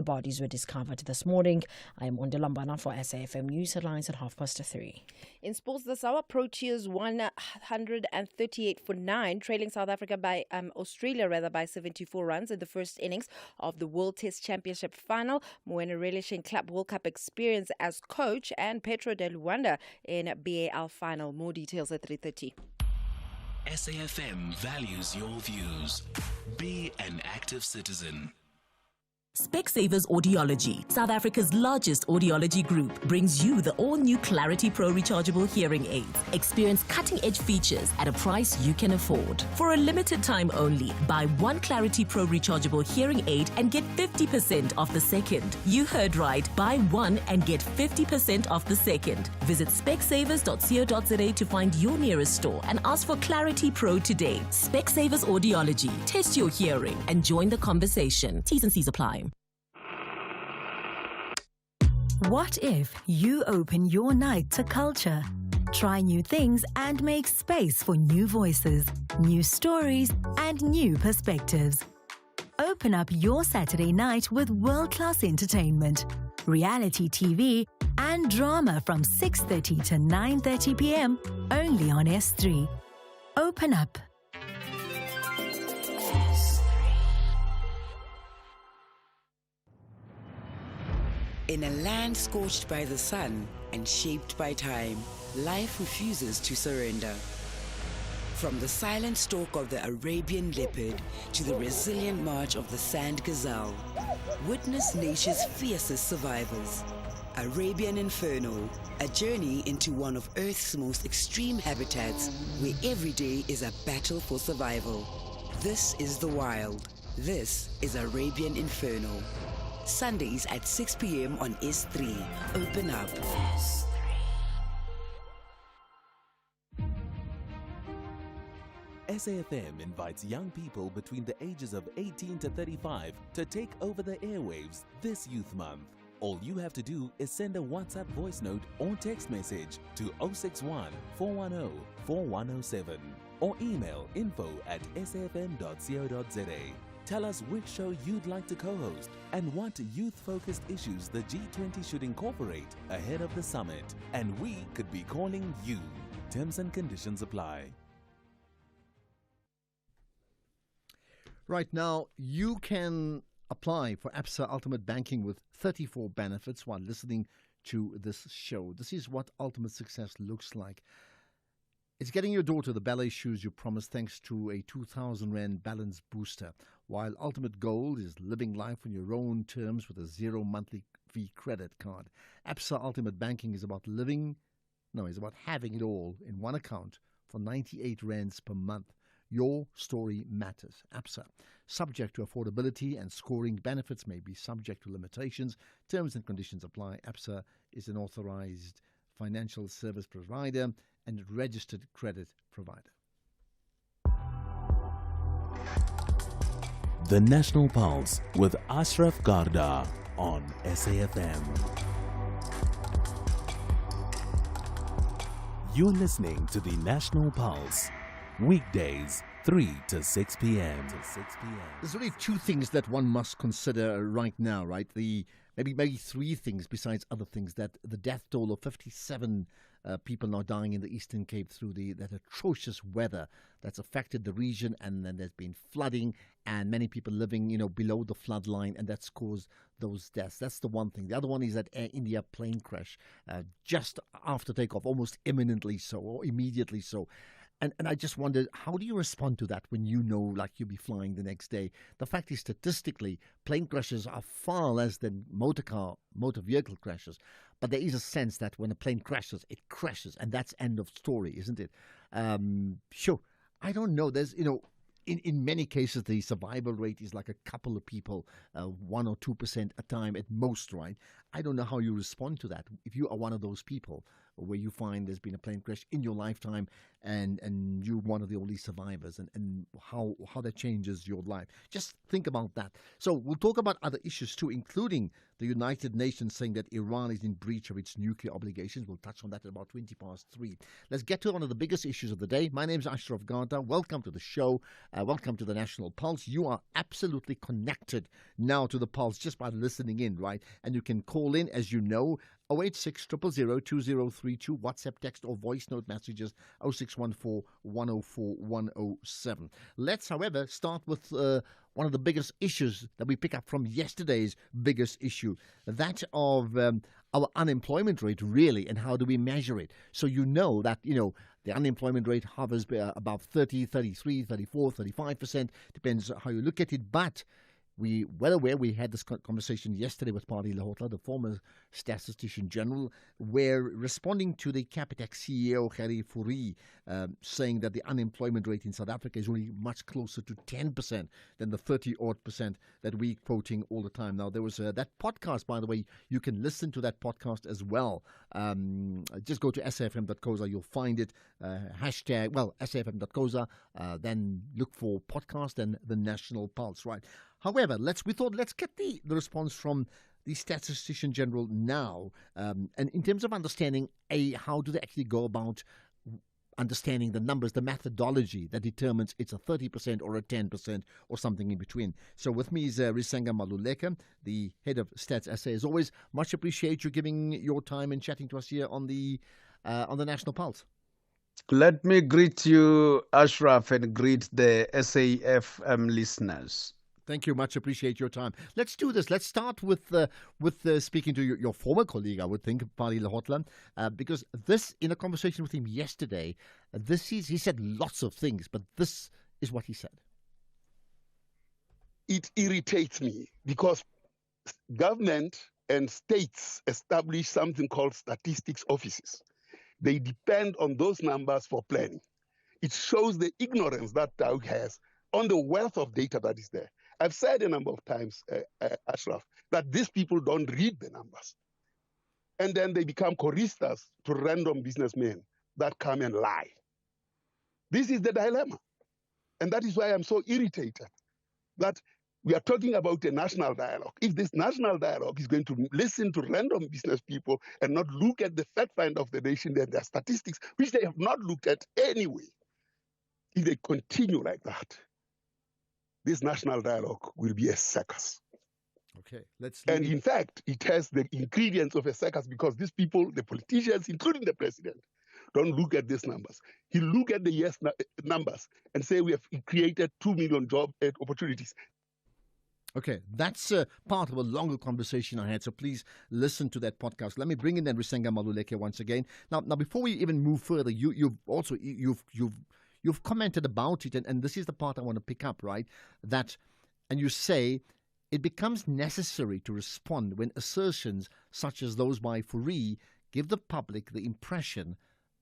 The bodies were discovered this morning. I am Ondilambana for SAFM News Headlines at 3:30. In sports this hour, Proteas won 138-9, trailing South Africa by Australia by 74 runs in the first innings of the World Test Championship final. Moena relishing Club World Cup experience as coach, and Petro de Luanda in BAL final. More details at 3:30. SAFM values your views. Be an active citizen. Specsavers Audiology, South Africa's largest audiology group, brings you the all-new Clarity Pro rechargeable hearing aids. Experience cutting-edge features at a price you can afford. For a limited time only, buy one Clarity Pro rechargeable hearing aid and get 50% off the second. You heard right. Buy one and get 50% off the second. Visit specsavers.co.za to find your nearest store and ask for Clarity Pro today. Specsavers Audiology. Test your hearing and join the conversation. T's and C's apply. What if you open your night to culture? Try new things and make space for new voices, new stories, and new perspectives. Open up your Saturday night with world-class entertainment, reality TV, and drama from 6:30 to 9:30 p.m. only on S3. Open up. In a land scorched by the sun and shaped by time, life refuses to surrender. From the silent stalk of the Arabian leopard to the resilient march of the sand gazelle, witness nature's fiercest survivors. Arabian Inferno, a journey into one of Earth's most extreme habitats where every day is a battle for survival. This is the wild. This is Arabian Inferno. Sundays at 6 p.m. on S3. Open up. SAFM invites young people between the ages of 18 to 35 to take over the airwaves this Youth Month. All you have to do is send a WhatsApp voice note or text message to 061 410 4107 or email info@safm.co.za. Tell us which show you'd like to co-host and what youth-focused issues the G20 should incorporate ahead of the summit. And we could be calling you. Terms and conditions apply. Right now, you can apply for Absa Ultimate Banking with 34 benefits while listening to this show. This is what ultimate success looks like. It's getting your daughter the ballet shoes you promised thanks to a 2,000 Rand balance booster, while ultimate goal is living life on your own terms with a zero monthly fee credit card. Absa Ultimate Banking is about having it all in one account for 98 Rands per month. Your story matters. Absa. Subject to affordability and scoring. Benefits may be subject to limitations. Terms and conditions apply. Absa is an authorized financial service provider and registered credit provider. The National Pulse with Ashraf Garda on SAFM. You're listening to the National Pulse. Weekdays, 3 to 6 p.m. There's only two things that one must consider right now, right? Maybe three things besides other things. That the death toll of 57 people now dying in the Eastern Cape through that atrocious weather that's affected the region, and then there's been flooding and many people living, below the flood line, and that's caused those deaths. That's the one thing. The other one is that Air India plane crash just after takeoff, almost imminently so or immediately so. And I just wondered, how do you respond to that when you know, like, you'll be flying the next day? The fact is, statistically, plane crashes are far less than motor vehicle crashes. But there is a sense that when a plane crashes, it crashes, and that's end of story, isn't it? Sure. I don't know. There's, in many cases, the survival rate is like a couple of people, 1 or 2% a time at most, right? I don't know how you respond to that. If you are one of those people, where you find there's been a plane crash in your lifetime and you're one of the only survivors, and how that changes your life. Just think about that. So we'll talk about other issues too, including the United Nations saying that Iran is in breach of its nuclear obligations. We'll touch on that at about 3:20. Let's get to one of the biggest issues of the day. My name is Ashraf Garda. Welcome to the show. Welcome to the National Pulse. You are absolutely connected now to the Pulse just by listening in, right? And you can call in, as you know, 086 000 2032, WhatsApp, text, or voice note messages 0614 104 107. Let's, however, start with one of the biggest issues that we pick up from yesterday's biggest issue, that of our unemployment rate, really, and how do we measure it? So you know that, the unemployment rate hovers about 30, 33, 34, 35%, depends how you look at it, but we well aware, we had this conversation yesterday with Pali Lehotla, the former Statistician General, where responding to the Capitec CEO, Gerrie Fourie, saying that the unemployment rate in South Africa is only much closer to 10% than the 30-odd% that we're quoting all the time. Now, there was that podcast, by the way, you can listen to that podcast as well. Just go to safm.coza, you'll find it. #SAFM.coza, then look for podcast and the National Pulse, right? However, let's get the response from the Statistician General now, and in terms of understanding, how do they actually go about understanding the numbers, the methodology that determines it's a 30% or a 10% or something in between. So with me is Risenga Maluleka, the head of Stats SA. As always, much appreciate you giving your time and chatting to us here on the National Pulse. Let me greet you, Ashraf, and greet the SAFM listeners. Thank you. Much appreciate your time. Let's do this. Let's start with speaking to your former colleague, I would think, Pali Lehotla, because this, in a conversation with him yesterday, he said lots of things, but this is what he said. It irritates me because government and states establish something called statistics offices. They depend on those numbers for planning. It shows the ignorance that Doug has on the wealth of data that is there. I've said a number of times, Ashraf, that these people don't read the numbers. And then they become choristas to random businessmen that come and lie. This is the dilemma. And that is why I'm so irritated that we are talking about a national dialogue. If this national dialogue is going to listen to random business people and not look at the fact find of the nation and their statistics, which they have not looked at anyway, if they continue like that, this national dialogue will be a circus. Okay, and in fact, it has the ingredients of a circus because these people, the politicians, including the president, don't look at these numbers. He look at the numbers and say we have created 2 million job opportunities. Okay, that's part of a longer conversation I had, so please listen to that podcast. Let me bring in then Risenga Maluleke once again. Now, before we even move further, you've commented about it, and this is the part I want to pick up, right? And you say it becomes necessary to respond when assertions such as those by Fourie give the public the impression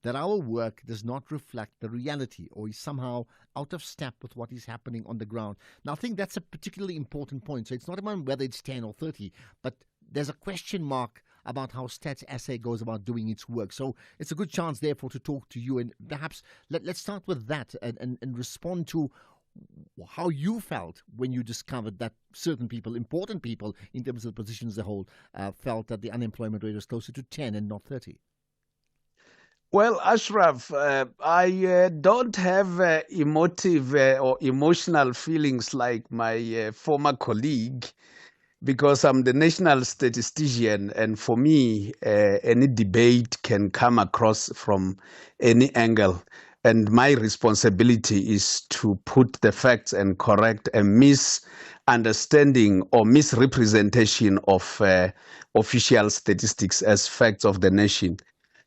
that our work does not reflect the reality or is somehow out of step with what is happening on the ground. Now, I think that's a particularly important point. So it's not about whether it's 10 or 30, but there's a question mark about how Stats SA goes about doing its work. So it's a good chance, therefore, to talk to you. And perhaps let's start with that and respond to how you felt when you discovered that certain people, important people in terms of the position as a whole, felt that the unemployment rate was closer to 10 and not 30. Well, Ashraf, I don't have emotive or emotional feelings like my former colleague, because I'm the national statistician, and for me, any debate can come across from any angle. And my responsibility is to put the facts and correct a misunderstanding or misrepresentation of official statistics as facts of the nation.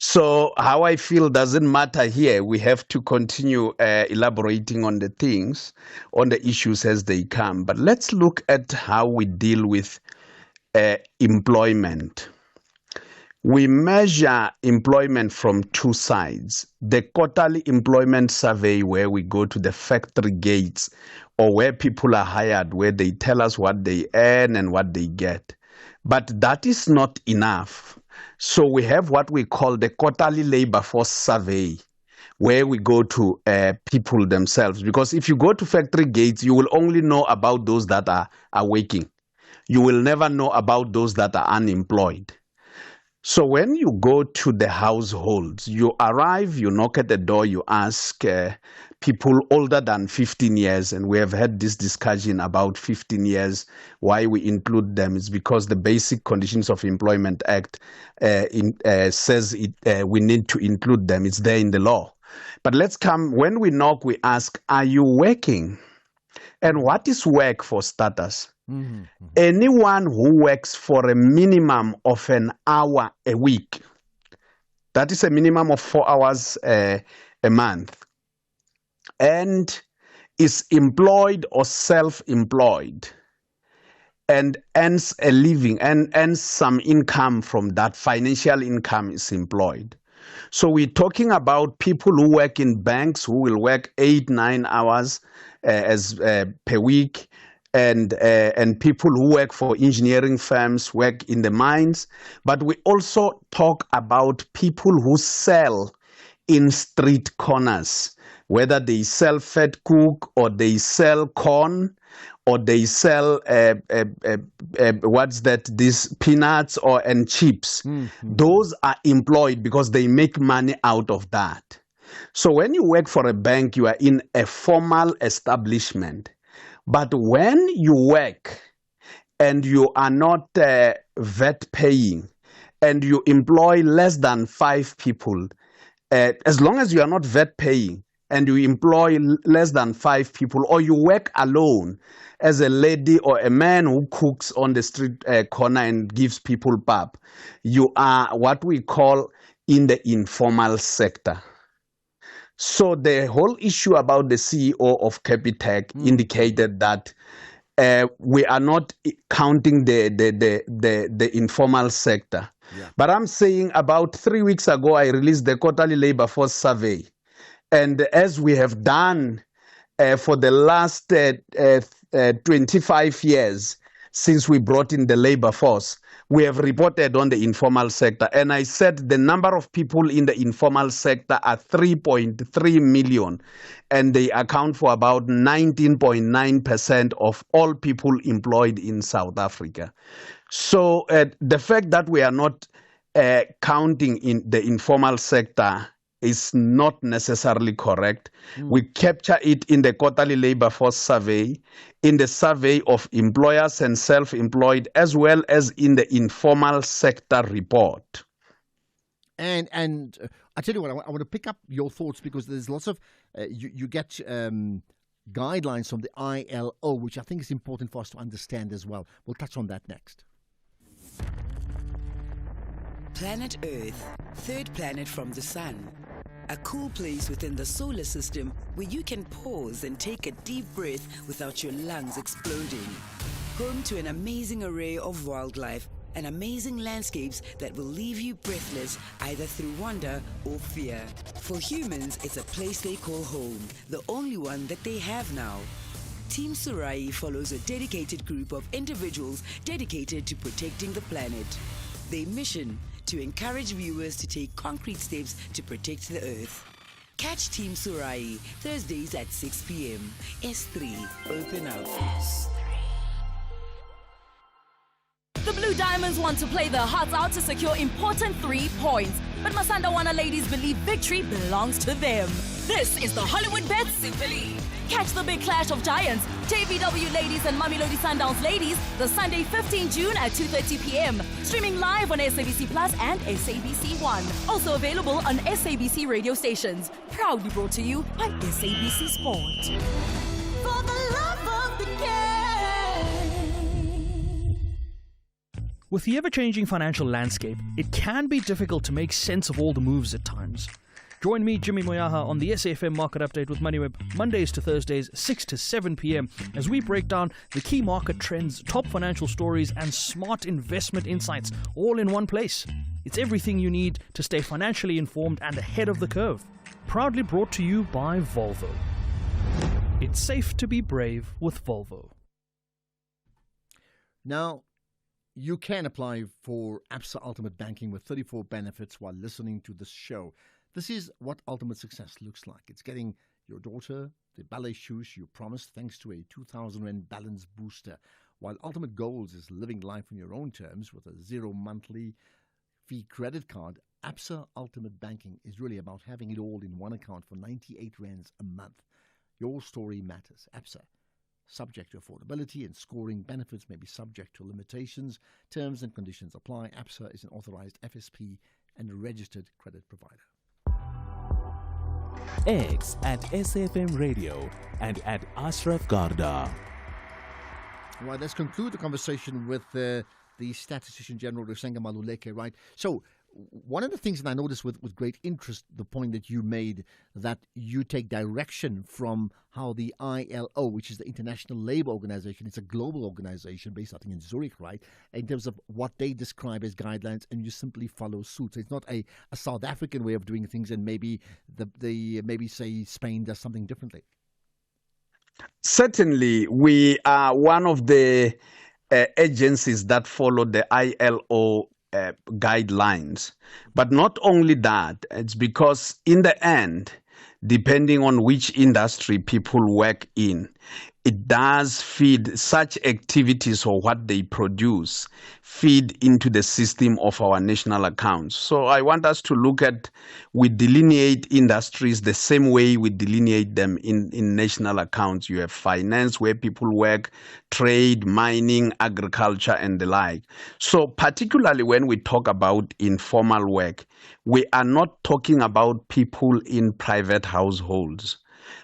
So how I feel doesn't matter here. We have to continue elaborating on the things, on the issues as they come. But let's look at how we deal with employment. We measure employment from two sides. The quarterly employment survey, where we go to the factory gates or where people are hired, where they tell us what they earn and what they get. But that is not enough. So we have what we call the quarterly labor force survey, where we go to people themselves. Because if you go to factory gates, you will only know about those that are working. You will never know about those that are unemployed. So when you go to the households, you arrive, you knock at the door, you ask people older than 15 years, and we have had this discussion about 15 years, why we include them. It's because the Basic Conditions of Employment Act says we need to include them. It's there in the law. But let's come, when we knock, we ask, are you working? And what is work for starters? Mm-hmm. Anyone who works for a minimum of an hour a week, that is a minimum of 4 hours a month, and is employed or self-employed and earns a living and earns some income from that, financial income is employed. So we're talking about people who work in banks who will work 8-9 hours per week, and people who work for engineering firms, work in the mines. But we also talk about people who sell in street corners, whether they sell fat cook or they sell corn or they sell these peanuts and chips. Mm-hmm. Those are employed because they make money out of that. So when you work for a bank, you are in a formal establishment. But when you work and you are not VAT paying and you employ less than 5 people, as long as you are not VAT paying and you employ less than 5 people, or you work alone as a lady or a man who cooks on the street corner and gives people pap, you are what we call in the informal sector. So the whole issue about the CEO of Capitec indicated that we are not counting the informal sector. Yeah. But I'm saying about 3 weeks ago, I released the quarterly labor force survey. And as we have done for the last 25 years since we brought in the labor force, we have reported on the informal sector. And I said the number of people in the informal sector are 3.3 million, and they account for about 19.9% of all people employed in South Africa. So the fact that we are not counting in the informal sector is not necessarily correct. We capture it in the quarterly labor force survey, in the survey of employers and self-employed, as well as in the informal sector report. And I tell you what, I want to pick up your thoughts, because there's lots of, you get guidelines from the ILO, which I think is important for us to understand as well. We'll touch on that next. Planet Earth, third planet from the sun. A cool place within the solar system where you can pause and take a deep breath without your lungs exploding. Home to an amazing array of wildlife and amazing landscapes that will leave you breathless either through wonder or fear. For humans, it's a place they call home, the only one that they have now. Team Surai follows a dedicated group of individuals dedicated to protecting the planet. Their mission: to encourage viewers to take concrete steps to protect the Earth. Catch Team Surai Thursdays at 6 p.m. S3, open up. The Blue Diamonds want to play their hearts out to secure important 3 points. But Masandawana ladies believe victory belongs to them. This is the Hollywood Bet Super League. Catch the big clash of giants, JVW ladies and Mamelodi Sundowns ladies, the Sunday 15 June at 2:30 p.m. Streaming live on SABC Plus and SABC One. Also available on SABC radio stations. Proudly brought to you by SABC Sport. For the love of the game. With the ever-changing financial landscape, it can be difficult to make sense of all the moves at times. Join me, Jimmy Moyaha, on the SAFM Market Update with MoneyWeb, Mondays to Thursdays, 6 to 7 p.m, as we break down the key market trends, top financial stories, and smart investment insights, all in one place. It's everything you need to stay financially informed and ahead of the curve. Proudly brought to you by Volvo. It's safe to be brave with Volvo. Now, you can apply for ABSA Ultimate Banking with 34 benefits while listening to this show. This is what ultimate success looks like. It's getting your daughter the ballet shoes you promised thanks to a 2,000 Rand balance booster, while Ultimate Goals is living life on your own terms with a 0 monthly fee credit card. ABSA Ultimate Banking is really about having it all in one account for 98 Rands a month. Your story matters. ABSA. Subject to affordability, and scoring benefits may be subject to limitations. Terms and conditions apply. ABSA is an authorized FSP and a registered credit provider. X at SAFM Radio and at Ashraf Garda. Right, let's conclude the conversation with the Statistician General, Rusenga Maluleke, right? So, one of the things that I noticed with great interest, the point that you made, that you take direction from how the ILO, which is the International Labour Organization, it's a global organization based, I think, in Zurich, right, in terms of what they describe as guidelines, and you simply follow suit. So it's not a South African way of doing things, and maybe maybe say Spain does something differently. Certainly, we are one of the agencies that follow the ILO guidelines. But not only that, it's because in the end, depending on which industry people work in, it does feed such activities, or what they produce, feed into the system of our national accounts. So I want us to look at, we delineate industries the same way we delineate them in national accounts. You have finance, where people work, trade, mining, agriculture, and the like. So particularly when we talk about informal work, we are not talking about people in private households.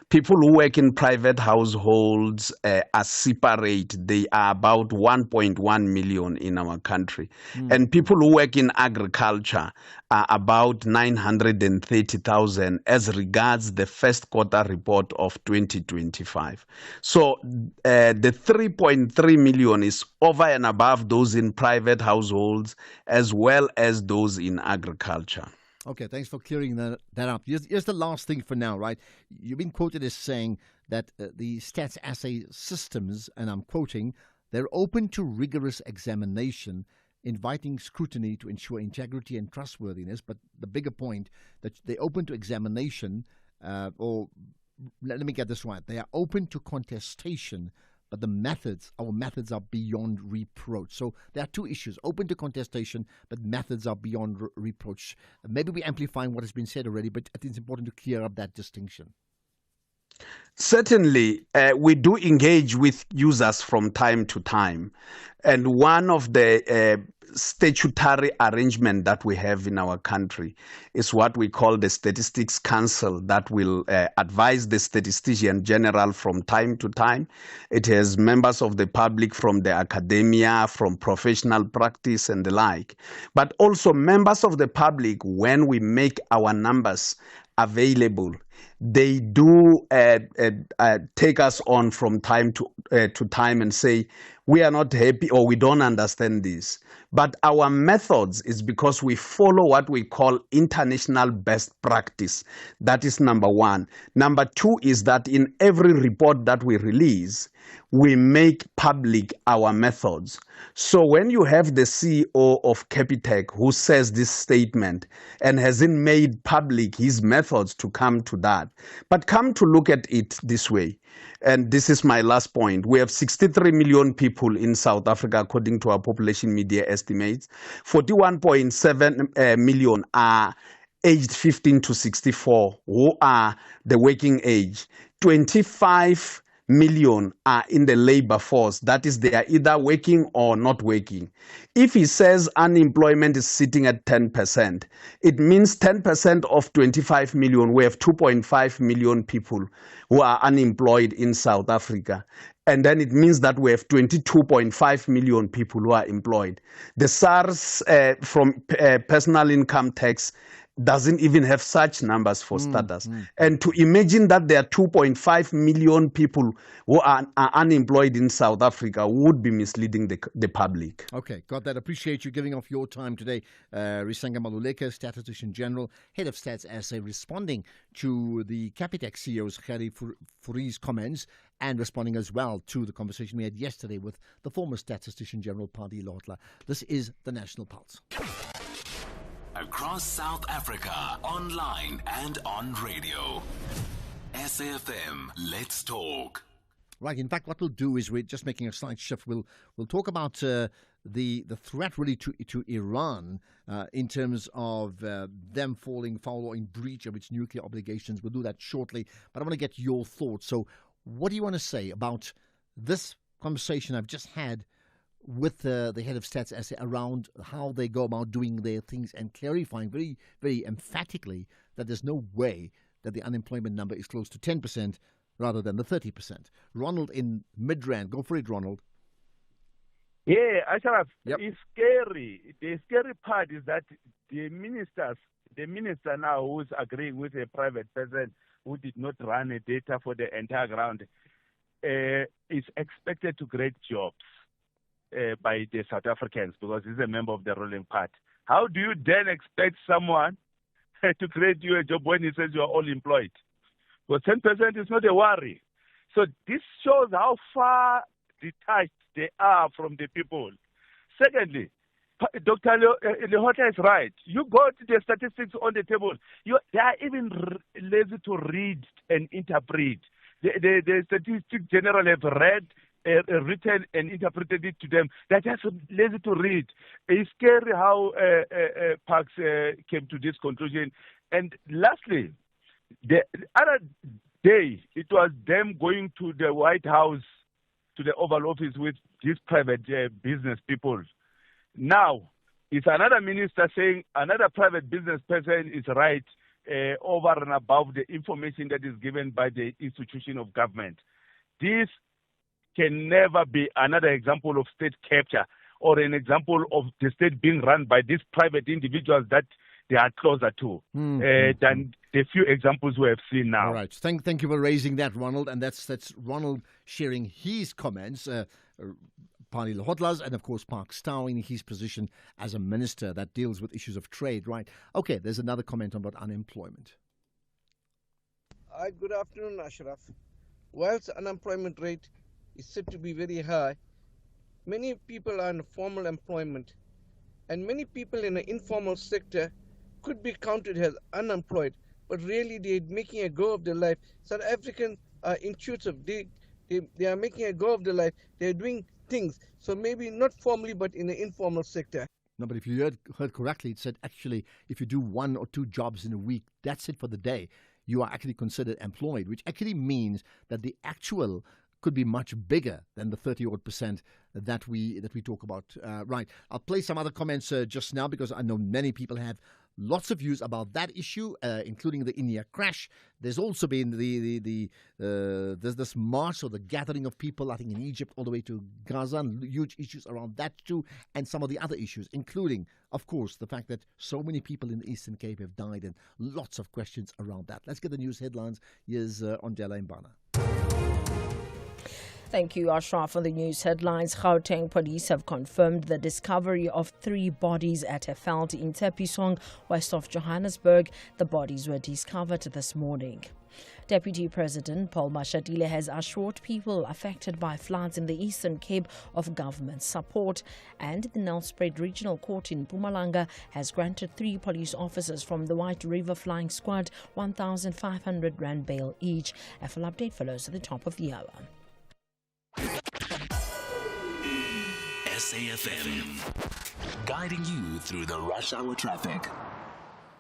People who work in private households are separate. They are about 1.1 million in our country. And people who work in agriculture are about 930,000 as regards the first quarter report of 2025. So the 3.3 million is over and above those in private households as well as those in agriculture. Okay, thanks for clearing that up. Here's the last thing for now, right? You've been quoted as saying that the stats assay systems, and I'm quoting, they're open to rigorous examination, inviting scrutiny to ensure integrity and trustworthiness. But the bigger point, that they're open to examination, or let me get this right, they are open to contestation, but our methods are beyond reproach. So there are two issues: open to contestation, but methods are beyond reproach. Maybe we're amplifying what has been said already, but I think it's important to clear up that distinction. Certainly, we do engage with users from time to time. And one of the statutory arrangement that we have in our country is what we call the Statistics Council, that will advise the Statistician General from time to time. It has members of the public from the academia, from professional practice and the like, but also members of the public. When we make our numbers available, they do take us on from time to time and say, we are not happy or we don't understand this. But our methods is because we follow what we call international best practice. That is number one. Number two is that in every report that we release, we make public our methods. So when you have the CEO of Capitec who says this statement and hasn't made public his methods to come to that, but come to look at it this way, and this is my last point. We have 63 million people in South Africa, according to our population media estimates. 41.7 million are aged 15 to 64, who are the working age. 25 million are in the labor force. That is, they are either working or not working. If he says unemployment is sitting at 10%, it means 10% of 25 million, we have 2.5 million people who are unemployed in South Africa. And then it means that we have 22.5 million people who are employed. The SARS from personal income tax doesn't even have such numbers for starters. And to imagine that there are 2.5 million people who are unemployed in South Africa would be misleading the public. Okay, got that. Appreciate you giving off your time today. Risanga Maluleka, Statistician General, Head of Stats SA, responding to the Capitec CEO's Gerrie Fourier's comments and responding as well to the conversation we had yesterday with the former Statistician General, Pali Lotla. This is the National Pulse. Across South Africa, online and on radio. SAFM, let's talk. Right. In fact, what we'll do is we're just making a slight shift. We'll talk about the threat really to Iran in terms of them falling foul or in breach of its nuclear obligations. We'll do that shortly. But I want to get your thoughts. So what do you want to say about this conversation I've just had with the head of Stats SA around how they go about doing their things and clarifying very, very emphatically that there's no way that the unemployment number is close to 10% rather than the 30%. Ronald in Midrand. Go for it, Ronald. Yeah, Ashraf, Yep. It's scary. The scary part is that the minister now who's agreeing with a private person who did not run a data for the entire ground is expected to create jobs by the South Africans because he's a member of the ruling party. How do you then expect someone to create you a job when he says you are all employed? Because 10% is not a worry. So this shows how far detached they are from the people. Secondly, Dr. Lehota is right. You go to the statistics on the table. They are even lazy to read and interpret. The Statistics General have written and interpreted it to them. They're just lazy to read. It's scary how Parks came to this conclusion. And lastly, the other day, it was them going to the White House, to the Oval Office with these private business people. Now, it's another minister saying another private business person is right over and above the information that is given by the institution of government. This can never be another example of state capture or an example of the state being run by these private individuals that they are closer to than the few examples we have seen now. All right. Thank you for raising that, Ronald. And that's Ronald sharing his comments, Pani Lehotla's, and of course Park Stow in his position as a minister that deals with issues of trade, right? Okay, there's another comment about unemployment. Good afternoon, Ashraf. Whilst unemployment rate is said to be very high, many people are in formal employment, and many people in the informal sector could be counted as unemployed, but really they're making a go of their life. South Africans are intuitive. They are making a go of their life. They're doing things. So maybe not formally, but in the informal sector. No, but if you heard correctly, it said actually if you do 1 or 2 jobs in a week, that's it for the day. You are actually considered employed, which actually means that the actual could be much bigger than the 30-odd% that we talk about. Right. I'll play some other comments just now because I know many people have lots of views about that issue, including the Inia crash. There's also been there's this march or the gathering of people, I think, in Egypt all the way to Gaza, and huge issues around that too, and some of the other issues, including, of course, the fact that so many people in the Eastern Cape have died, and lots of questions around that. Let's get the news headlines. Here's Ondela Mbana. Thank you, Ashraf, for the news headlines. Gauteng police have confirmed the discovery of 3 bodies at a veld in Tepisong, west of Johannesburg. The bodies were discovered this morning. Deputy President Paul Mashatile has assured people affected by floods in the Eastern Cape of government support, and the Nelspruit Regional Court in Mpumalanga has granted 3 police officers from the White River Flying Squad 1,500 rand bail each. A full update follows at the top of the hour. SAFM, guiding you through the rush hour traffic.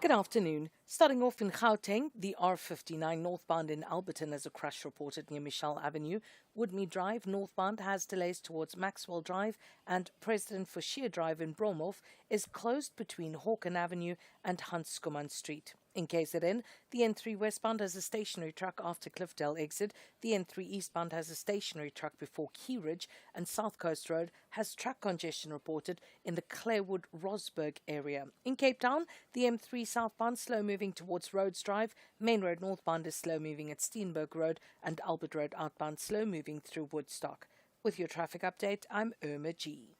Good afternoon. Starting off in Gauteng, the R59 northbound in Alberton has a crash reported near Michelle Avenue. Woodmead Drive northbound has delays towards Maxwell Drive, and President Forshire Drive in Bromhof is closed between Hawken Avenue and Hans Skuman Street. In KZN, the N3 westbound has a stationary truck after Cliffdale exit, the N3 eastbound has a stationary truck before Key Ridge, and South Coast Road has truck congestion reported in the Clarewood-Rosberg area. In Cape Town, the M3 southbound slow moving towards Rhodes Drive, Main Road northbound is slow moving at Steenberg Road, and Albert Road outbound slow moving through Woodstock. With your traffic update, I'm Irma G.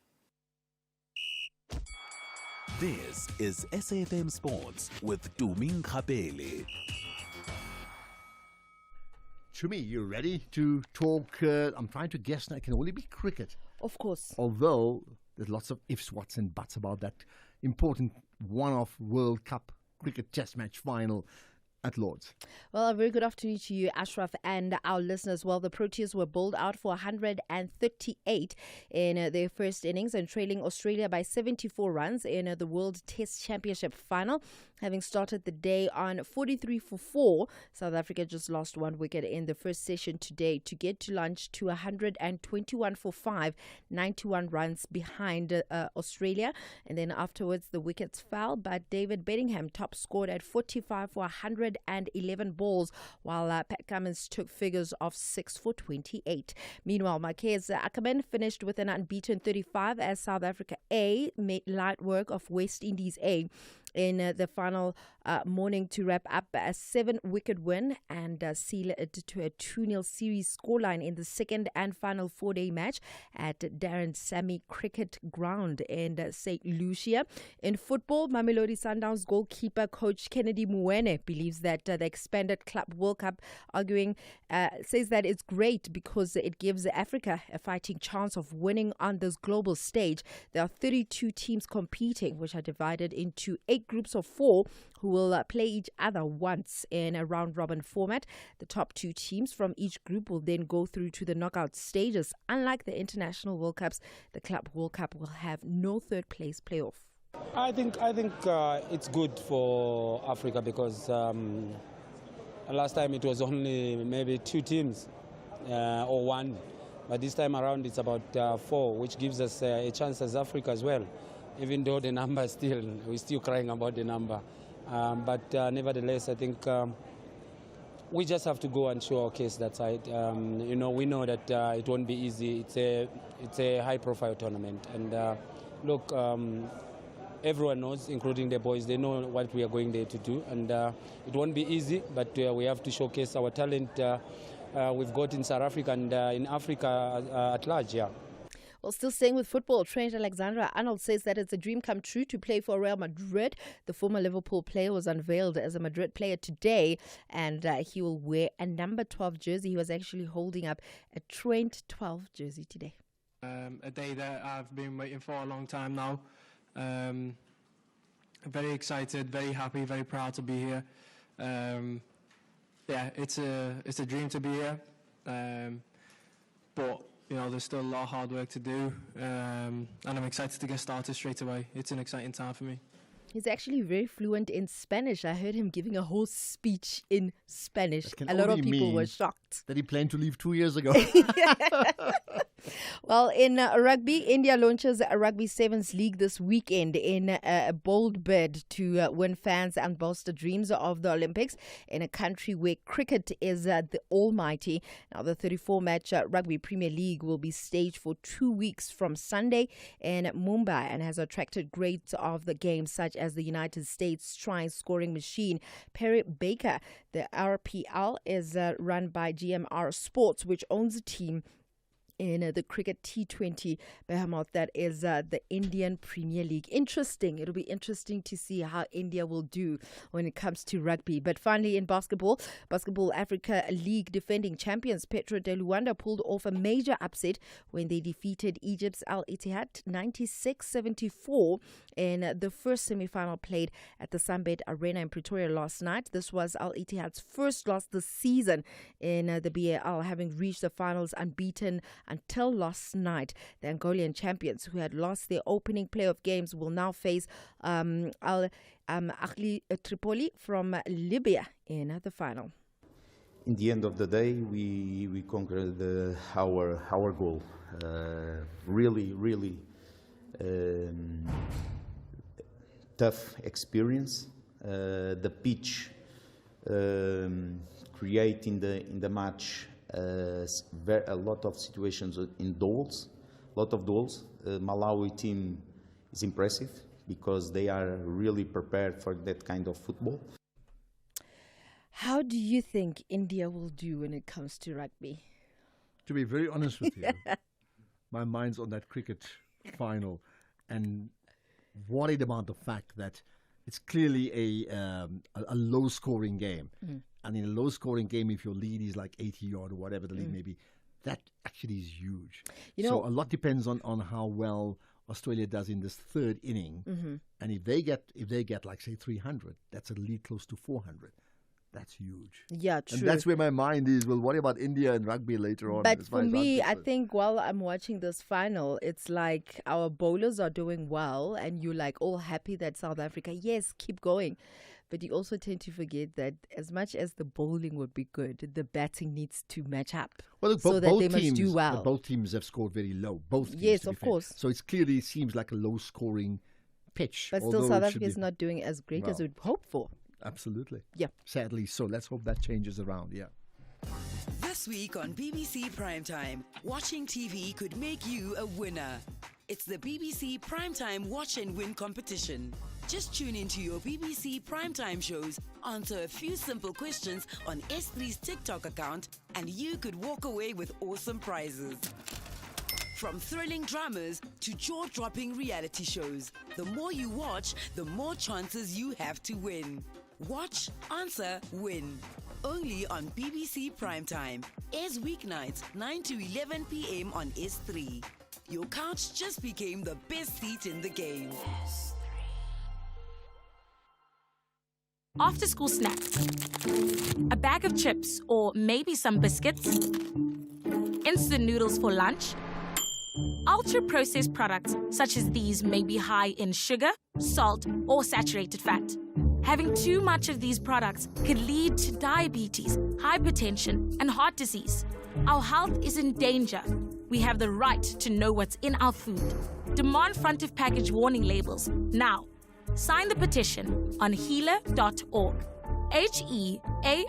This is SAFM Sports with Tuming Kapele. Chumi, you ready to talk? I'm trying to guess now. It can only be cricket. Of course. Although there's lots of ifs, whats, and buts about that important one-off World Cup cricket test match final at Lord's. Well, a very good afternoon to you, Ashraf, and our listeners. Well, the Proteas were bowled out for 138 in their first innings and trailing Australia by 74 runs in the World Test Championship final. Having started the day on 43 for 4, South Africa just lost 1 wicket in the first session today to get to lunch to 121 for 5, 91 runs behind Australia. And then afterwards, the wickets fell, but David Bedingham top scored at 45 for 111 balls, while Pat Cummins took figures of 6 for 28. Meanwhile, Marquez Ackerman finished with an unbeaten 35 as South Africa A made light work of West Indies A in the final morning to wrap up a 7-wicket win and seal it to a 2-0 series scoreline in the second and final 4-day match at Darren Sammy Cricket Ground in St. Lucia. In football, Mamelodi Sundowns goalkeeper coach Kennedy Muwene believes that the expanded Club World Cup says that it's great because it gives Africa a fighting chance of winning on this global stage. There are 32 teams competing, which are divided into 8 groups of 4 who will play each other once in a round-robin format. The top 2 teams from each group will then go through to the knockout stages. Unlike the international World Cups, the Club World Cup will have no third-place playoff. I think it's good for Africa because last time it was only maybe 2 teams or 1, but this time around it's about 4, which gives us a chance as Africa as well. Even though the number we're still crying about the number. But nevertheless, I think we just have to go and show our case that side. We know that it won't be easy. It's a high-profile tournament. And look, everyone knows, including the boys, they know what we are going there to do. And it won't be easy, but we have to showcase our talent we've got in South Africa and in Africa at large, yeah. Well, still staying with football, Trent Alexander-Arnold says that it's a dream come true to play for Real Madrid. The former Liverpool player was unveiled as a Madrid player today, and he will wear a number 12 jersey. He was actually holding up a Trent 12 jersey today. A day that I've been waiting for a long time now. Very excited, very happy, very proud to be here. It's a dream to be here, but there's still a lot of hard work to do, and I'm excited to get started straight away. It's an exciting time for me. He's actually very fluent in Spanish. I heard him giving a whole speech in Spanish. A lot of people were shocked. That he planned to leave 2 years ago. Well, in rugby, India launches a Rugby Sevens League this weekend in a bold bid to win fans and bolster dreams of the Olympics in a country where cricket is the almighty. Now, the 34-match Rugby Premier League will be staged for 2 weeks from Sunday in Mumbai and has attracted greats of the game such as the United States try-scoring machine Perry Baker. The RPL is run by GMR Sports, which owns a team in the cricket T20 behemoth that is the Indian Premier League. Interesting. It'll be interesting to see how India will do when it comes to rugby. But finally, in Basketball Africa League defending champions Petro de Luanda pulled off a major upset when they defeated Egypt's Al Ittihad 96-74 in the first semi-final played at the Sunbet Arena in Pretoria last night. This was Al Ittihad's first loss this season in the BAL, having reached the finals unbeaten until last night. The Angolan champions, who had lost their opening playoff games, will now face Al Ahli Tripoli from Libya in the final. In the end of the day, we conquered our goal. Really tough experience, the pitch create in the match a lot of situations in duels, Malawi team is impressive because they are really prepared for that kind of football. How do you think India will do when it comes to rugby? To be very honest with you, my mind's on that cricket final, and worried about the fact that it's clearly a low-scoring game. Mm. And in a low-scoring game, if your lead is like 80-yard or whatever the lead may be, that actually is huge. So a lot depends on how well Australia does in this third inning. Mm-hmm. And if they get like, say, 300, that's a lead close to 400. That's huge. Yeah, true. And that's where my mind is. We'll worry about India and rugby later on. But for me, I think while I'm watching this final, it's like our bowlers are doing well and you're like all happy that South Africa, yes, keep going. But you also tend to forget that as much as the bowling would be good, the batting needs to match up. Well, look, so that both they teams, must do well. Both teams have scored very low. Both teams, yes, to be of fair. course. So it clearly seems like a low-scoring pitch. But still, South Africa is not doing as great as we'd hope for. Absolutely. Yeah. Sadly so. Let's hope that changes around, yeah. This week on BBC Primetime, watching TV could make you a winner. It's the BBC Primetime Watch and Win competition. Just tune into your BBC Primetime shows, answer a few simple questions on S3's TikTok account, and you could walk away with awesome prizes. From thrilling dramas to jaw-dropping reality shows, the more you watch, the more chances you have to win. Watch, answer, win. Only on BBC Primetime. Airs weeknights 9 to 11 p.m. on S3. Your couch just became the best seat in the game. After school snacks, a bag of chips or maybe some biscuits, instant noodles for lunch. Ultra-processed products such as these may be high in sugar, salt, or saturated fat. Having too much of these products could lead to diabetes, hypertension, and heart disease. Our health is in danger. We have the right to know what's in our food. Demand front-of-package warning labels now. Sign the petition on heala.org. HEALA.org.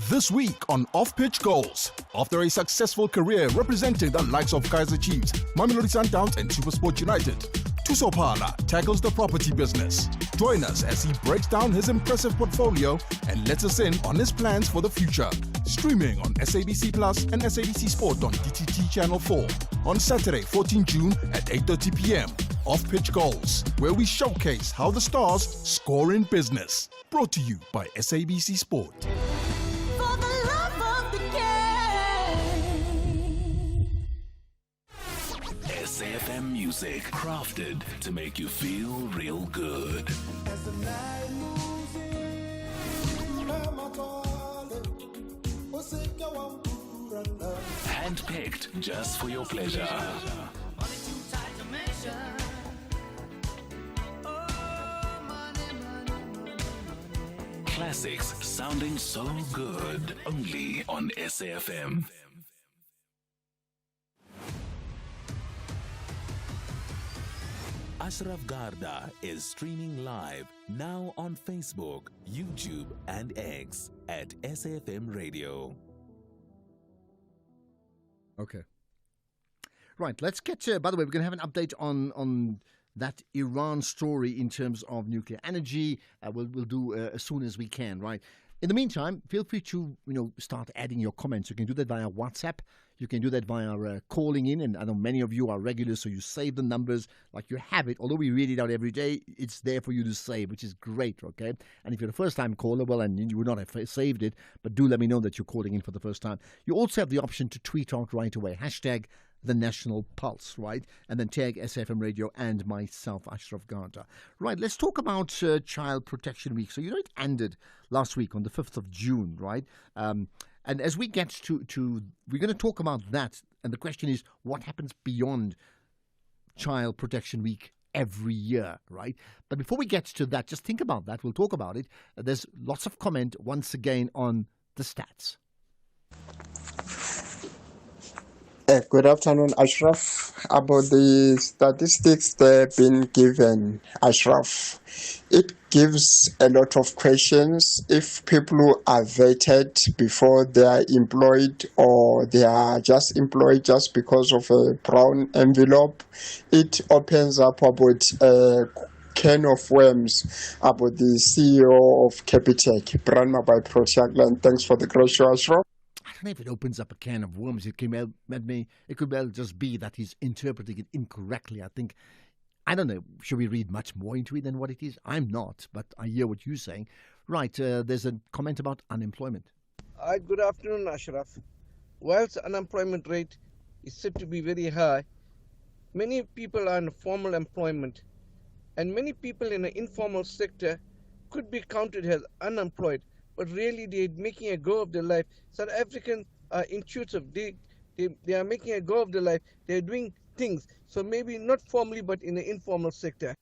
This week on Off-Pitch Goals, after a successful career representing the likes of Kaizer Chiefs, Mamelodi Sundowns and SuperSport United, Thuso Phala tackles the property business. Join us as he breaks down his impressive portfolio and lets us in on his plans for the future. Streaming on SABC Plus and SABC Sport on DTT Channel 4 on Saturday, 14 June at 8:30 p.m. Off-Pitch Goals, where we showcase how the stars score in business. Brought to you by SABC Sport. SAFM music, crafted to make you feel real good. Handpicked just for your pleasure. Classics sounding so good, only on SAFM. Ashraf Garda is streaming live now on Facebook, YouTube, and X at SAFM Radio. Okay. Right, let's get by the way, we're going to have an update on that Iran story in terms of nuclear energy. We'll do as soon as we can, right? In the meantime, feel free to start adding your comments. You can do that via WhatsApp. You can do that via calling in, and I know many of you are regulars, so you save the numbers like you have it. Although we read it out every day, it's there for you to save, which is great, okay? And if you're a first-time caller, well, and you would not have saved it, but do let me know that you're calling in for the first time. You also have the option to tweet out right away. Hashtag The National Pulse, right? And then tag SAFM Radio and myself, Ashraf Garda. Right, let's talk about Child Protection Week. So, it ended last week on the 5th of June, right? And as we get to we're going to talk about that. And the question is, what happens beyond Child Protection Week every year, right? But before we get to that, just think about that. We'll talk about it. There's lots of comment once again on the stats. Good afternoon, Ashraf. About the statistics that have been given, Ashraf, it gives a lot of questions. If people are vetted before they are employed, or they are just employed just because of a brown envelope, it opens up about a can of worms about the CEO of Capitec, Branma by Proshagland. Thanks for the great show, Ashraf. I don't know if it opens up a can of worms. It could well just be that he's interpreting it incorrectly. I don't know. Should we read much more into it than what it is? I'm not, but I hear what you're saying. Right, there's a comment about unemployment. Good afternoon, Ashraf. Whilst unemployment rate is said to be very high, many people are in formal employment, and many people in the informal sector could be counted as unemployed, but really they're making a go of their life. South Africans are intuitive. They are making a go of their life. They're doing things. So maybe not formally, but in the informal sector.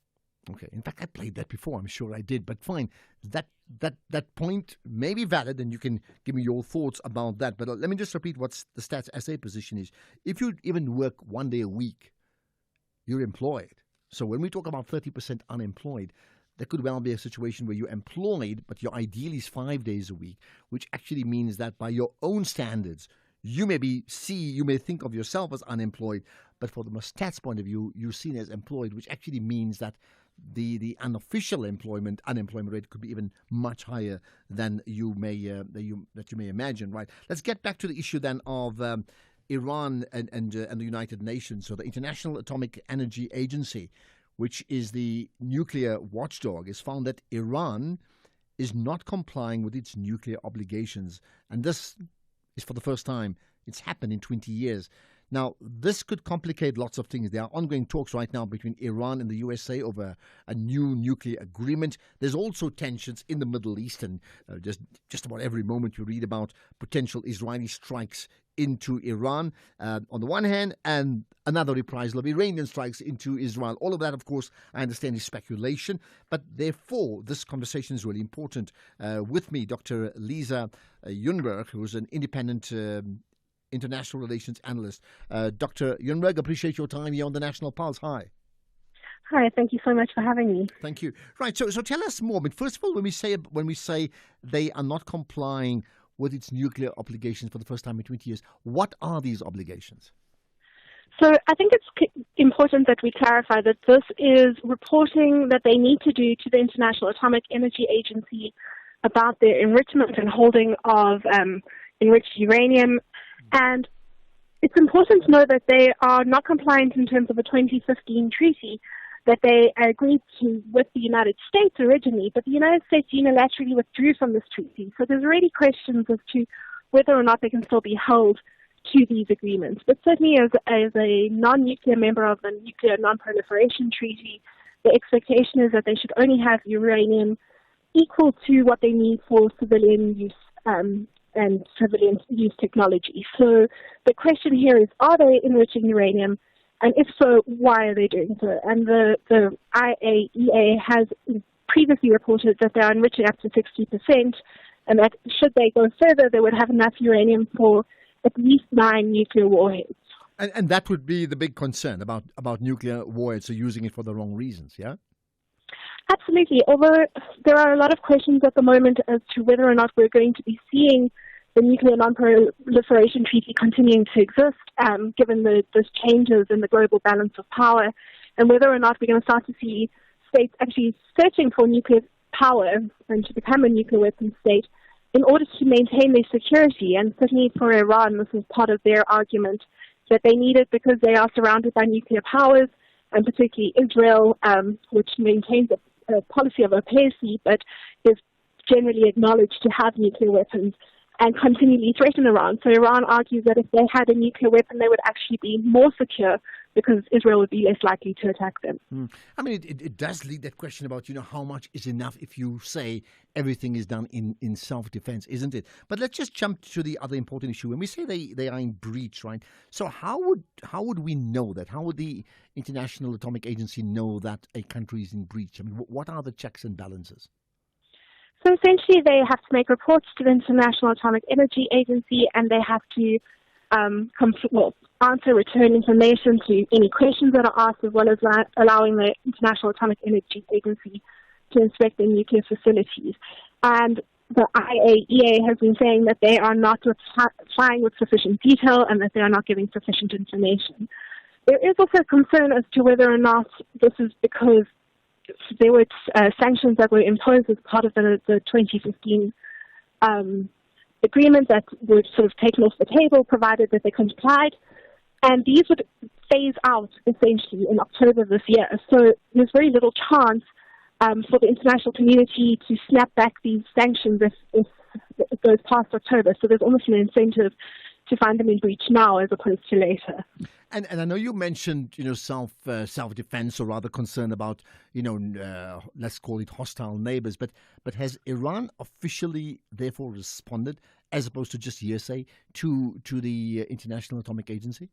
Okay. In fact, I played that before. I'm sure I did. But fine. That point may be valid, and you can give me your thoughts about that. But let me just repeat what the Stats SA position is. If you even work 1 day a week, you're employed. So when we talk about 30% unemployed, there could well be a situation where you're employed, but your ideal is 5 days a week, which actually means that by your own standards, you may think of yourself as unemployed, but from the Stats point of view, you're seen as employed, which actually means that the unofficial unemployment rate could be even much higher than you may imagine. Right. Let's get back to the issue then of Iran and the United Nations. So the International Atomic Energy Agency, which is the nuclear watchdog, has found that Iran is not complying with its nuclear obligations. And this is for the first time it's happened in 20 years. Now, this could complicate lots of things. There are ongoing talks right now between Iran and the USA over a new nuclear agreement. There's also tensions in the Middle East, and just about every moment you read about potential Israeli strikes into Iran on the one hand, and another reprisal of Iranian strikes into Israel. All of that, of course, I understand is speculation, but therefore this conversation is really important. With me, Dr. Lisa Yunberg, who is an independent international relations analyst. Dr. Yunberg, appreciate your time here on the National Pulse. Hi. Hi, thank you so much for having me. Thank you. Right, so tell us more. But first of all, when we say they are not complying with its nuclear obligations for the first time in 20 years, what are these obligations? So I think it's important that we clarify that this is reporting that they need to do to the International Atomic Energy Agency about their enrichment and holding of enriched uranium. And it's important to know that they are not compliant in terms of a 2015 treaty that they agreed to with the United States originally, but the United States unilaterally withdrew from this treaty. So there's already questions as to whether or not they can still be held to these agreements. But certainly as a non-nuclear member of the Nuclear Non-Proliferation Treaty, the expectation is that they should only have uranium equal to what they need for civilian use and civilian use technology. So the question here is, are they enriching uranium? And if so, why are they doing so? And the IAEA has previously reported that they are enriching up to 60%, and that should they go further, they would have enough uranium for at least 9 nuclear warheads. And that would be the big concern about nuclear warheads, so using it for the wrong reasons, yeah? Absolutely. Although there are a lot of questions at the moment as to whether or not we're going to be seeing the Nuclear Non-Proliferation Treaty continuing to exist, given those changes in the global balance of power, and whether or not we're going to start to see states actually searching for nuclear power and to become a nuclear weapon state in order to maintain their security. And certainly for Iran, this is part of their argument that they need it because they are surrounded by nuclear powers, and particularly Israel, which maintains a policy of opacity, but is generally acknowledged to have nuclear weapons and continually threaten Iran. So Iran argues that if they had a nuclear weapon, they would actually be more secure because Israel would be less likely to attack them. I mean, it does lead that question about, how much is enough if you say everything is done in self-defense, isn't it? But let's just jump to the other important issue. When we say they are in breach, right? So how would we know that? How would the International Atomic Agency know that a country is in breach? I mean, what are the checks and balances? So essentially, they have to make reports to the International Atomic Energy Agency, and they have to return information to any questions that are asked, as well as allowing the International Atomic Energy Agency to inspect their nuclear facilities. And the IAEA has been saying that they are not replying with sufficient detail and that they are not giving sufficient information. There is also concern as to whether or not this is because there were sanctions that were imposed as part of the 2015 agreement that were sort of taken off the table, provided that they complied. And these would phase out, essentially, in October this year. So there's very little chance for the international community to snap back these sanctions if it goes past October. So there's almost an incentive to find them in breach now as opposed to later. And I know you mentioned, self-defense, or rather concern about, let's call it hostile neighbors. But has Iran officially therefore responded, as opposed to just hearsay, to the International Atomic Agency?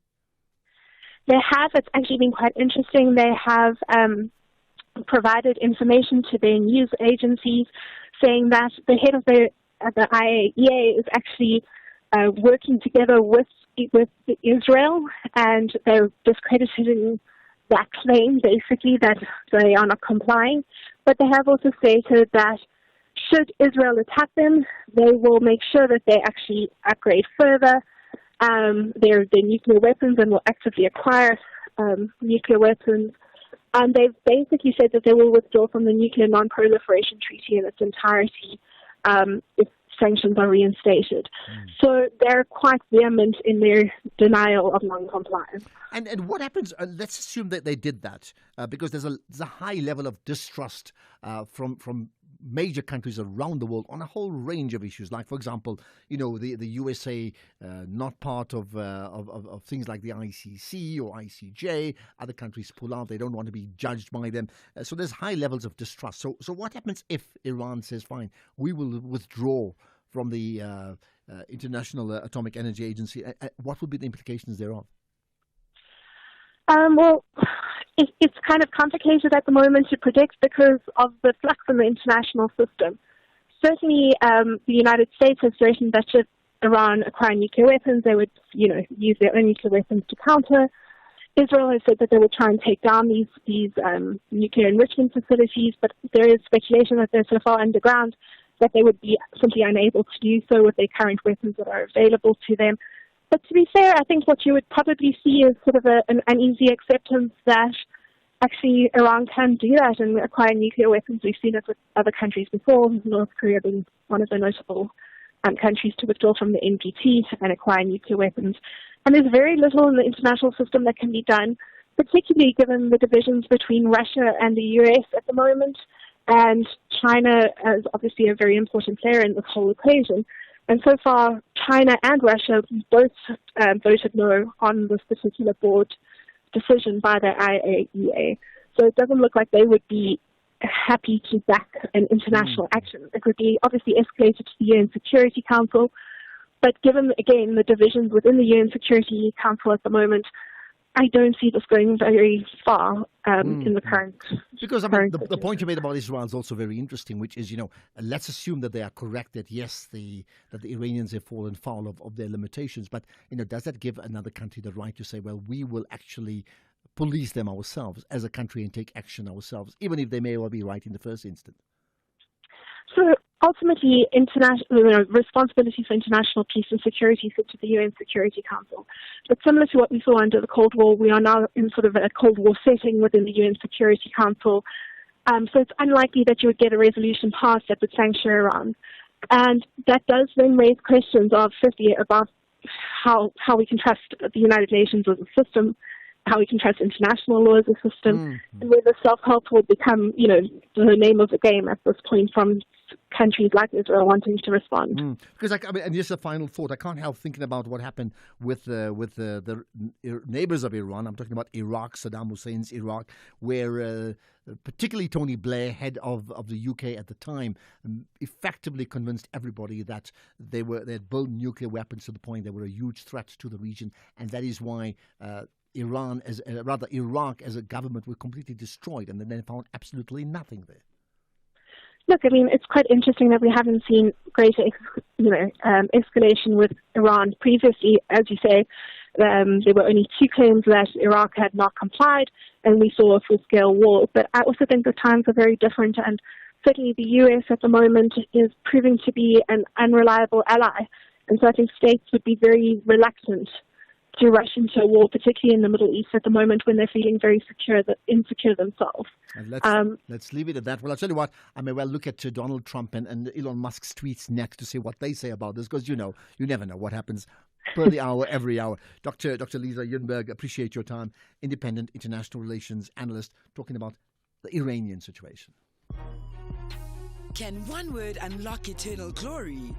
They have. It's actually been quite interesting. They have provided information to their news agencies, saying that the head of the IAEA is actually working together with Israel, and they're discrediting that claim, basically, that they are not complying. But they have also stated that should Israel attack them, they will make sure that they actually upgrade further their nuclear weapons and will actively acquire nuclear weapons. And they've basically said that they will withdraw from the Nuclear Non-Proliferation Treaty in its entirety if sanctions are reinstated. So they're quite vehement in their denial of non-compliance. And what happens, let's assume that they did that, because there's a high level of distrust from major countries around the world on a whole range of issues. Like, for example, the USA not part of things like the ICC or ICJ. Other countries pull out. They don't want to be judged by them. So there's high levels of distrust. So what happens if Iran says, fine, we will withdraw from the International Atomic Energy Agency? What would be the implications thereof? Well, it's kind of complicated at the moment to predict because of the flux in the international system. Certainly, the United States has threatened that should Iran acquire nuclear weapons, they would, use their own nuclear weapons to counter. Israel has said that they will try and take down these nuclear enrichment facilities, but there is speculation that they're so far underground that they would be simply unable to do so with their current weapons that are available to them. But to be fair, I think what you would probably see is sort of an uneasy acceptance that actually Iran can do that and acquire nuclear weapons. We've seen it with other countries before, North Korea being one of the notable countries to withdraw from the NPT and acquire nuclear weapons. And there's very little in the international system that can be done, particularly given the divisions between Russia and the US at the moment. And China is obviously a very important player in this whole equation. And so far, China and Russia both voted no on this particular board decision by the IAEA. So it doesn't look like they would be happy to back an international action. It would be obviously escalated to the UN Security Council. But given, again, the divisions within the UN Security Council at the moment, I don't see this going very far in the current. Because the point you made about Israel is also very interesting, which is, let's assume that they are correct, that yes, that the Iranians have fallen foul of their limitations. But, does that give another country the right to say, well, we will actually police them ourselves as a country and take action ourselves, even if they may well be right in the first instance? So ultimately, responsibility for international peace and security sits with the UN Security Council. But similar to what we saw under the Cold War, we are now in sort of a Cold War setting within the UN Security Council. So it's unlikely that you would get a resolution passed that would sanction Iran. And that does then raise questions of, firstly, about how we can trust the United Nations as a system, how we can trust international law as a system, and whether self-help will become, the name of the game at this point from countries like Israel wanting to respond. Because, and just a final thought, I can't help thinking about what happened with the neighbors of Iran. I'm talking about Iraq, Saddam Hussein's Iraq, where particularly Tony Blair, head of the UK at the time, effectively convinced everybody that they had built nuclear weapons to the point they were a huge threat to the region, and that is why Iraq as a government was completely destroyed, and then they found absolutely nothing there. Look, it's quite interesting that we haven't seen greater, escalation with Iran previously. As you say, there were only 2 claims that Iraq had not complied, and we saw a full-scale war. But I also think the times are very different, and certainly the US at the moment is proving to be an unreliable ally. And so I think states would be very reluctant to rush into a war, particularly in the Middle East at the moment when they're feeling very insecure themselves. And let's leave it at that. Well, I'll tell you what, I may well look at Donald Trump and Elon Musk's tweets next to see what they say about this, because you never know what happens per the hour, every hour. Dr. Lisa Yunberg, appreciate your time. Independent international relations analyst, talking about the Iranian situation. Can one word unlock eternal glory?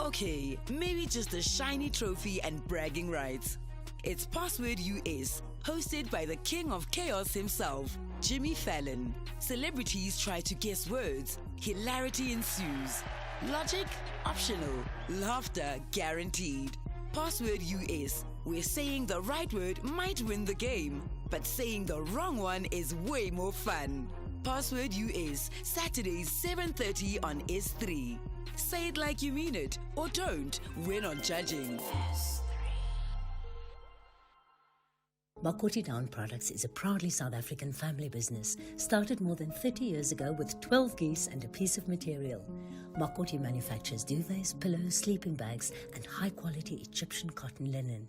Okay, maybe just a shiny trophy and bragging rights. It's Password US, hosted by the king of chaos himself, Jimmy Fallon. Celebrities try to guess words. Hilarity ensues. Logic? Optional. Laughter guaranteed. Password US, where saying the right word might win the game, but saying the wrong one is way more fun. Password US, Saturdays 7:30 on S3. Say it like you mean it, or don't. We're not judging. Makoti Down Products is a proudly South African family business, started more than 30 years ago with 12 geese and a piece of material. Makoti manufactures duvets, pillows, sleeping bags, and high-quality Egyptian cotton linen.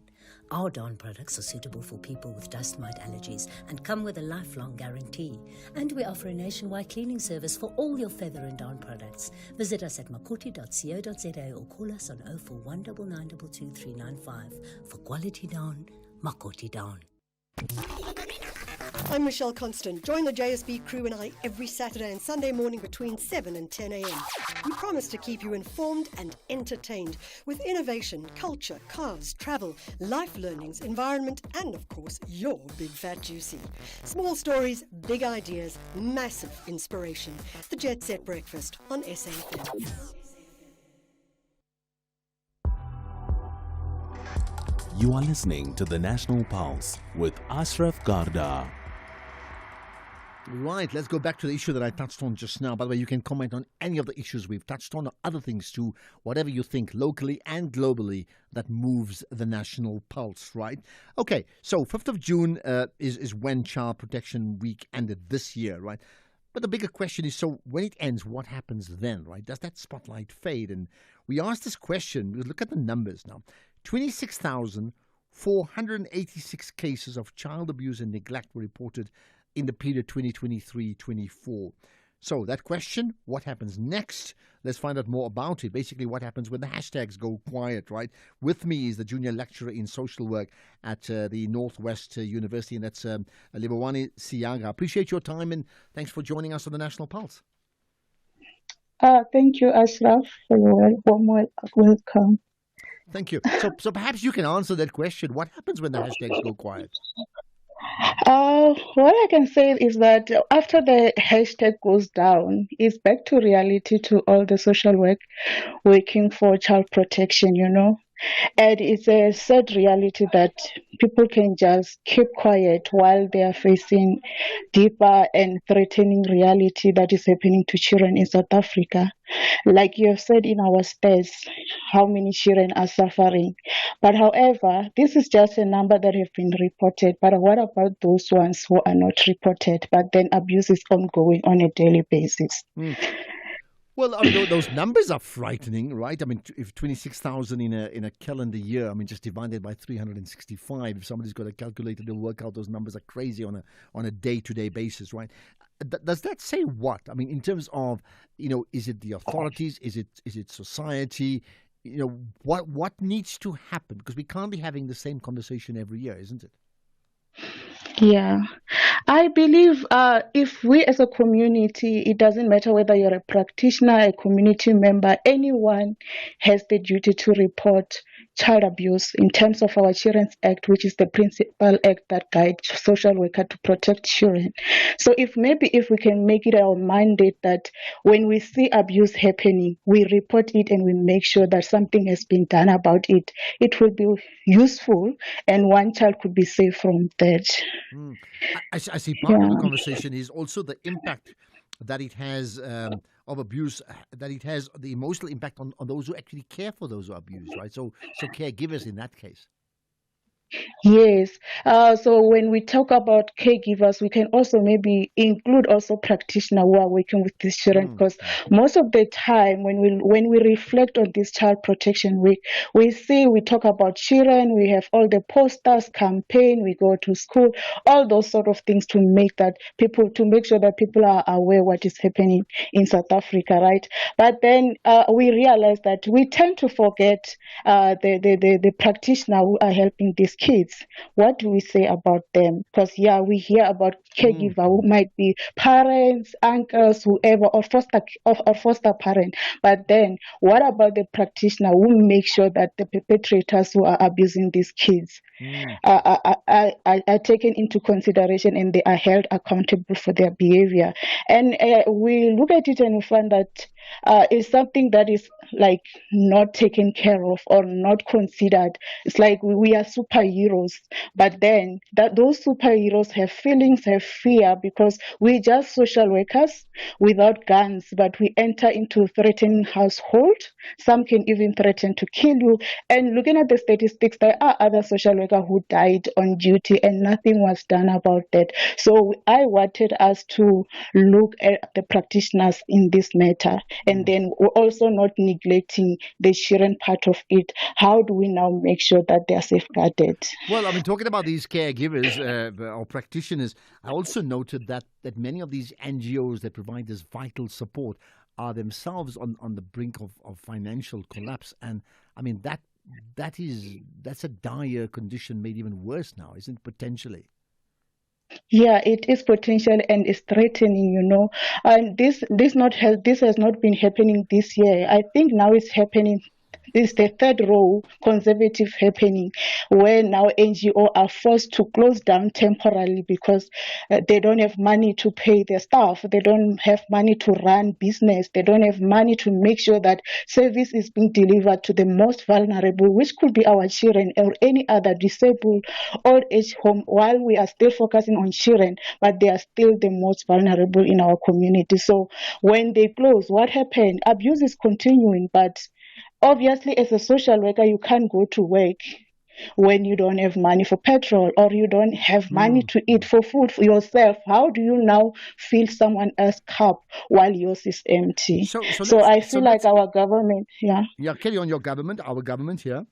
Our down products are suitable for people with dust mite allergies and come with a lifelong guarantee. And we offer a nationwide cleaning service for all your feather and down products. Visit us at makoti.co.za or call us on 041 992 395. For quality down, Makoti Down. I'm Michelle Constant. Join the JSB crew and I every Saturday and Sunday morning between 7 and 10 a.m. We promise to keep you informed and entertained with innovation, culture, cars, travel, life learnings, environment, and of course, your big fat juicy. Small stories, big ideas, massive inspiration. The Jet Set Breakfast on SAFM. You are listening to the National Pulse with Ashraf Garda. Right, let's go back to the issue that I touched on just now. By the way, you can comment on any of the issues we've touched on or other things too, whatever you think locally and globally that moves the national pulse, right? Okay, so 5th of June is when Child Protection Week ended this year, right? But the bigger question is, so when it ends, what happens then, right? Does that spotlight fade? And we asked this question, look at the numbers now. 26,486 cases of child abuse and neglect were reported in the period 2023-24. So that question, what happens next? Let's find out more about it. Basically, what happens when the hashtags go quiet, right? With me is the junior lecturer in social work at the Northwest University, and that's Libawani Siyaga. Appreciate your time, and thanks for joining us on the National Pulse. Thank you, Ashraf, for your warm welcome. Thank you. So perhaps you can answer that question. What happens when the hashtags go quiet? What I can say is that after the hashtag goes down, it's back to reality to all the social work working for child protection, And it's a sad reality that people can just keep quiet while they are facing deeper and threatening reality that is happening to children in South Africa. Like you have said in our stats, how many children are suffering. But however, this is just a number that have been reported. But what about those ones who are not reported, but then abuse is ongoing on a daily basis? Well, I mean, those numbers are frightening, right? I mean, if 26,000 in a calendar year, I mean, just divided by 365, if somebody's got a calculator, they'll work out those numbers are crazy on a day-to-day basis, right? Does that say what? I mean, in terms of, is it the authorities? Is it society? What needs to happen? Because we can't be having the same conversation every year, isn't it? Yeah, I believe if we as a community, it doesn't matter whether you're a practitioner, a community member, anyone has the duty to report child abuse in terms of our Children's Act, which is the principal act that guides social worker to protect children. So if we can make it our mandate that when we see abuse happening, we report it and we make sure that something has been done about it, it will be useful and one child could be saved from that. I see part of the conversation is also the impact that it has of abuse, that it has the emotional impact on those who actually care for those who are abused, right? So caregivers in that case. Yes. So when we talk about caregivers, we can also maybe include also practitioners who are working with these children, because most of the time when we reflect on this Child Protection Week, we talk about children, we have all the posters, campaign, we go to school, all those sort of things to make sure that people are aware what is happening in South Africa, right? But then we realize that we tend to forget the practitioners who are helping these kids. What do we say about them? Because we hear about caregiver who might be parents, uncles, whoever, or foster parent. But then what about the practitioner who make sure that the perpetrators who are abusing these kids are taken into consideration and they are held accountable for their behavior? And we look at it and we find that it's something that is like not taken care of or not considered. It's like we are superheroes, but then those superheroes have feelings, have fear, because we're just social workers without guns, but we enter into threatening household. Some can even threaten to kill you. And looking at the statistics, there are other social workers who died on duty and nothing was done about that. So I wanted us to look at the practitioners in this matter, and then we're also not neglecting the children part of it. How do we now make sure that they are safeguarded? Well, I mean, talking about these caregivers or practitioners, I also noted that many of these NGOs that provide this vital support are themselves on the brink of financial collapse. And I mean, that's a dire condition, made even worse now, isn't it, potentially? Yeah, it is potential and it's threatening, And this has not been happening this year. I think now it's happening. This is the third row conservative happening, where now NGO are forced to close down temporarily because they don't have money to pay their staff. They don't have money to run business. They don't have money to make sure that service is being delivered to the most vulnerable, which could be our children or any other disabled old age home, while we are still focusing on children, but they are still the most vulnerable in our community. So when they close, what happened? Abuse is continuing, but obviously, as a social worker, you can't go to work when you don't have money for petrol or you don't have money to eat for food for yourself. How do you now fill someone else's cup while yours is empty? So I feel like our government, carry on our government here.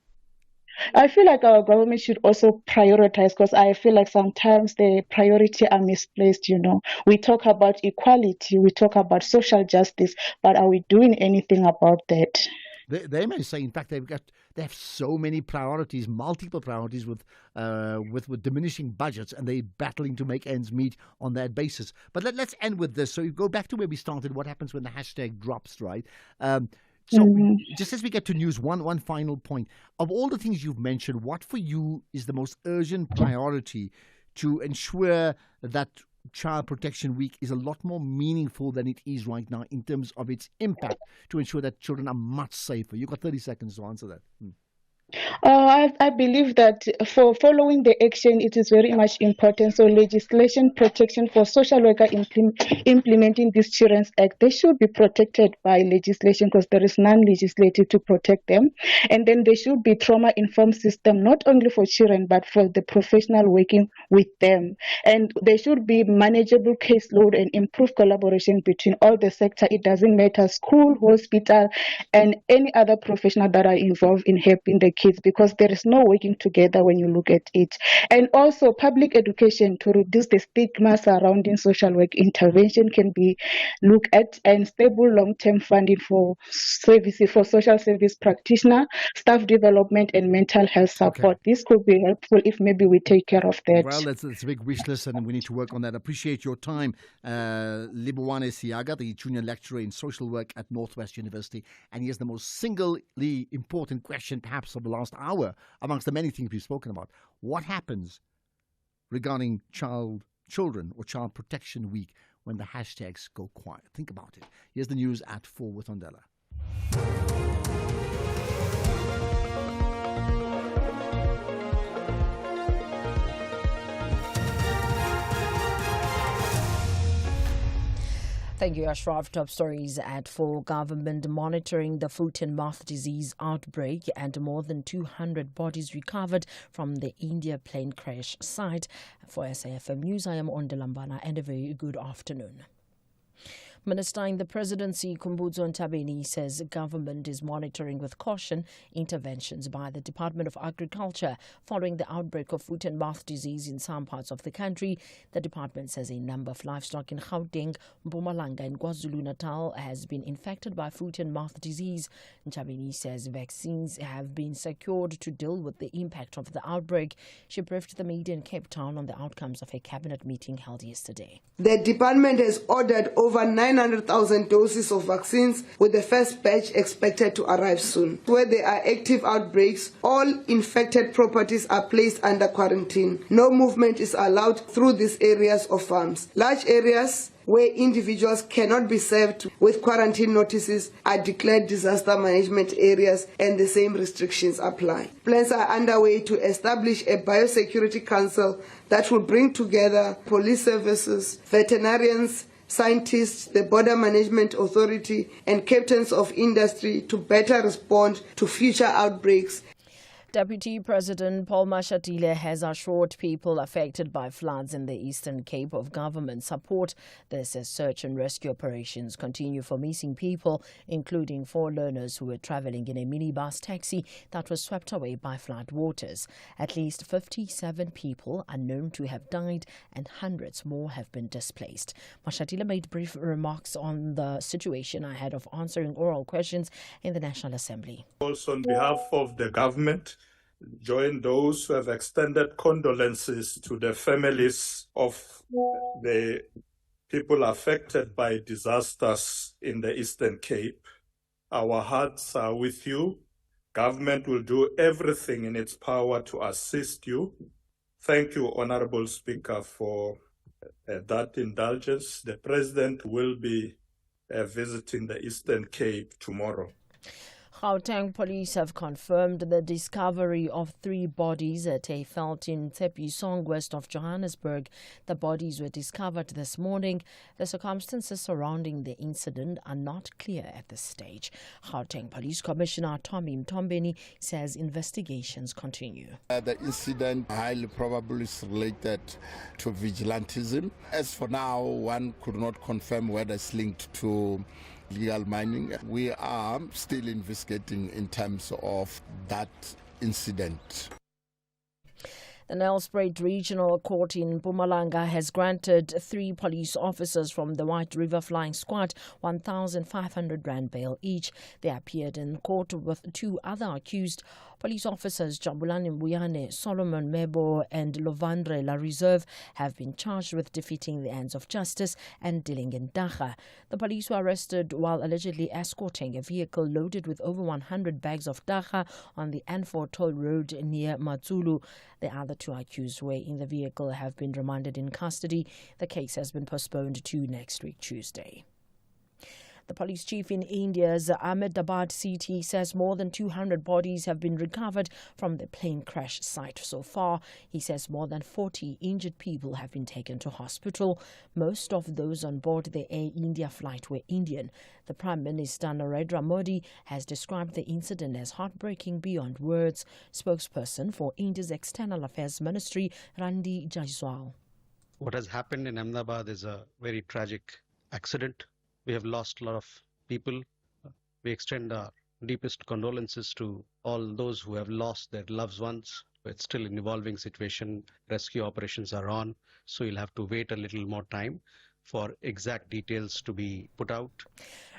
I feel like our government should also prioritize, because I feel like sometimes the priority are misplaced. We talk about equality, we talk about social justice, but are we doing anything about that? They may say, in fact, they have so many priorities, multiple priorities with diminishing budgets, and they're battling to make ends meet on that basis. But let's end with this. So you go back to where we started. What happens when the hashtag drops, right? Just as we get to news, one final point. Of all the things you've mentioned, what for you is the most urgent priority to ensure that Child Protection Week is a lot more meaningful than it is right now in terms of its impact to ensure that children are much safer? You've got 30 seconds to answer that. I believe that for following the action, it is very much important. So legislation protection for social worker implementing this Children's Act, they should be protected by legislation because there is none legislative to protect them. And then there should be trauma-informed system, not only for children, but for the professional working with them. And there should be manageable caseload and improved collaboration between all the sector. It doesn't matter, school, hospital, and any other professional that are involved in helping the kids, because there is no working together when you look at it. And also public education to reduce the stigma surrounding social work intervention can be looked at, and stable long-term funding for services for social service practitioner, staff development, and mental health support. This could be helpful if maybe we take care of that. Well, that's a big wish list, and we need to work on that. Appreciate your time. Libuwane Siyaga, the junior lecturer in social work at Northwest University, and here's the most singly important question perhaps of the last hour amongst the many things we've spoken about. What happens regarding children or Child Protection Week when the hashtags go quiet? Think about it. Here's the news at 4 with Ondela. Thank you, Ashraf. Top stories at 4. Government monitoring the foot and mouth disease outbreak and more than 200 bodies recovered from the India plane crash site. For SAFM News, I am Ondilambana and a very good afternoon. Minister in the Presidency, Khumbudzo Ntshavheni, says government is monitoring with caution interventions by the Department of Agriculture following the outbreak of foot and mouth disease in some parts of the country. The department says a number of livestock in Gauteng, Mpumalanga and KwaZulu-Natal has been infected by foot and mouth disease. Ntshavheni says vaccines have been secured to deal with the impact of the outbreak. She briefed the media in Cape Town on the outcomes of a cabinet meeting held yesterday. The department has ordered over 900,000 doses of vaccines, with the first batch expected to arrive soon. Where there are active outbreaks, all infected properties are placed under quarantine. No movement is allowed through these areas of farms. Large areas where individuals cannot be served with quarantine notices are declared disaster management areas, and the same restrictions apply. Plans are underway to establish a biosecurity council that will bring together police services, veterinarians, scientists, the Border Management Authority and captains of industry to better respond to future outbreaks. Deputy President Paul Mashatile has assured people affected by floods in the Eastern Cape of government support. This as search and rescue operations continue for missing people, including 4 learners who were travelling in a minibus taxi that was swept away by flood waters. At least 57 people are known to have died and hundreds more have been displaced. Mashatile made brief remarks on the situation ahead of answering oral questions in the National Assembly. Also on behalf of the government, join those who have extended condolences to the families of the people affected by disasters in the Eastern Cape. Our hearts are with you. Government will do everything in its power to assist you. Thank you, Honorable Speaker, for that indulgence. The President will be visiting the Eastern Cape tomorrow. Gauteng police have confirmed the discovery of 3 bodies at a veld in Tshepisong, west of Johannesburg. The bodies were discovered this morning. The circumstances surrounding the incident are not clear at this stage. Gauteng Police Commissioner Tommy Mtombeni says investigations continue. The incident highly probably is related to vigilantism. As for now, one could not confirm whether it's linked to illegal mining. We are still investigating in terms of that incident. The Nelspruit Regional Court in Mpumalanga has granted 3 police officers from the White River Flying Squad 1,500 rand bail each. They appeared in court with 2 other accused. Police officers Jabulani Mbuyane, Solomon Mebo and Lovandre La Reserve have been charged with defeating the ends of justice and dealing in dacha. The police were arrested while allegedly escorting a vehicle loaded with over 100 bags of dacha on the N4 toll road near Matsulu. The other 2 accused were in the vehicle have been remanded in custody. The case has been postponed to next week, Tuesday. The police chief in India's Ahmedabad city says more than 200 bodies have been recovered from the plane crash site so far. He says more than 40 injured people have been taken to hospital. Most of those on board the Air India flight were Indian. The Prime Minister Narendra Modi has described the incident as heartbreaking beyond words. Spokesperson for India's External Affairs Ministry, Randy Jaiswal. What has happened in Ahmedabad is a very tragic accident. We have lost a lot of people. We extend our deepest condolences to all those who have lost their loved ones. It's still an evolving situation. Rescue operations are on, so you'll have to wait a little more time for exact details to be put out.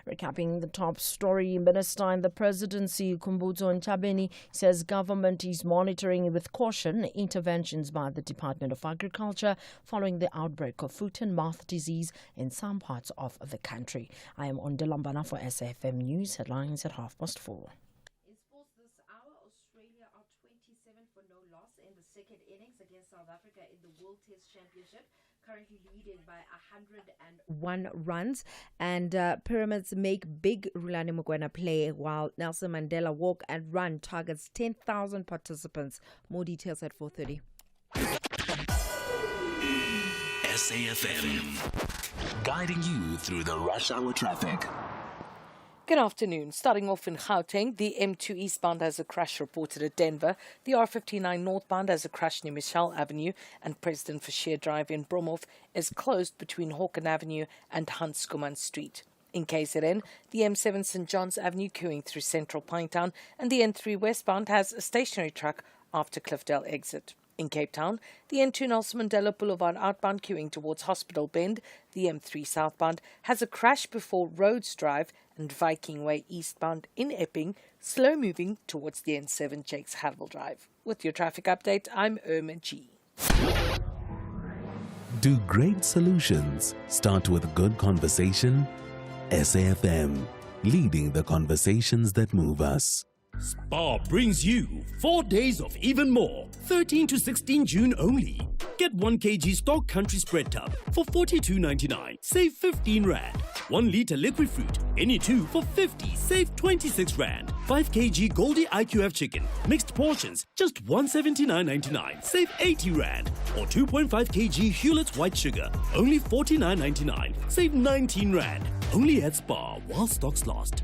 Recapping the top story, Minister in the Presidency, Khumbudzo Ntshavheni, says government is monitoring with caution interventions by the Department of Agriculture following the outbreak of foot and mouth disease in some parts of the country. I am Ondilambana for SAFM News. Headlines at 4:30. In sports this hour, Australia are 27 for no loss in the second innings against South Africa in the World Test Championship, currently leading by 101 runs. And Pyramids make big Rulani Mokwena play while Nelson Mandela walk and run targets 10,000 participants. More details at 4:30. SAFM. guiding you through the rush hour traffic. Good afternoon. Starting off in Gauteng, the M2 eastbound has a crash reported at Denver. The R59 northbound has a crash near Michelle Avenue, and President Fasheer Drive in Bromhof is closed between Hawken Avenue and Hans Skuman Street. In KZN, the M7 St. John's Avenue queuing through central Pinetown, and the N3 westbound has a stationary truck after Cliffdale exit. In Cape Town, the N2 Nelson Mandela Boulevard outbound queuing towards Hospital Bend. The M3 southbound has a crash before Rhodes Drive, and Viking Way eastbound in Epping, slow moving towards the N7 Jakes Hadwell Drive. With your traffic update, I'm Irma G. Do great solutions start with good conversation? SAFM, leading the conversations that move us. Spar brings you 4 days of even more, 13 to 16 June only. Get 1 kg stock country spread tub for $42.99, save 15 Rand. 1 litre liquid fruit, any 2 for 50, save 26 Rand. 5 kg Goldie IQF chicken, mixed portions, just $179.99, save 80 Rand. Or 2.5 kg Hewlett's white sugar, only $49.99, save 19 Rand. Only at Spar while stocks last.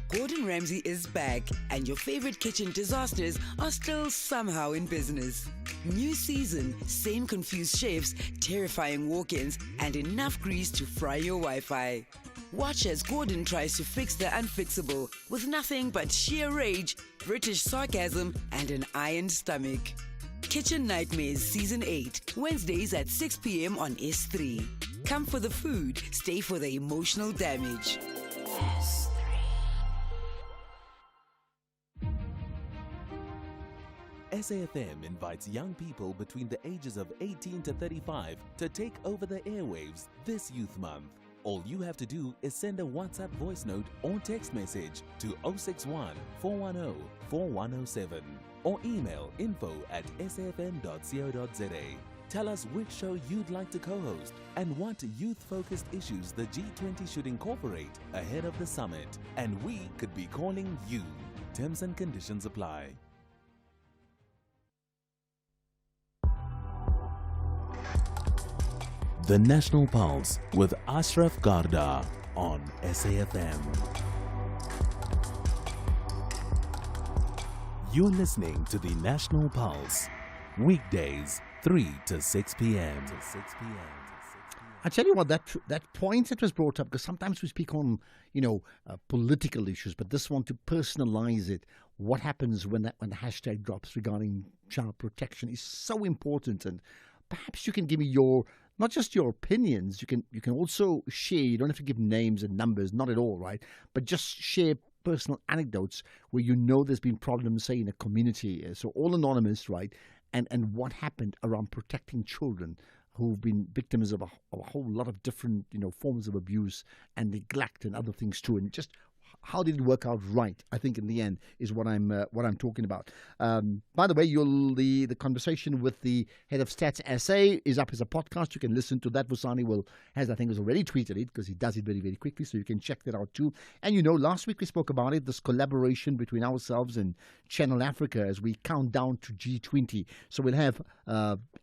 Gordon Ramsay is back, and your favorite kitchen disasters are still somehow in business. New season, same confused chefs, terrifying walk-ins, and enough grease to fry your Wi-Fi. Watch as Gordon tries to fix the unfixable with nothing but sheer rage, British sarcasm, and an iron stomach. Kitchen Nightmares Season 8, Wednesdays at 6 p.m. on S3. Come for the food, stay for the emotional damage. SAFM invites young people between the ages of 18 to 35 to take over the airwaves this Youth Month. All you have to do is send a WhatsApp voice note or text message to 061 410 4107 or email info@safm.co.za. Tell us which show you'd like to co-host and what youth-focused issues the G20 should incorporate ahead of the summit. And we could be calling you. Terms and conditions apply. The National Pulse with Ashraf Garda on SAFM. You're listening to the National Pulse, weekdays 3 to 6 p.m. I tell you what, that point that was brought up, because sometimes we speak on, political issues, but this one to personalize it, what happens when the hashtag drops regarding child protection is so important. And perhaps you can give me not just your opinions, you can also share. You don't have to give names and numbers, not at all, right? But just share personal anecdotes where there's been problems, say, in a community. So all anonymous, right? And what happened around protecting children who've been victims of a whole lot of different, forms of abuse and neglect and other things too. And just how did it work out right? I think in the end is what I'm talking about. By the way, the conversation with the head of Stats SA is up as a podcast. You can listen to that. Vusani has already tweeted it because he does it very, very quickly. So you can check that out too. And last week we spoke about it, this collaboration between ourselves and Channel Africa as we count down to G20. So we'll have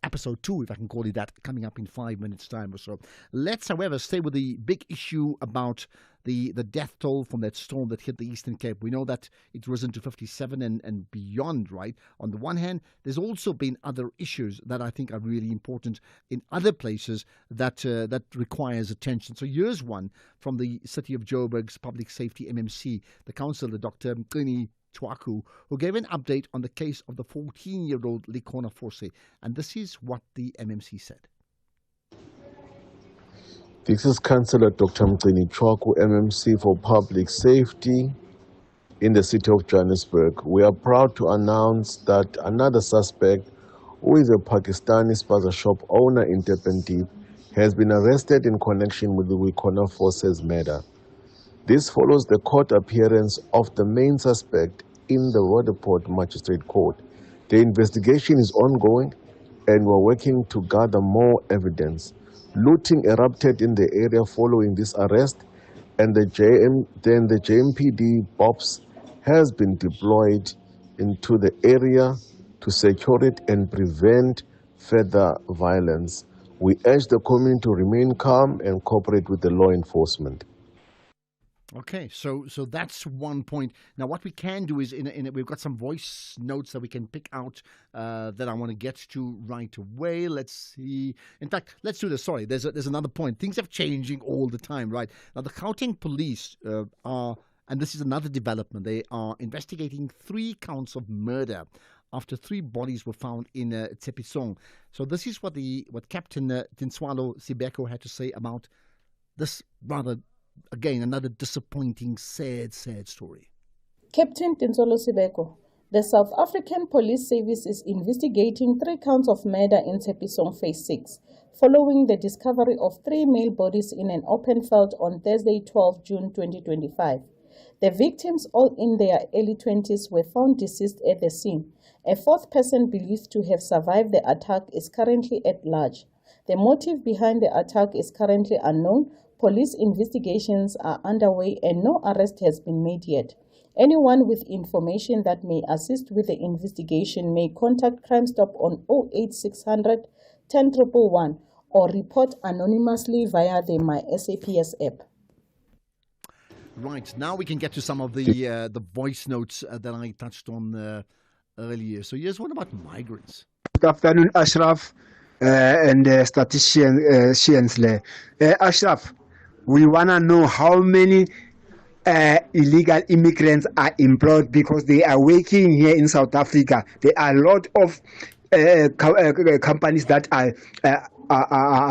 episode 2, if I can call it that, coming up in 5 minutes' time or so. Let's, however, stay with the big issue about the death toll from that storm that hit the Eastern Cape. We know that it risen to 57 and beyond, right? On the one hand, there's also been other issues that I think are really important in other places that requires attention. So here's one from the City of Joburg's Public Safety MMC, the councillor, Dr. Mqini Twaku, who gave an update on the case of the 14-year-old Likona Forse. And this is what the MMC said. This is Councillor Dr. Mqini Twaku, MMC for Public Safety in the city of Johannesburg. We are proud to announce that another suspect, who is a Pakistani spaza shop owner in Durban Deep, has been arrested in connection with the Likona Force's murder. This follows the court appearance of the main suspect in the Roodepoort Magistrate Court. The investigation is ongoing and we're working to gather more evidence. Looting erupted in the area following this arrest, and the JMPD BOPS has been deployed into the area to secure it and prevent further violence. We urge the community to remain calm and cooperate with the law enforcement. Okay, so that's one point. Now, what we can do is, we've got some voice notes that we can pick out that I want to get to right away. Let's see. In fact, let's do this. Sorry, there's another point. Things are changing all the time, right? Now, the Gauteng police are, and this is another development, they are investigating 3 counts of murder after 3 bodies were found in Tshepisong. So this is what Captain Tinswalo Sibeko had to say about this rather. Again, another disappointing, sad story. Captain Tinswalo Sibeko, the South African Police Service is investigating 3 counts of murder in Tshepisong Phase 6, following the discovery of 3 male bodies in an open field on Thursday, 12 June 2025. The victims, all in their early 20s, were found deceased at the scene. A 4th person believed to have survived the attack is currently at large. The motive behind the attack is currently unknown. Police investigations are underway and no arrest has been made yet. Anyone with information that may assist with the investigation may contact Crime Stop on 08600 10111 or report anonymously via the My SAPS app. Right, now we can get to some of the voice notes that I touched on earlier. So here's one about migrants. Good afternoon, Ashraf and statisticians. Ashraf, we want to know how many illegal immigrants are employed because they are working here in South Africa. There are a lot of companies that are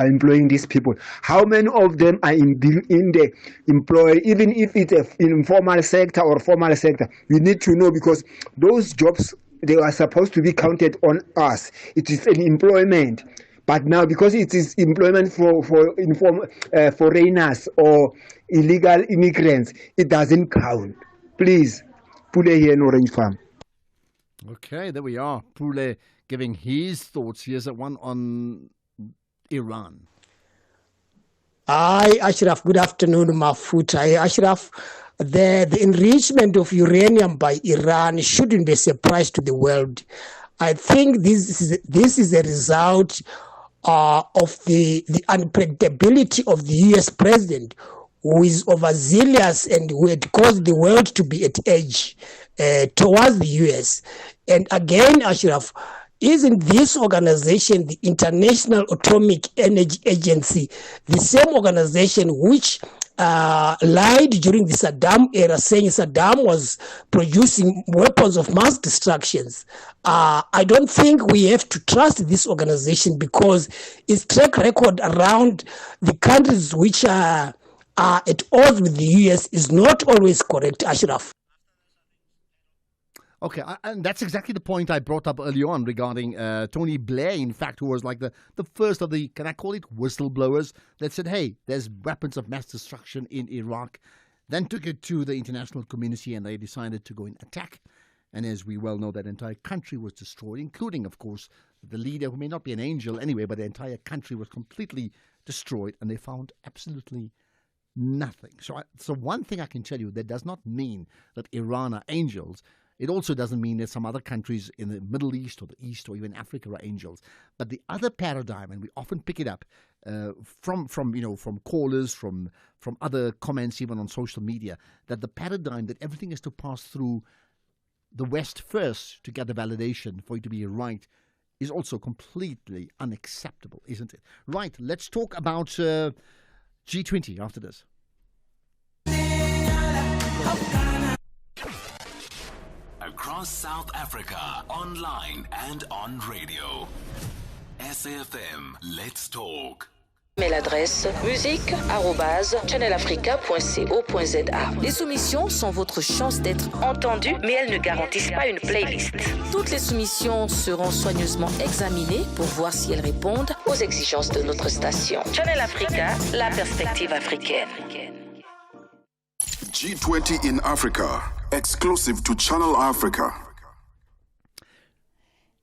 employing these people. How many of them are in the employed, even if it's in informal sector or formal sector? We need to know because those jobs, they are supposed to be counted on us. It is an employment. But now, because it is employment for foreigners or illegal immigrants, it doesn't count. Please, Pule here in Orange Farm. Okay, there we are. Pule giving his thoughts. Here's one on Iran. Hi, Ashraf. Good afternoon, Mafuta. Ashraf, the enrichment of uranium by Iran shouldn't be a surprise to the world. I think this is a result of the unpredictability of the U.S. president, who is overzealous and who had caused the world to be at edge towards the U.S. And again, Ashraf, isn't this organization, the International Atomic Energy Agency, the same organization which lied during the Saddam era, saying Saddam was producing weapons of mass destructions? I don't think we have to trust this organization because its track record around the countries which are at odds with the US is not always correct, Ashraf. Okay, and that's exactly the point I brought up earlier on regarding Tony Blair, in fact, who was like the first of the, can I call it, whistleblowers that said, hey, there's weapons of mass destruction in Iraq, then took it to the international community and they decided to go and attack. And as we well know, that entire country was destroyed, including, of course, the leader, who may not be an angel anyway, but the entire country was completely destroyed and they found absolutely nothing. So one thing I can tell you, that does not mean that Iran are angels. It also doesn't mean that some other countries in the Middle East or the East or even Africa are angels. But the other paradigm, and we often pick it up from callers, from other comments, even on social media, that the paradigm that everything is to pass through the West first to get the validation for it to be right is also completely unacceptable, isn't it? Right, let's talk about G20 after this. Across South Africa, online and on radio. SAFM, let's talk. Mail adresse musique@channelafrica.co.za. Les soumissions sont votre chance d'être entendues, mais elles ne garantissent pas une playlist. Toutes les soumissions seront soigneusement examinées pour voir si elles répondent aux exigences de notre station. Channel Africa, la perspective africaine. G20 in Africa, exclusive to Channel Africa.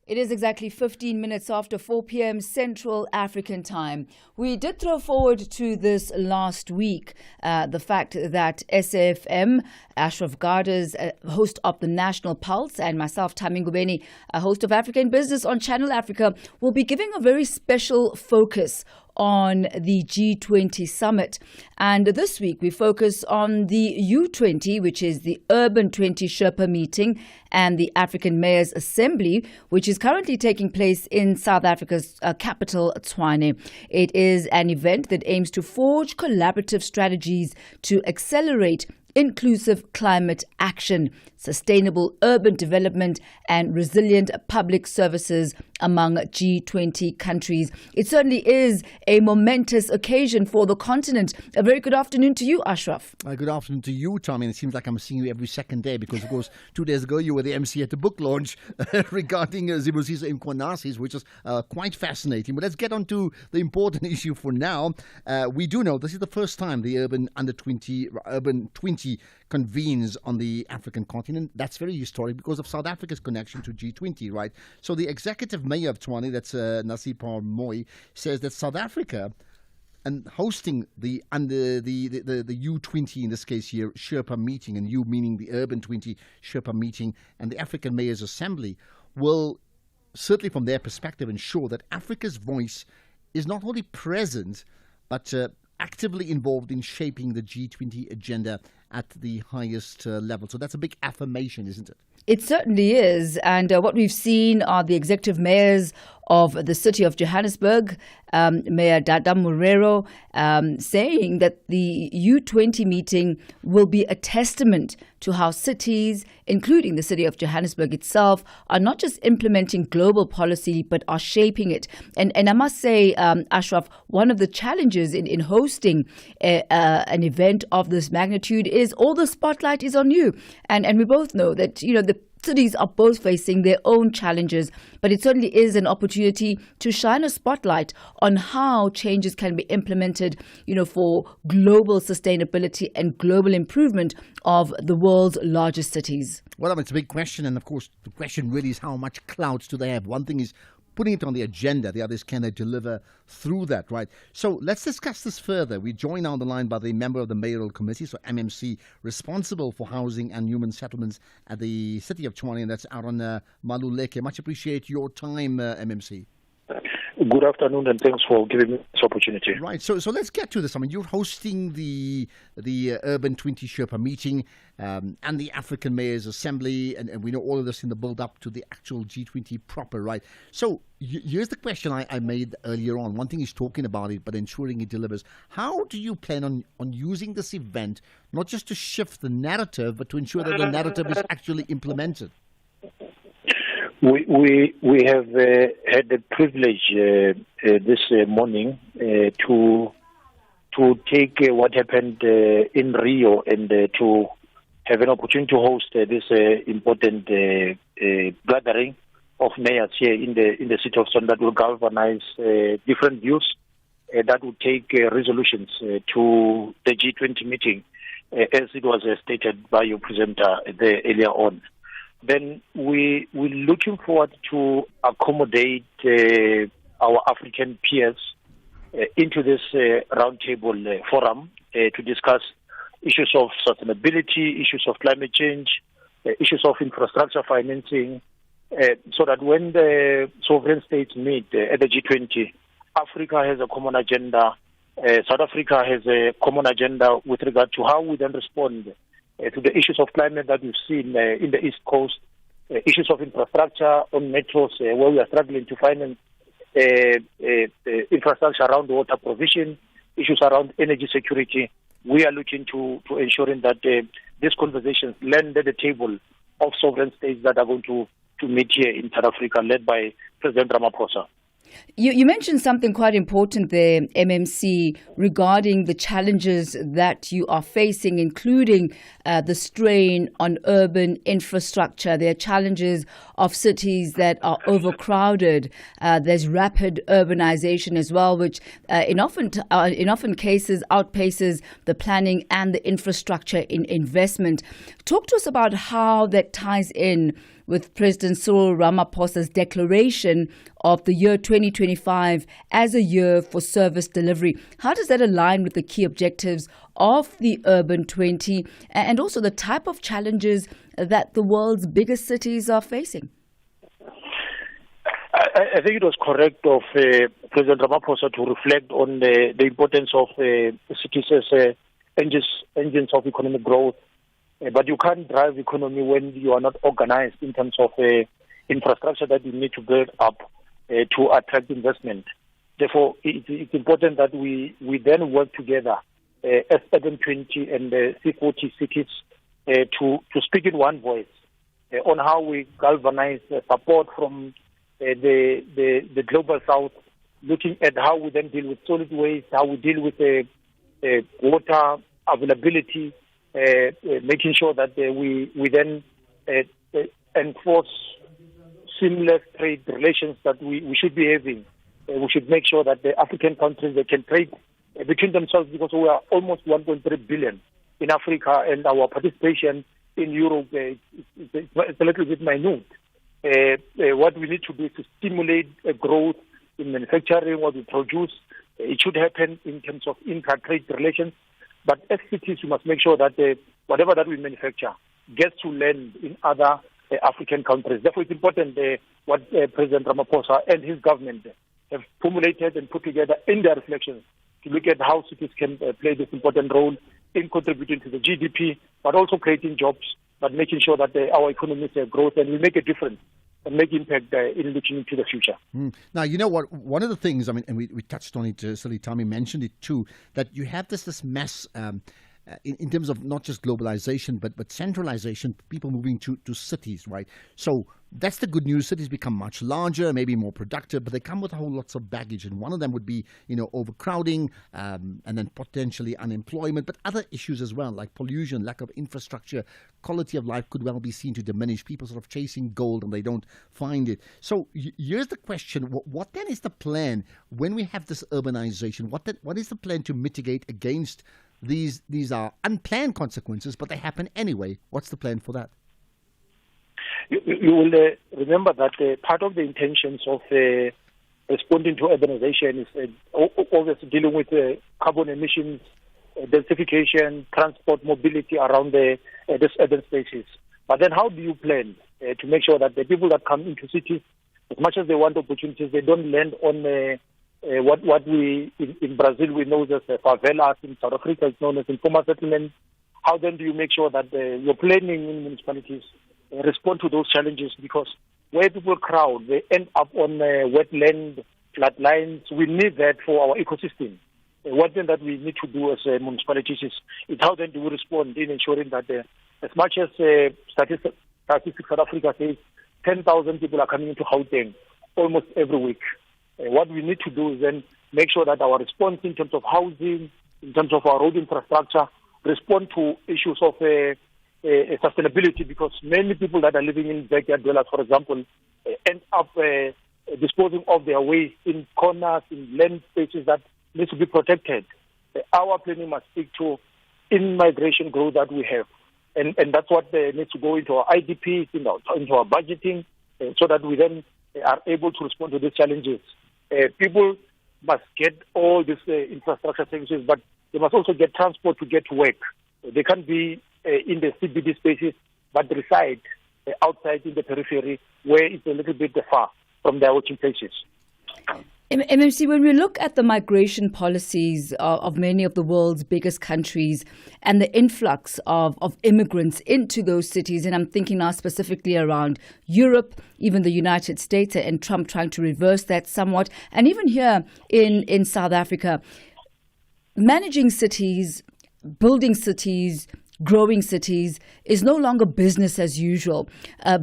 It is exactly 15 minutes after 4 p.m. Central African time. We did throw forward to this last week the fact that SAFM, Ashraf Garders, host of the National Pulse, and myself, Tami Ngubeni, a host of African Business on Channel Africa, will be giving a very special focus on the G20 summit. And this week we focus on the U20, which is the Urban 20 Sherpa meeting, and the African Mayors Assembly, which is currently taking place in South Africa's capital, Tshwane. It is an event that aims to forge collaborative strategies to accelerate inclusive climate action, sustainable urban development, and resilient public services among G20 countries. It certainly is a momentous occasion for the continent. A very good afternoon to you, Ashraf. Good afternoon to you, Tommy. And it seems like I'm seeing you every second day because, of course, 2 days ago you were the MC at the book launch regarding Zibusiso Mkhwanazi, which is quite fascinating. But let's get on to the important issue for now. We do know this is the first time the Urban 20 convenes on the African continent. That's very historic because of South Africa's connection to G20, right? So the executive mayor of Tshwane, that's Nasipho Mooi, says that South Africa and hosting the U20, in this case here, Sherpa meeting, and U meaning the Urban 20 Sherpa meeting, and the African Mayors Assembly will certainly from their perspective ensure that Africa's voice is not only present but actively involved in shaping the G20 agenda at the highest level. So that's a big affirmation, isn't it? It certainly is. And what we've seen are the executive mayors of the city of Johannesburg, Mayor Dada Morero, saying that the U20 meeting will be a testament to how cities, including the city of Johannesburg itself, are not just implementing global policy, but are shaping it. And I must say, Ashraf, one of the challenges in hosting an event of this magnitude is all the spotlight is on you. And we both know that, you know, the cities are both facing their own challenges, but it certainly is an opportunity to shine a spotlight on how changes can be implemented, you know, for global sustainability and global improvement of the world's largest cities. Well, I mean, it's a big question, and of course, the question really is how much clout do they have? One thing is putting it on the agenda. The other is can they deliver through that, right? So let's discuss this further. We join on the line by the member of the Mayoral Committee, so MMC, responsible for housing and human settlements at the city of Tshwane, and that's Aaron Maluleke. Much appreciate your time, MMC. Good afternoon, and thanks for giving me this opportunity. Right, so let's get to this. I mean, you're hosting the Urban 20 Sherpa meeting and the African Mayors Assembly, and we know all of this in the build-up to the actual G20 proper, right? So here's the question I made earlier on. One thing is talking about it, but ensuring it delivers. How do you plan on using this event, not just to shift the narrative, but to ensure that the narrative is actually implemented? We have had the privilege this morning to take what happened in Rio and to have an opportunity to host this important gathering of mayors here in the city of Tshwane that will galvanize different views that will take resolutions to the G20 meeting, as it was stated by your presenter there earlier on. Then we're looking forward to accommodate our African peers into this roundtable forum to discuss issues of sustainability, issues of climate change, issues of infrastructure financing, so that when the sovereign states meet at the G20, Africa has a common agenda, South Africa has a common agenda with regard to how we then respond to the issues of climate that we've seen in the East Coast, issues of infrastructure on metros where we are struggling to finance infrastructure around water provision, issues around energy security. We are looking to ensuring that these conversations land at the table of sovereign states that are going to meet here in South Africa, led by President Ramaphosa. You mentioned something quite important there, MMC, regarding the challenges that you are facing, including the strain on urban infrastructure. There are challenges of cities that are overcrowded. There's rapid urbanization as well, which in often cases outpaces the planning and the infrastructure investment. Talk to us about how that ties in with President Cyril Ramaphosa's declaration of the year 2025 as a year for service delivery. How does that align with the key objectives of the Urban 20 and also the type of challenges that the world's biggest cities are facing? I think it was correct of President Ramaphosa to reflect on the importance of cities as engines of economic growth. But you can't drive economy when you are not organized in terms of infrastructure that you need to build up to attract investment. Therefore, it's important that we then work together as Urban 20 and C40 cities to speak in one voice on how we galvanize support from the global south, looking at how we then deal with solid waste, how we deal with water availability, making sure that we then enforce seamless trade relations that we should be having. We should make sure that the African countries, they can trade between themselves, because we are almost 1.3 billion in Africa, and our participation in Europe it's a little bit minute. What we need to do is to stimulate growth in manufacturing, what we produce. It should happen in terms of intra-trade relations. But as cities, we must make sure that whatever that we manufacture gets to land in other African countries. Therefore, it's important what President Ramaphosa and his government have formulated and put together in their reflections to look at how cities can play this important role in contributing to the GDP, but also creating jobs, but making sure that our economies grow and we make a difference and make impact in looking into the future. Now, you know what? One of the things, I mean, and we touched on it, Tami mentioned it too, that you have this mess in terms of not just globalization, but centralization, people moving to cities, right? So that's the good news. Cities become much larger, maybe more productive, but they come with a whole lots of baggage. And one of them would be, overcrowding and then potentially unemployment, but other issues as well, like pollution, lack of infrastructure, quality of life could well be seen to diminish. People sort of chasing gold and they don't find it. So here's the question. What then is the plan when we have this urbanization? What is the plan to mitigate against these are unplanned consequences, but they happen anyway? What's the plan for that? You will remember that part of the intentions of responding to urbanization is obviously dealing with carbon emissions, densification, transport, mobility around these urban spaces. But then how do you plan to make sure that the people that come into cities, as much as they want opportunities, they don't land on what we in Brazil we know as favelas, in South Africa it's known as informal settlements. How then do you make sure that your planning in municipalities respond to those challenges? Because where people crowd, they end up on wetland, floodlines. We need that for our ecosystem. What then that we need to do as municipalities is how then do we respond in ensuring that as much as Statistics South Africa says 10,000 people are coming into Gauteng almost every week. What we need to do is then make sure that our response in terms of housing, in terms of our road infrastructure, respond to issues of sustainability, because many people that are living in backyard dwellers, for example, end up disposing of their waste in corners, in land spaces that need to be protected. Our planning must speak to in-migration growth that we have. And that's what needs to go into our IDPs, into our budgeting, so that we then are able to respond to these challenges. People must get all these infrastructure services, but they must also get transport to get to work. They can't be in the CBD spaces, but reside outside in the periphery where it's a little bit far from their working places. MMC, when we look at the migration policies of many of the world's biggest countries and the influx of immigrants into those cities, and I'm thinking now specifically around Europe, even the United States, and Trump trying to reverse that somewhat, and even here in South Africa, managing cities, building cities, growing cities is no longer business as usual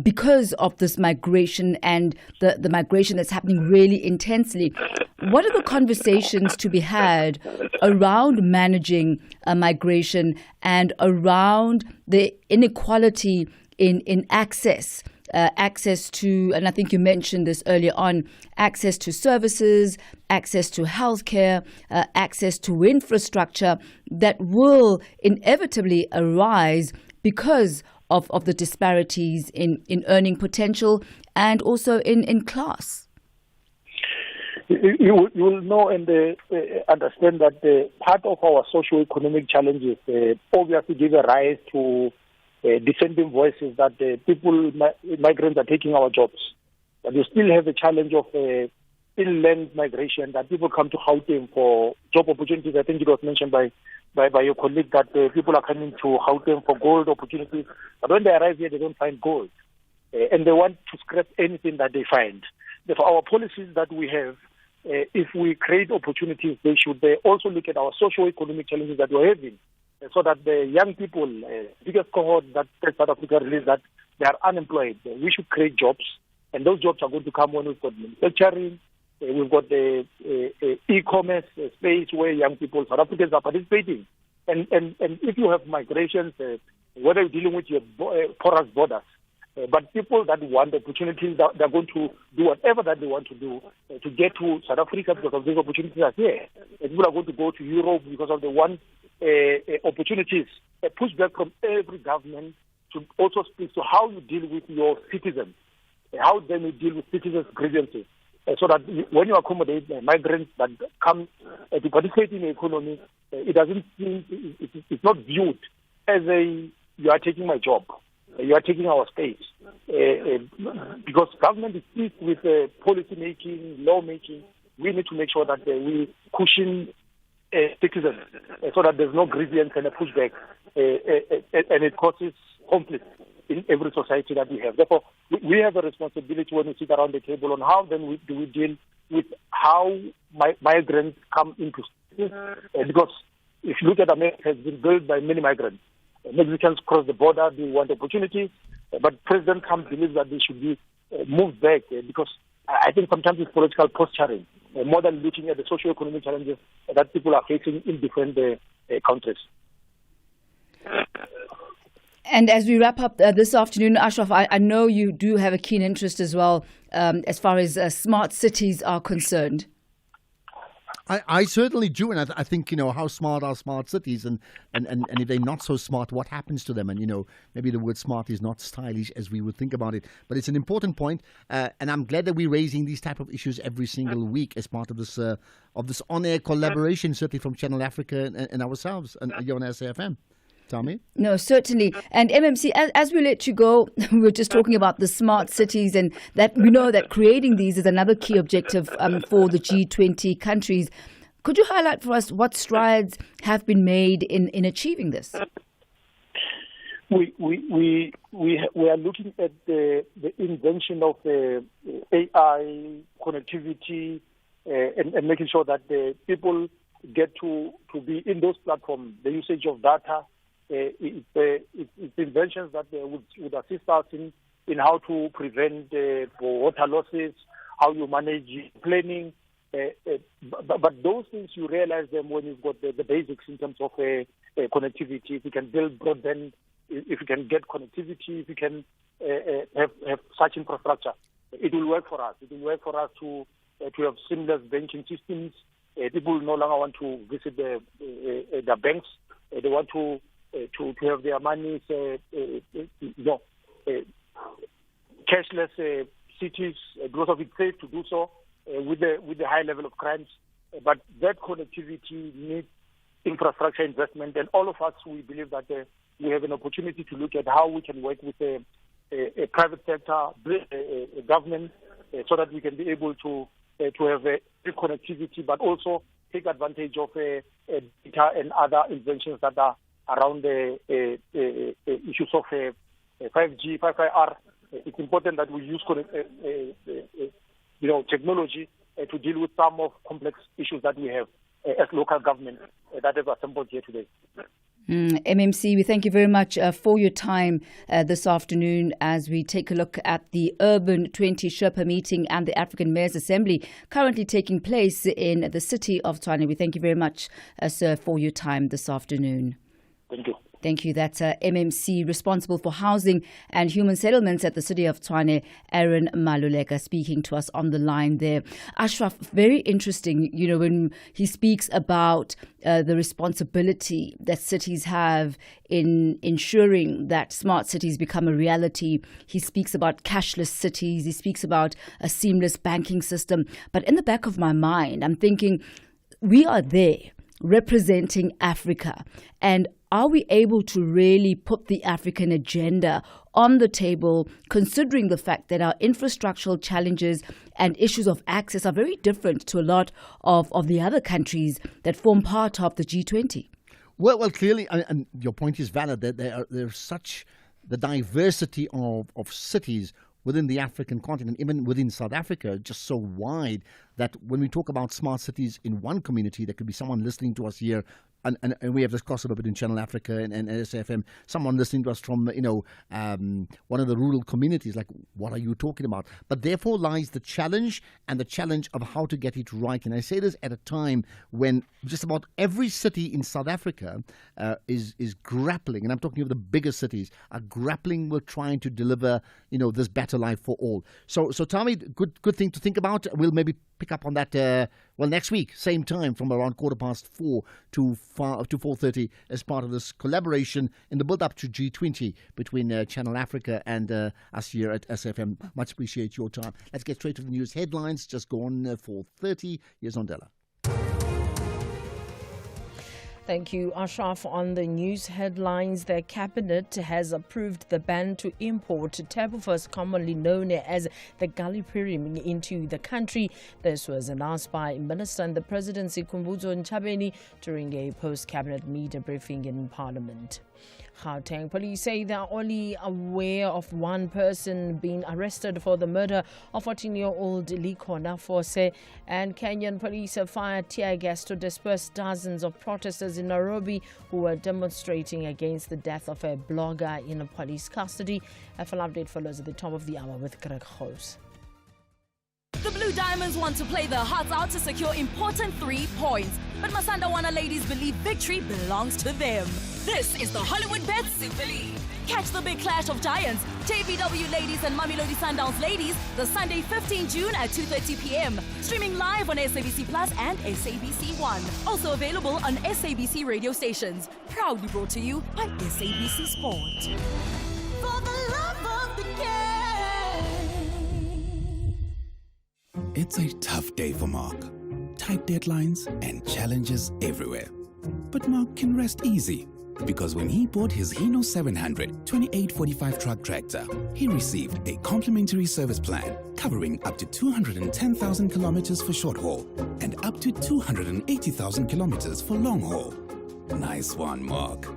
because of this migration and the migration that's happening really intensely. What are the conversations to be had around managing migration and around the inequality in access to, and I think you mentioned this earlier on, access to services, access to healthcare, access to infrastructure that will inevitably arise because of the disparities in earning potential and also in class? You will know and understand that part of our socio-economic challenges obviously give a rise to dissenting voices that migrants are taking our jobs. But you still have a challenge of inland migration, that people come to Gauteng for job opportunities. I think it was mentioned by your colleague that people are coming to Gauteng for gold opportunities. But when they arrive here, they don't find gold. And they want to scrap anything that they find. Therefore, our policies that we have, if we create opportunities, they should also look at our socio-economic challenges that we're having, so that the young people, biggest cohort that South Africa released, that they are unemployed. We should create jobs, and those jobs are going to come when we've got manufacturing, we've got the e-commerce space where young people, South Africans, are participating. And if you have migrations, whether you're dealing with your porous borders, but people that want opportunities, they're going to do whatever that they want to do to get to South Africa because of these opportunities are here. And people are going to go to Europe because of the one opportunities. A pushback from every government to also speak to how you deal with your citizens, how then you deal with citizens' grievances, so that when you accommodate migrants that come to participate in the economy, it doesn't seem, it's not viewed as you are taking my job. You are taking our space. Because government is pleased with policy making, law making. We need to make sure that we cushion citizens so that there's no grievance and a pushback, and it causes conflict in every society that we have. Therefore, we have a responsibility when we sit around the table on how then do we deal with how migrants come into cities. Because if you look at America, it has been built by many migrants. Mexicans cross the border, they want opportunities, but President Trump believes that they should be moved back because I think sometimes it's political posturing more than looking at the socio-economic challenges that people are facing in different countries. And as we wrap up this afternoon, Ashraf, I know you do have a keen interest as well as far as smart cities are concerned. I certainly do, and I think, how smart are smart cities, and if they're not so smart, what happens to them? And, maybe the word smart is not stylish as we would think about it, but it's an important point, and I'm glad that we're raising these type of issues every single week as part of this on-air collaboration, certainly from Channel Africa and ourselves, and on SAFM. Tommy? No, certainly. And MMC, as we let you go, we were just talking about the smart cities, and that we know that creating these is another key objective for the G20 countries. Could you highlight for us what strides have been made in achieving this? We are looking at the invention of AI connectivity and making sure that the people get to be in those platforms, the usage of data. It's inventions that would assist us in how to prevent water losses, how you manage planning. But those things, you realize them when you've got the basics in terms of connectivity. If you can build broadband, if you can get connectivity, if you can have such infrastructure, it will work for us. It will work for us to have seamless banking systems. People no longer want to visit the banks. They want to have their money, cashless cities, because of it's safe to do so with the high level of crimes. But that connectivity needs infrastructure investment, and all of us, we believe that we have an opportunity to look at how we can work with a private sector, a government, so that we can be able to have a connectivity, but also take advantage of data and other inventions that are around the issues of 5G, 5IR. It's important that we use technology to deal with some of complex issues that we have as local government that have assembled here today. MMC, we thank you very much for your time this afternoon as we take a look at the Urban 20 Sherpa meeting and the African Mayors Assembly currently taking place in the city of Tshwane. We thank you very much, sir, for your time this afternoon. Thank you. Thank you. That's MMC responsible for housing and human settlements at the city of Tshwane, Aaron Maluleka, speaking to us on the line there. Ashraf, very interesting, when he speaks about the responsibility that cities have in ensuring that smart cities become a reality. He speaks about cashless cities. He speaks about a seamless banking system. But in the back of my mind, I'm thinking, we are there representing Africa, and are we able to really put the African agenda on the table, considering the fact that our infrastructural challenges and issues of access are very different to a lot of the other countries that form part of the G20? Well, clearly, and your point is valid, that there's such the diversity of cities within the African continent, even within South Africa, just so wide that when we talk about smart cities in one community, there could be someone listening to us here, and we have this crossover between Channel Africa and SAFM, someone listening to us from, one of the rural communities, like, what are you talking about? But therefore lies the challenge of how to get it right. And I say this at a time when just about every city in South Africa is grappling, and I'm talking of the bigger cities, are grappling with trying to deliver, this better life for all. So Tommy, good thing to think about. We'll maybe pick up on that, next week, same time, from around 4:15 to 4:30, as part of this collaboration in the build-up to G20 between Channel Africa and us here at SFM. Much appreciate your time. Let's get straight to the news headlines. Just go on 4:30. Here's Ondela. Thank you, Ashraf. On the news headlines, the Cabinet has approved the ban to import tabufas, commonly known as the Gallipyrim, into the country. This was announced by Minister and the Presidency, Khumbudzo Ntshavheni, during a post-Cabinet media briefing in Parliament. Gauteng police say they are only aware of one person being arrested for the murder of 14-year-old Likhona Fose, and Kenyan police have fired tear gas to disperse dozens of protesters in Nairobi who were demonstrating against the death of a blogger in police custody. A full update follows at the top of the hour with Greg House. The Blue Diamonds want to play their hearts out to secure important 3 points. But Masandawana ladies believe victory belongs to them. This is the Hollywood Bet Super League. Catch the big clash of giants, JVW ladies and Mamelodi Sundowns ladies, the Sunday 15 June at 2:30 p.m. Streaming live on SABC Plus and SABC One. Also available on SABC radio stations. Proudly brought to you by SABC Sport. For the love of the game. It's a tough day for Mark. Tight deadlines and challenges everywhere. But Mark can rest easy, because when he bought his Hino 700 2845 truck tractor, he received a complimentary service plan covering up to 210,000 kilometers for short haul and up to 280,000 kilometers for long haul. Nice one, Mark.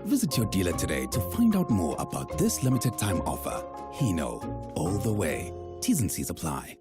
Visit your dealer today to find out more about this limited time offer. Hino, all the way. T's and C's apply.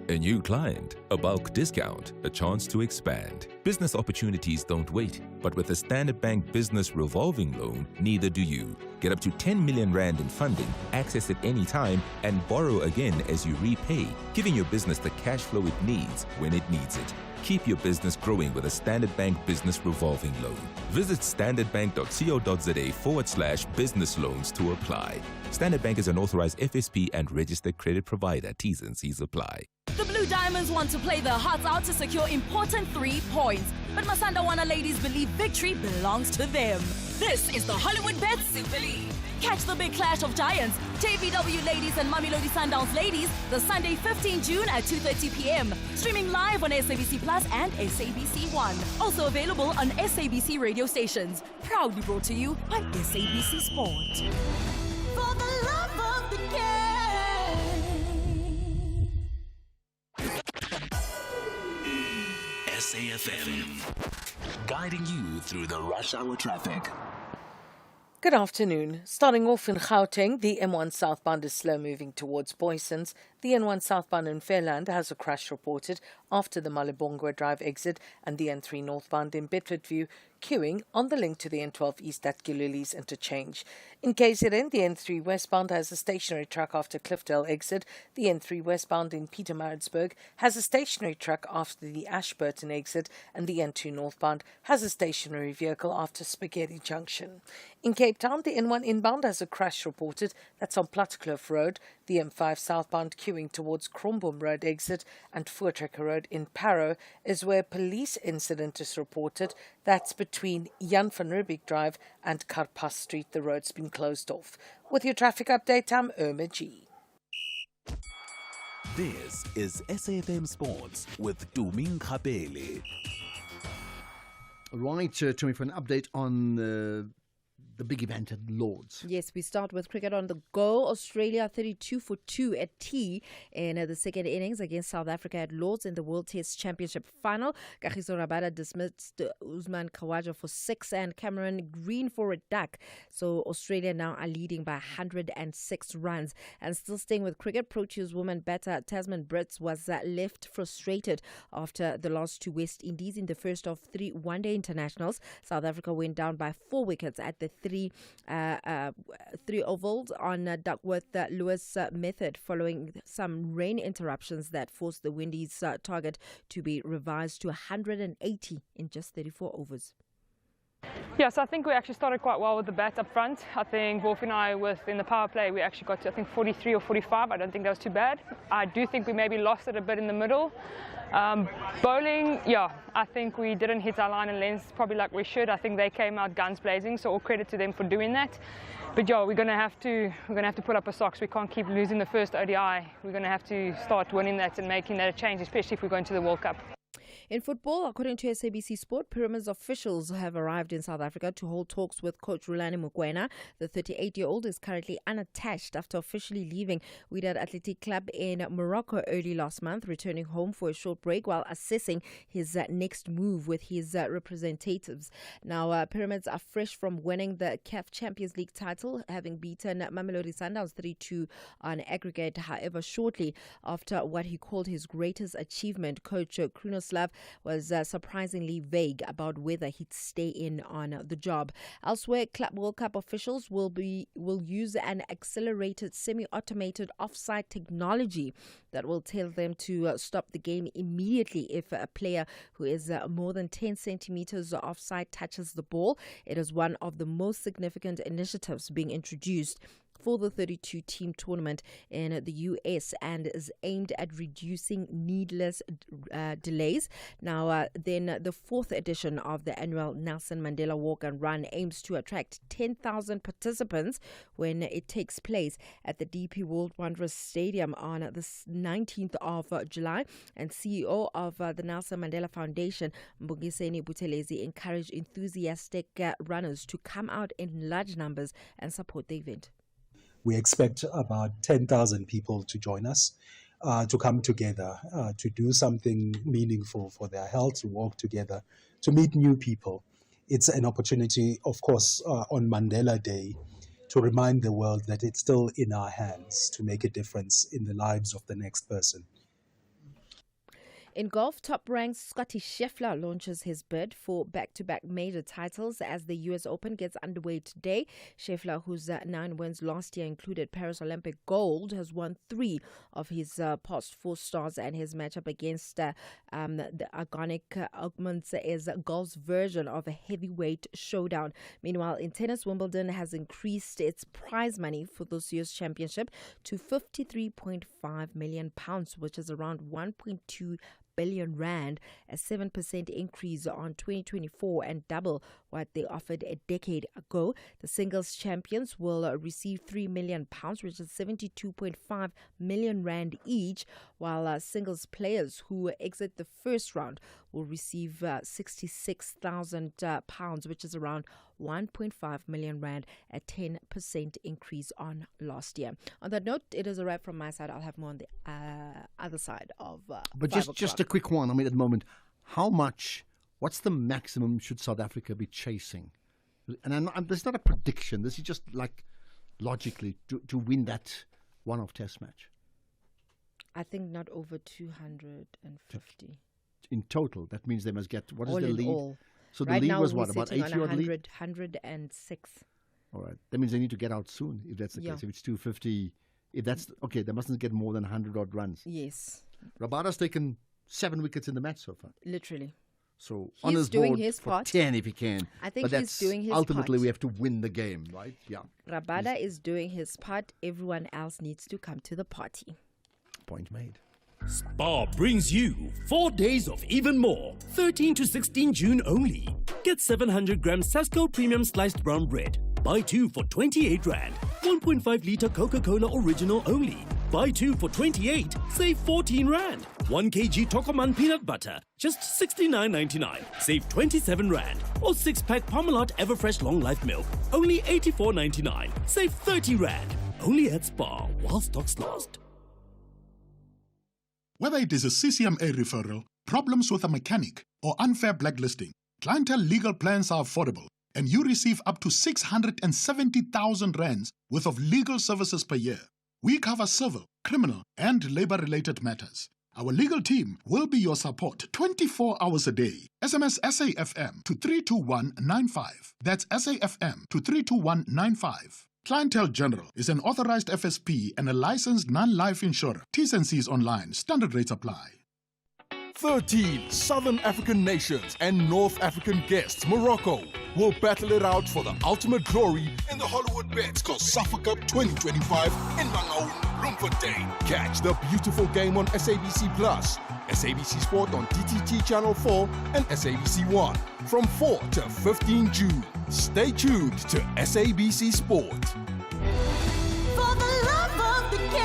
A new client, a bulk discount, a chance to expand. Business opportunities don't wait, but with a Standard Bank Business Revolving Loan, neither do you. Get up to 10 million Rand in funding, access it anytime, and borrow again as you repay, giving your business the cash flow it needs when it needs it. Keep your business growing with a Standard Bank Business Revolving Loan. Visit standardbank.co.za/business loans to apply. Standard Bank is an authorized FSP and registered credit provider. T's and C's apply. The Blue Diamonds want to play their hearts out to secure important 3 points. But Masandawana ladies believe victory belongs to them. This is the Hollywood Bet Super League. Catch the big clash of giants, JVW ladies and Mamelodi Sundowns ladies, the Sunday 15 June at 2:30 p.m. Streaming live on SABC Plus and SABC One. Also available on SABC radio stations. Proudly brought to you by SABC Sport. For the love of the game. SAFM, guiding you through the rush hour traffic. Good afternoon. Starting off in Gauteng, the M1 southbound is slow moving towards Boysons. The N1 southbound in Fairland has a crash reported after the Malibongwe Drive exit, and the N3 northbound in Bedfordview queuing on the link to the N12 east at Gillies interchange. In KZN, the N3 westbound has a stationary truck after Cliffdale exit. The N3 westbound in Pietermaritzburg has a stationary truck after the Ashburton exit, and the N2 northbound has a stationary vehicle after Spaghetti Junction. In Cape Town, the N1 inbound has a crash reported. That's on Plattekloof Road. The M5 southbound queuing towards Kromboom Road exit, and Voortrekker Road in Parow is where police incident is reported. That's between Jan van Riebeeck Drive and Karpas Street. The road's been closed off. With your traffic update, I'm Irma G. This is SAFM Sports with Tuming Kapele. Right, Tommy, for an update on the big event at Lords. Yes, we start with cricket on the go. Australia 32 for 2 at tea in the second innings against South Africa at Lords in the World Test Championship final. Kagiso Rabada dismissed Usman Khawaja for 6 and Cameron Green for a duck. So Australia now are leading by 106 runs. And still staying with cricket, Proteas woman batter Tasman Brits was left frustrated after the loss to West Indies in the first of 3 one-day internationals. South Africa went down by 4 wickets at the three ovals on Duckworth Lewis method following some rain interruptions that forced the Windies target to be revised to 180 in just 34 overs. Yes, I think we actually started quite well with the bat up front. I think Wolf and I, in the power play, we actually got to, 43 or 45. I don't think that was too bad. I do think we maybe lost it a bit in the middle. Bowling, I think we didn't hit our line and length probably like we should. I think they came out guns blazing, so all credit to them for doing that. But we're gonna have to put up a socks. We can't keep losing the first ODI. We're gonna have to start winning that and making that a change, especially if we're going to the World Cup. In football, according to SABC Sport, Pyramids officials have arrived in South Africa to hold talks with coach Rulani Mokoena. The 38-year-old is currently unattached after officially leaving Wydad Athletic Club in Morocco early last month, returning home for a short break while assessing his next move with his representatives. Now, Pyramids are fresh from winning the CAF Champions League title, having beaten Mamelodi Sundowns 3-2 on aggregate. However, shortly after what he called his greatest achievement, coach Krunoslav was surprisingly vague about whether he'd stay in on the job. Elsewhere, Club World Cup officials will use an accelerated semi-automated offside technology that will tell them to stop the game immediately if a player who is more than 10 centimeters offside touches the ball. It is one of the most significant initiatives being introduced for the 32-team tournament in the US and is aimed at reducing needless delays. Now, then the fourth edition of the annual Nelson Mandela Walk and Run aims to attract 10,000 participants when it takes place at the DP World Wanderers Stadium on the 19th of July. And CEO of the Nelson Mandela Foundation, Mbongiseni Buthelezi, encouraged enthusiastic runners to come out in large numbers and support the event. We expect about 10,000 people to join us, to come together, to do something meaningful for their health, to walk together, to meet new people. It's an opportunity, of course, on Mandela Day, to remind the world that it's still in our hands to make a difference in the lives of the next person. In golf, top-ranked Scottie Scheffler launches his bid for back-to-back major titles as the US Open gets underway today. Scheffler, whose 9 wins last year included Paris Olympic gold, has won 3 of his past 4 starts, and his matchup against the Agonic Augments is golf's version of a heavyweight showdown. Meanwhile, in tennis, Wimbledon has increased its prize money for this year's championship to £53.5 million, which is around 1.2 billion rand, a 7% increase on 2024 and double what they offered a decade ago. The singles champions will receive £3 million, which is 72.5 million rand each, while singles players who exit the first round will receive £66,000, which is around 1.5 million rand, a 10% increase on last year. On that note, it is a wrap from my side. I'll have more on the other side of But just a quick one. I mean, at the moment, what's the maximum should South Africa be chasing? And this is not a prediction. This is just like logically to win that one-off test match. I think not over 250. In total, that means they must get, what is All the in lead? all. So the Right lead now was we're what, about sitting 80 on odd lead? 106. All right. That means they need to get out soon, if that's the Yeah. case. If it's 250, if that's, okay, they mustn't get more than 100 odd runs. Yes. Rabada's taken 7 wickets in the match so far. Literally. So He's on his doing board his for part. 10 if he can. I think but he's that's doing his ultimately part. we have to win the game, right? Yeah. Rabada is doing his part. Everyone else needs to come to the party. Point made. Spar brings you 4 days of even more, 13 to 16 June only. Get 700 grams Sasco Premium Sliced Brown Bread. Buy 2 for 28 Rand. 1.5 litre Coca-Cola Original only. Buy 2 for 28, save 14 Rand. 1 kg Tokoman Peanut Butter, just 69.99, save 27 Rand. Or 6-pack Parmalat Everfresh Long Life Milk, only 84.99, save 30 Rand. Only at Spar while stocks last. Whether it is a CCMA referral, problems with a mechanic, or unfair blacklisting, Clientele legal plans are affordable, and you receive up to 670,000 rands worth of legal services per year. We cover civil, criminal, and labor-related matters. Our legal team will be your support 24 hours a day. SMS SAFM to 32195. That's SAFM to 32195. Clientele General is an authorized FSP and a licensed non-life insurer. T's and C's online. Standard rates apply. 13 Southern African nations and North African guests, Morocco, will battle it out for the ultimate glory in the Hollywood Bets COSAFA Cup 2025 in Mangaung, Bloemfontein. Catch the beautiful game on SABC Plus, SABC Sport on DTT Channel 4 and SABC 1 from 4 to 15 June. Stay tuned to SABC Sport. For the love of the game.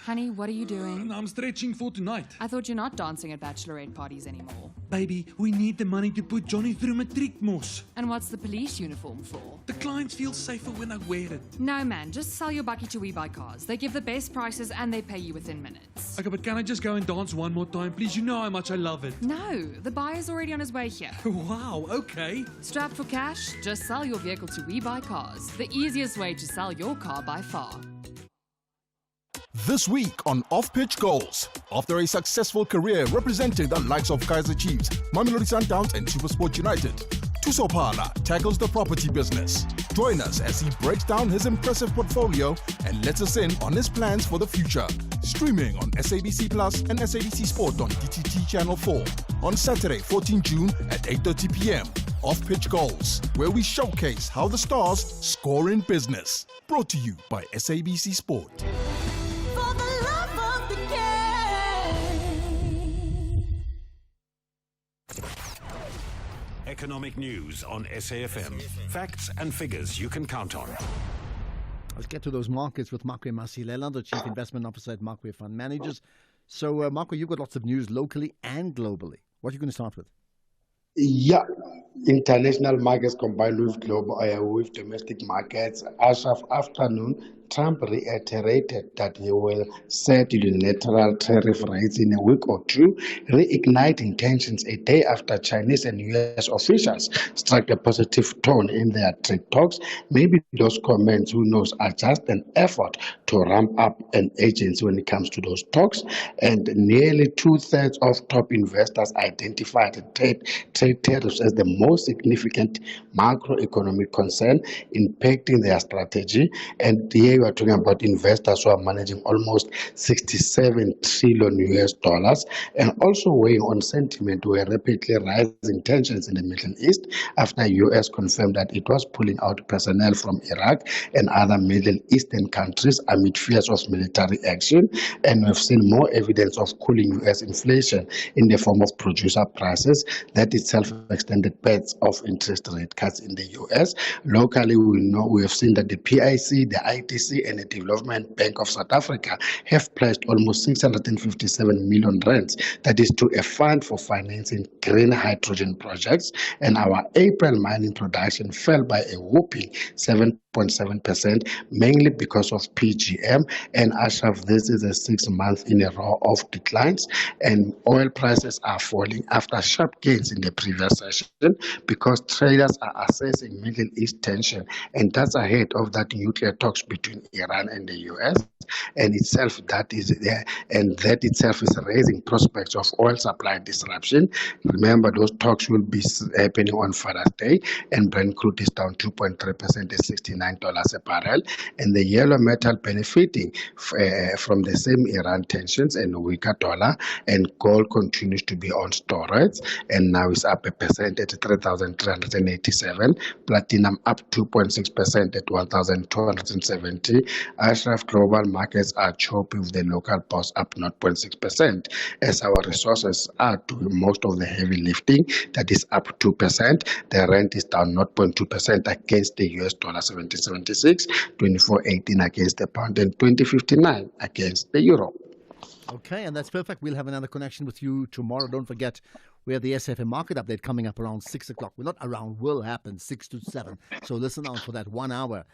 Honey, what are you doing? I'm stretching for tonight. I thought you're not dancing at bachelorette parties anymore. Baby, we need the money to put Johnny through matriek mos. And what's the police uniform for? The clients feel safer when I wear it. No, man, just sell your bucky to We Buy Cars. They give the best prices and they pay you within minutes. Okay, but can I just go and dance one more time, please? You know how much I love it. No, the buyer's already on his way here. Wow, okay. Strapped for cash? Just sell your vehicle to We Buy Cars. The easiest way to sell your car by far. This week on Off-Pitch Goals, after a successful career representing the likes of Kaizer Chiefs, Mamelodi Sundowns and SuperSport United, Tusopala tackles the property business. Join us as he breaks down his impressive portfolio and lets us in on his plans for the future. Streaming on SABC Plus and SABC Sport on DTT Channel 4 on Saturday, 14 June at 8:30 p.m. Off-Pitch Goals, where we showcase how the stars score in business. Brought to you by SABC Sport. For the love of the game. Economic news on SAFM. Facts and figures you can count on. Let's get to those markets with Makwe Masilela, the Chief Investment Officer at Makwe Fund Managers. So, Makwe, you've got lots of news locally and globally. What are you going to start with? Yeah, international markets combined with global, with domestic markets. As of afternoon, Trump reiterated that he will set unilateral tariff rates in a week or two, reigniting tensions a day after Chinese and U.S. officials struck a positive tone in their trade talks. Maybe those comments, who knows, are just an effort to ramp up an agency when it comes to those talks. And nearly 2/3 of top investors identified trade tariffs as the most significant macroeconomic concern impacting their strategy. And here we are talking about investors who are managing almost $67 trillion and also weighing on sentiment were rapidly rising tensions in the Middle East after U.S. confirmed that it was pulling out personnel from Iraq and other Middle Eastern countries amid fears of military action. And we've seen more evidence of cooling U.S. inflation in the form of producer prices that itself extended paths of interest rate cuts in the U.S. Locally, we have seen that the PIC, the ITC, SABC and the Development Bank of South Africa have pledged almost 657 million rands, that is to a fund for financing green hydrogen projects, and our April mining production fell by a whopping 7.7%, mainly because of PGM. And Ashraf, this is the 6th month in a row of declines, and oil prices are falling after sharp gains in the previous session because traders are assessing Middle East tension, and that's ahead of that nuclear talks between Iran and the US, and itself that is there, and that itself is raising prospects of oil supply disruption. Remember, those talks will be happening on Father's Day, and Brent crude is down 2.3% at $69 a barrel, and the yellow metal benefiting from the same Iran tensions and a weaker dollar, and gold continues to be on storage, and now is up 1% at 3,387. Platinum up 2.6% at 1,270. Ashraf, global markets are choppy with the local bourse up 0.6%, as our resources are doing most of the heavy lifting, that is up 2%. The rand is down 0.2% against the US dollar 70.76, 24.18 against the pound, and 20.59 against the euro. Okay, and that's perfect. We'll have another connection with you tomorrow. Don't forget, we have the SFM market update coming up around 6 o'clock. Well, not around, will happen 6 to 7. So listen out for that 1 hour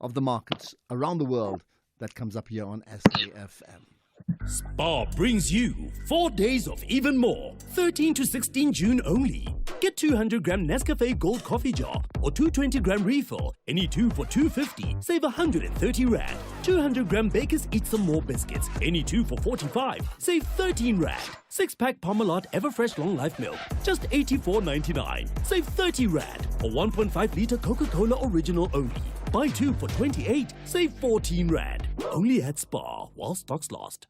of the markets around the world that comes up here on SAFM. Spar brings you 4 days of even more. 13 to 16 June only. Get 200-gram Nescafe Gold coffee jar or 220-gram refill. Any two for 250. Save 130 rand. 200-gram Bakers Eat Some More biscuits. Any two for 45. Save 13 rand. 6-pack Parmalat Everfresh Long Life Milk. Just 84.99. Save 30 rand. Or 1.5-litre Coca-Cola Original only. Buy 2 for 28. Save 14 rand. Only at Spar while stocks last.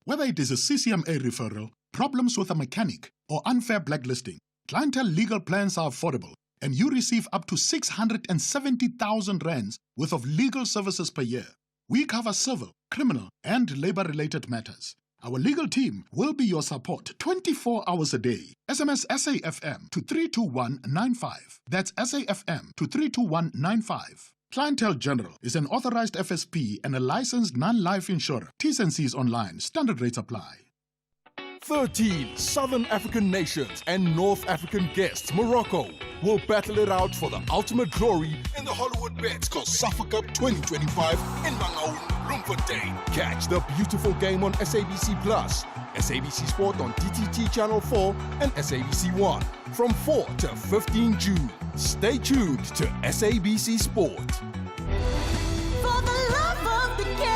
Whether it is a CCMA referral, problems with a mechanic, or unfair blacklisting, Clientele legal plans are affordable, and you receive up to 670,000 rands worth of legal services per year. We cover civil, criminal, and labor-related matters. Our legal team will be your support 24 hours a day. SMS SAFM to 32195. That's SAFM to 32195. Clientele General is an authorized FSP and a licensed non-life insurer. T's and C's online. Standard rates apply. 13 Southern African nations and North African guests, Morocco, will battle it out for the ultimate glory in the Hollywood Bets COSAFA Cup 2025 in Mangaung, Bloemfontein. Catch the beautiful game on SABC Plus, SABC Sport on DTT Channel 4 and SABC 1 from 4 to 15 June. Stay tuned to SABC Sport. For the love of the game.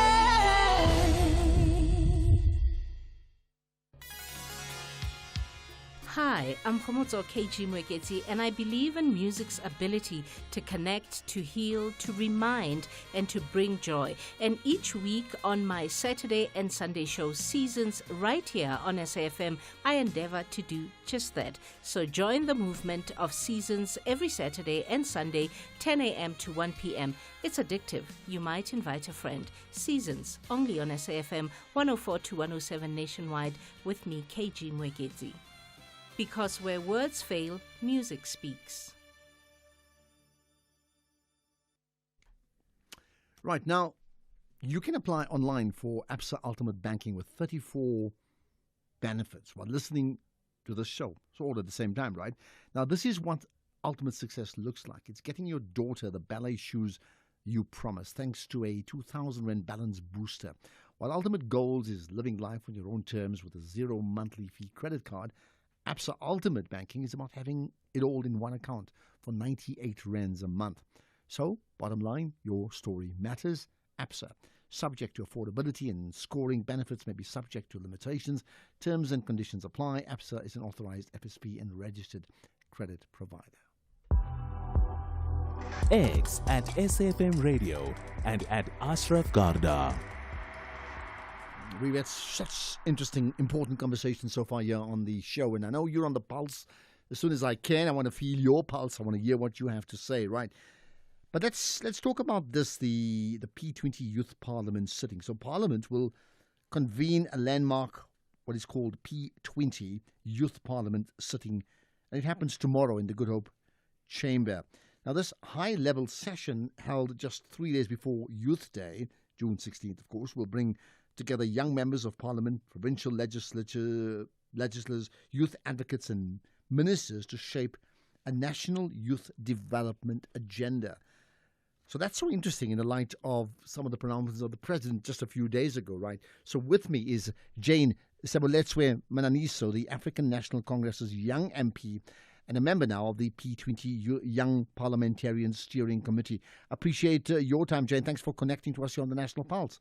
Hi, I'm Khomotso KG Mweketi, and I believe in music's ability to connect, to heal, to remind, and to bring joy. And each week on my Saturday and Sunday show Seasons right here on SAFM, I endeavor to do just that. So join the movement of Seasons every Saturday and Sunday, 10 a.m. to 1 p.m. It's addictive. You might invite a friend. Seasons, only on SAFM 104 to 107 nationwide with me, KG Mweketi. Because where words fail, music speaks. Right, now, you can apply online for Absa Ultimate Banking with 34 benefits while listening to this show. So all at the same time, right? Now, this is what ultimate success looks like. It's getting your daughter the ballet shoes you promised, thanks to a 2,000 Rand balance booster. While Ultimate Goals is living life on your own terms with a 0 monthly fee credit card, Absa Ultimate Banking is about having it all in one account for 98 rands a month. So, bottom line, your story matters. Absa, subject to affordability, and scoring benefits may be subject to limitations. Terms and conditions apply. Absa is an authorized FSP and registered credit provider. X at SAFM Radio and at Ashraf Garda. We've had such interesting, important conversations so far here on the show, and I know you're on the pulse. As soon as I can, I want to feel your pulse. I want to hear what you have to say, right? But let's talk about this, the P20 Youth Parliament sitting. So Parliament will convene a landmark, what is called P20 Youth Parliament sitting, and it happens tomorrow in the Good Hope Chamber. Now, this high-level session held just 3 days before Youth Day June 16th, of course, will bring together young members of parliament, provincial legislators, youth advocates and ministers to shape a national youth development agenda. So that's so interesting in the light of some of the pronouncements of the president just a few days ago, right? So with me is Jane Sebuletswe Mananiso, the African National Congress's young MP and a member now of the P20 Young Parliamentarian Steering Committee. Appreciate your time, Jane. Thanks for connecting to us here on the National Pulse.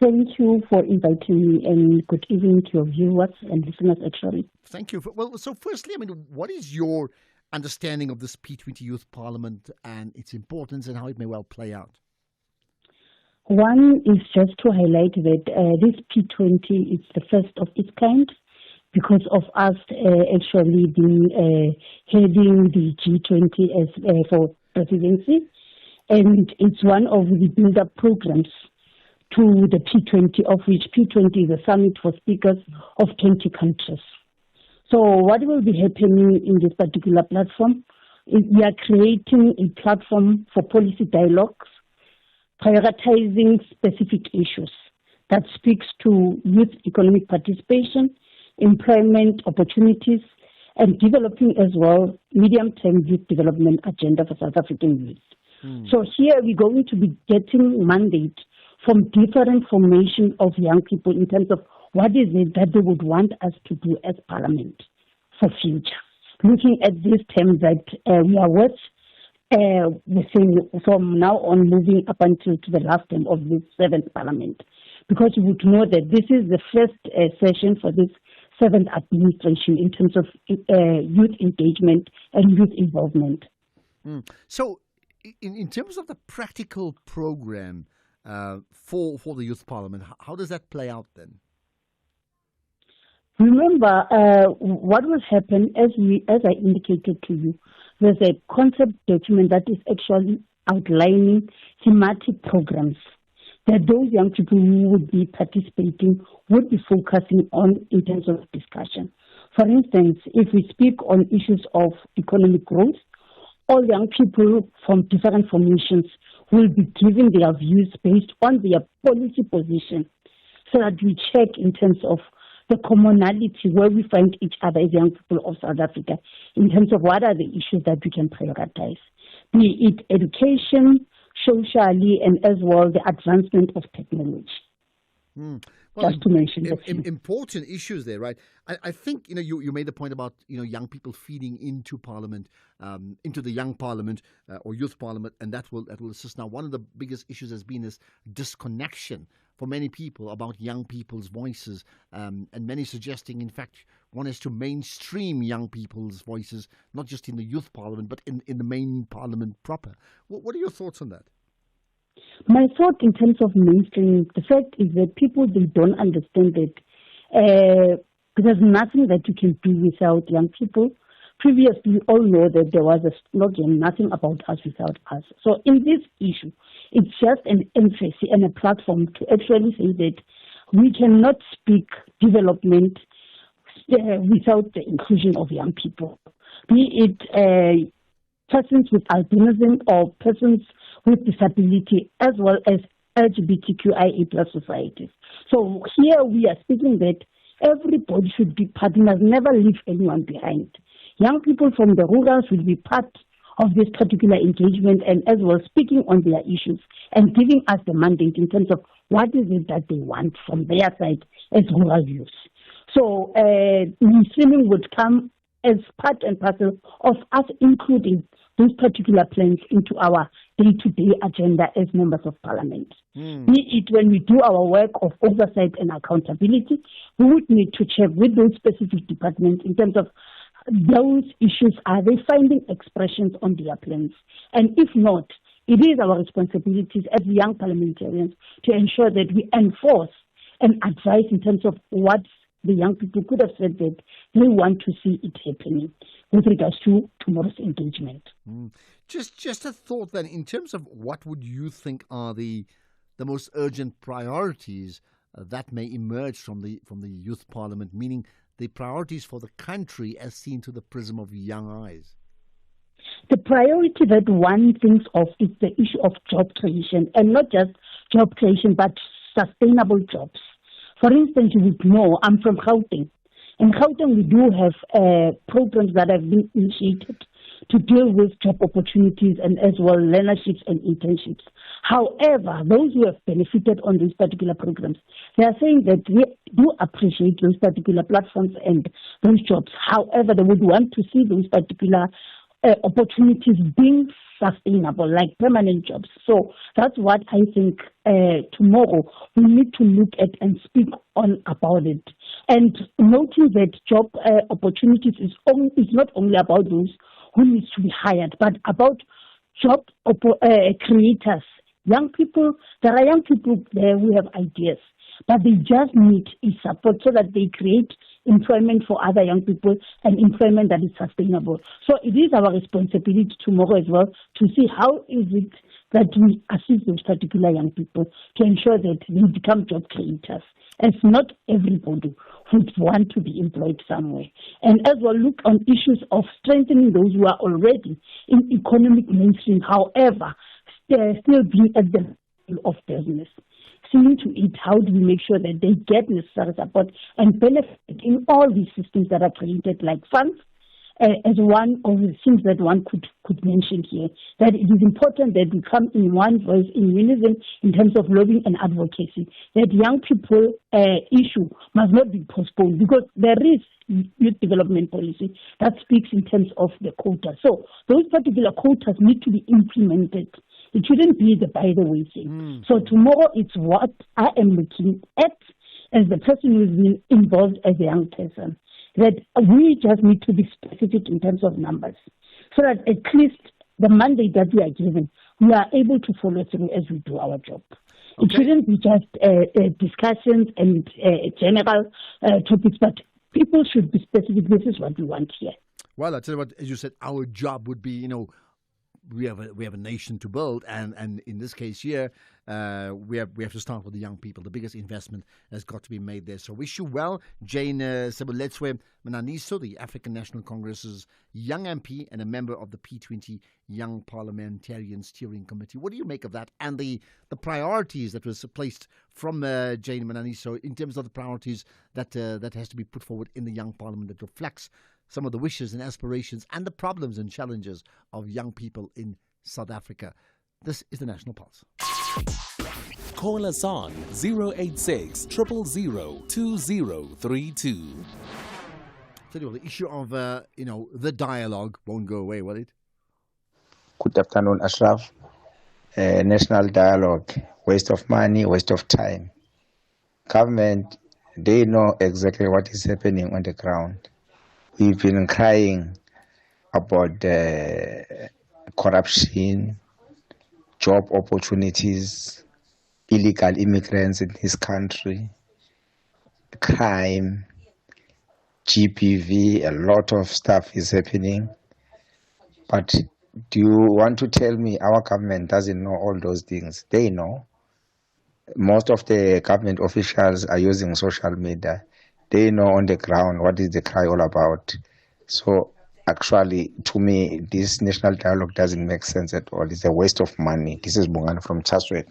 Thank you for inviting me, and good evening to your viewers and listeners, actually. Thank you. Well, so firstly, what is your understanding of this P20 Youth Parliament and its importance and how it may well play out? One is just to highlight that this P20 is the first of its kind because of us actually being heading the G20 as for presidency, and it's one of the build-up programs to the P20, of which P20 is a summit for speakers of 20 countries. So what will be happening in this particular platform is we are creating a platform for policy dialogues, prioritizing specific issues that speaks to youth economic participation, employment opportunities, and developing as well medium-term youth development agenda for South African youth. So here we're going to be getting mandate from different formation of young people in terms of what is it that they would want us to do as Parliament for future. Looking at this term that we are within from now on moving up until to the last term of this 7th Parliament, because you would know that this is the first session for this 7th administration in terms of youth engagement and youth involvement. So in terms of the practical program, for the Youth Parliament, how does that play out then? Remember, what will happen, as I indicated to you, there's a concept document that is actually outlining thematic programs that those young people who would be participating would be focusing on in terms of discussion. For instance, if we speak on issues of economic growth, all young people from different formations will be giving their views based on their policy position so that we check in terms of the commonality where we find each other as young people of South Africa in terms of what are the issues that we can prioritize, be it education, socially, and as well the advancement of technology. Well, just to mention important issues there, right? I think you made the point about young people feeding into Parliament, into the young Parliament or Youth Parliament, and that will assist. Now, one of the biggest issues has been this disconnection for many people about young people's voices, and many suggesting, in fact, one is to mainstream young people's voices, not just in the Youth Parliament, but in the main Parliament proper. What are your thoughts on that? My thought in terms of mainstream, the fact is that people, they don't understand that there's nothing that you can do without young people. Previously, we all know that there was a slogan, nothing about us without us. So in this issue, it's just an emphasis and a platform to actually say that we cannot speak development without the inclusion of young people, be it persons with albinism or persons with disability, as well as LGBTQIA+ societies. So here we are speaking that everybody should be part, must never leave anyone behind. Young people from the rurals will be part of this particular engagement and as well speaking on their issues and giving us the mandate in terms of what is it that they want from their side as rural youth. So mainstreaming would come as part and parcel of us including those particular plans into our day-to-day agenda as members of Parliament. Be it when we do our work of oversight and accountability, we would need to check with those specific departments in terms of those issues, are they finding expressions on their plans? And if not, it is our responsibilities as young parliamentarians to ensure that we enforce and advise in terms of what the young people could have said that they want to see it happening with regards to tomorrow's engagement. Just a thought then, in terms of what would you think are the most urgent priorities that may emerge from the Youth Parliament, meaning the priorities for the country as seen through the prism of young eyes? the priority that one thinks of is the issue of job creation, and not just job creation, but sustainable jobs. For instance, you would know, I'm from Gauteng. In Gauteng, we do have programs that have been initiated to deal with job opportunities and as well learnerships and internships. However, those who have benefited on these particular programs, they are saying that they do appreciate those particular platforms and those jobs. However, they would want to see those particular opportunities being sustainable, like permanent jobs. So that's what I think tomorrow we need to look at and speak on about it. And noting that job opportunities is not only about those who need to be hired, but about job creators. Young people, there are young people there who have ideas, but they just need support so that they create employment for other young people and employment that is sustainable. So it is our responsibility tomorrow as well to see how is it that we assist those particular young people to ensure that they become job creators. As not everybody would want to be employed somewhere. And as well look on issues of strengthening those who are already in economic mainstream, however, still being at the level of business. Seeing to it, how do we make sure that they get necessary support and benefit in all these systems that are created, like funds, as one of the things that one could mention here, that it is important that we come in one voice, in unison, in terms of lobbying and advocacy, that young people issue must not be postponed, because there is youth development policy that speaks in terms of the quota. So those particular quotas need to be implemented. It shouldn't be the by the way thing. So tomorrow it's what I am looking at as the person who's been involved as a young person, that we just need to be specific in terms of numbers, so that at least the mandate that we are given, we are able to follow through as we do our job. Okay. It shouldn't be just discussions and general topics, but people should be specific. This is what we want here. Well, I tell you what, as you said, our job would be, we have a nation to build, and in this case here, we have to start with the young people. The biggest investment has got to be made there. So wish you well, Jane Sebuletswe Mananiso, the African National Congress's young MP and a member of the P20 Young Parliamentarian Steering Committee. What do you make of that and the priorities that was placed from Jane Mananiso in terms of the priorities that has to be put forward in the young parliament that reflects some of the wishes and aspirations and the problems and challenges of young people in South Africa? This is the National Pulse. Call us on 086 000 2032. The issue of the dialogue won't go away, will it? Good afternoon, Ashraf. National dialogue, waste of money, waste of time. Government, they know exactly what is happening on the ground. We've been crying about corruption, job opportunities, illegal immigrants in this country, crime, GBV, a lot of stuff is happening. But do you want to tell me our government doesn't know all those things? They know. Most of the government officials are using social media. They know on the ground what is the cry all about. So actually, to me, this national dialogue doesn't make sense at all. It's a waste of money. This is Bongani from Chaswet.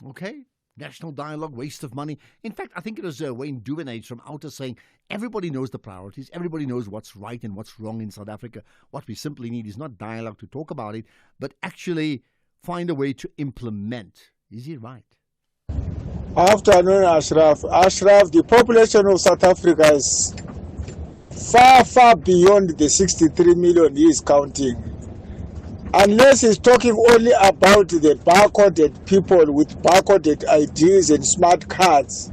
Okay. National dialogue, waste of money. In fact, I think it was Wayne Duvenage from Outer saying everybody knows the priorities. Everybody knows what's right and what's wrong in South Africa. What we simply need is not dialogue to talk about it, but actually find a way to implement. Is he right? Afternoon, Ashraf. Ashraf, the population of South Africa is far, far beyond the 63 million he is counting. Unless he's talking only about the barcoded people with barcoded IDs and smart cards.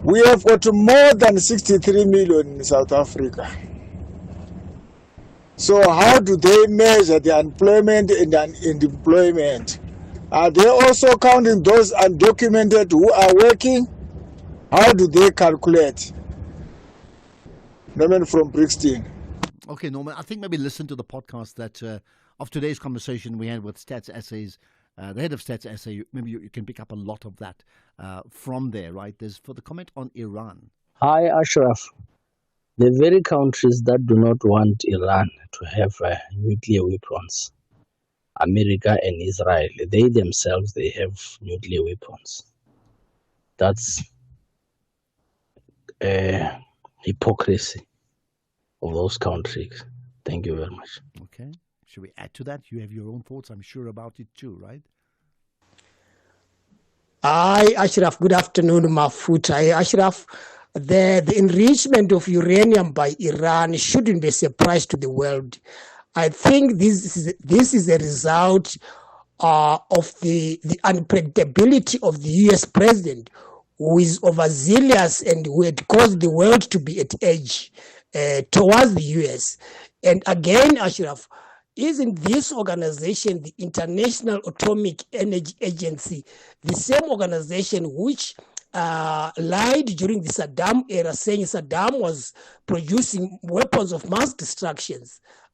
We have got more than 63 million in South Africa. So how do they measure the unemployment and employment? Are they also counting those undocumented who are working? How do they calculate? Norman from Brixton. Okay, Norman, I think maybe listen to the podcast that of today's conversation we had with Stats Essays, the head of Stats SA. Maybe you can pick up a lot of that from there, right? There's for the comment on Iran. Hi, Ashraf. The very countries that do not want Iran to have nuclear weapons, America and Israel, they themselves, they have nuclear weapons. That's hypocrisy of those countries. Thank you very much. Okay. Should we add to that? You have your own thoughts, I'm sure, about it too, right? Hi, Ashraf. Good afternoon, Mafuta. Ashraf, the enrichment of uranium by Iran shouldn't be a surprise to the world. I think this is a result of the unpredictability of the U.S. president, who is overzealous and who had caused the world to be at edge towards the U.S. And again, Ashraf, isn't this organization, the International Atomic Energy Agency, the same organization which lied during the Saddam era, saying Saddam was producing weapons of mass destruction?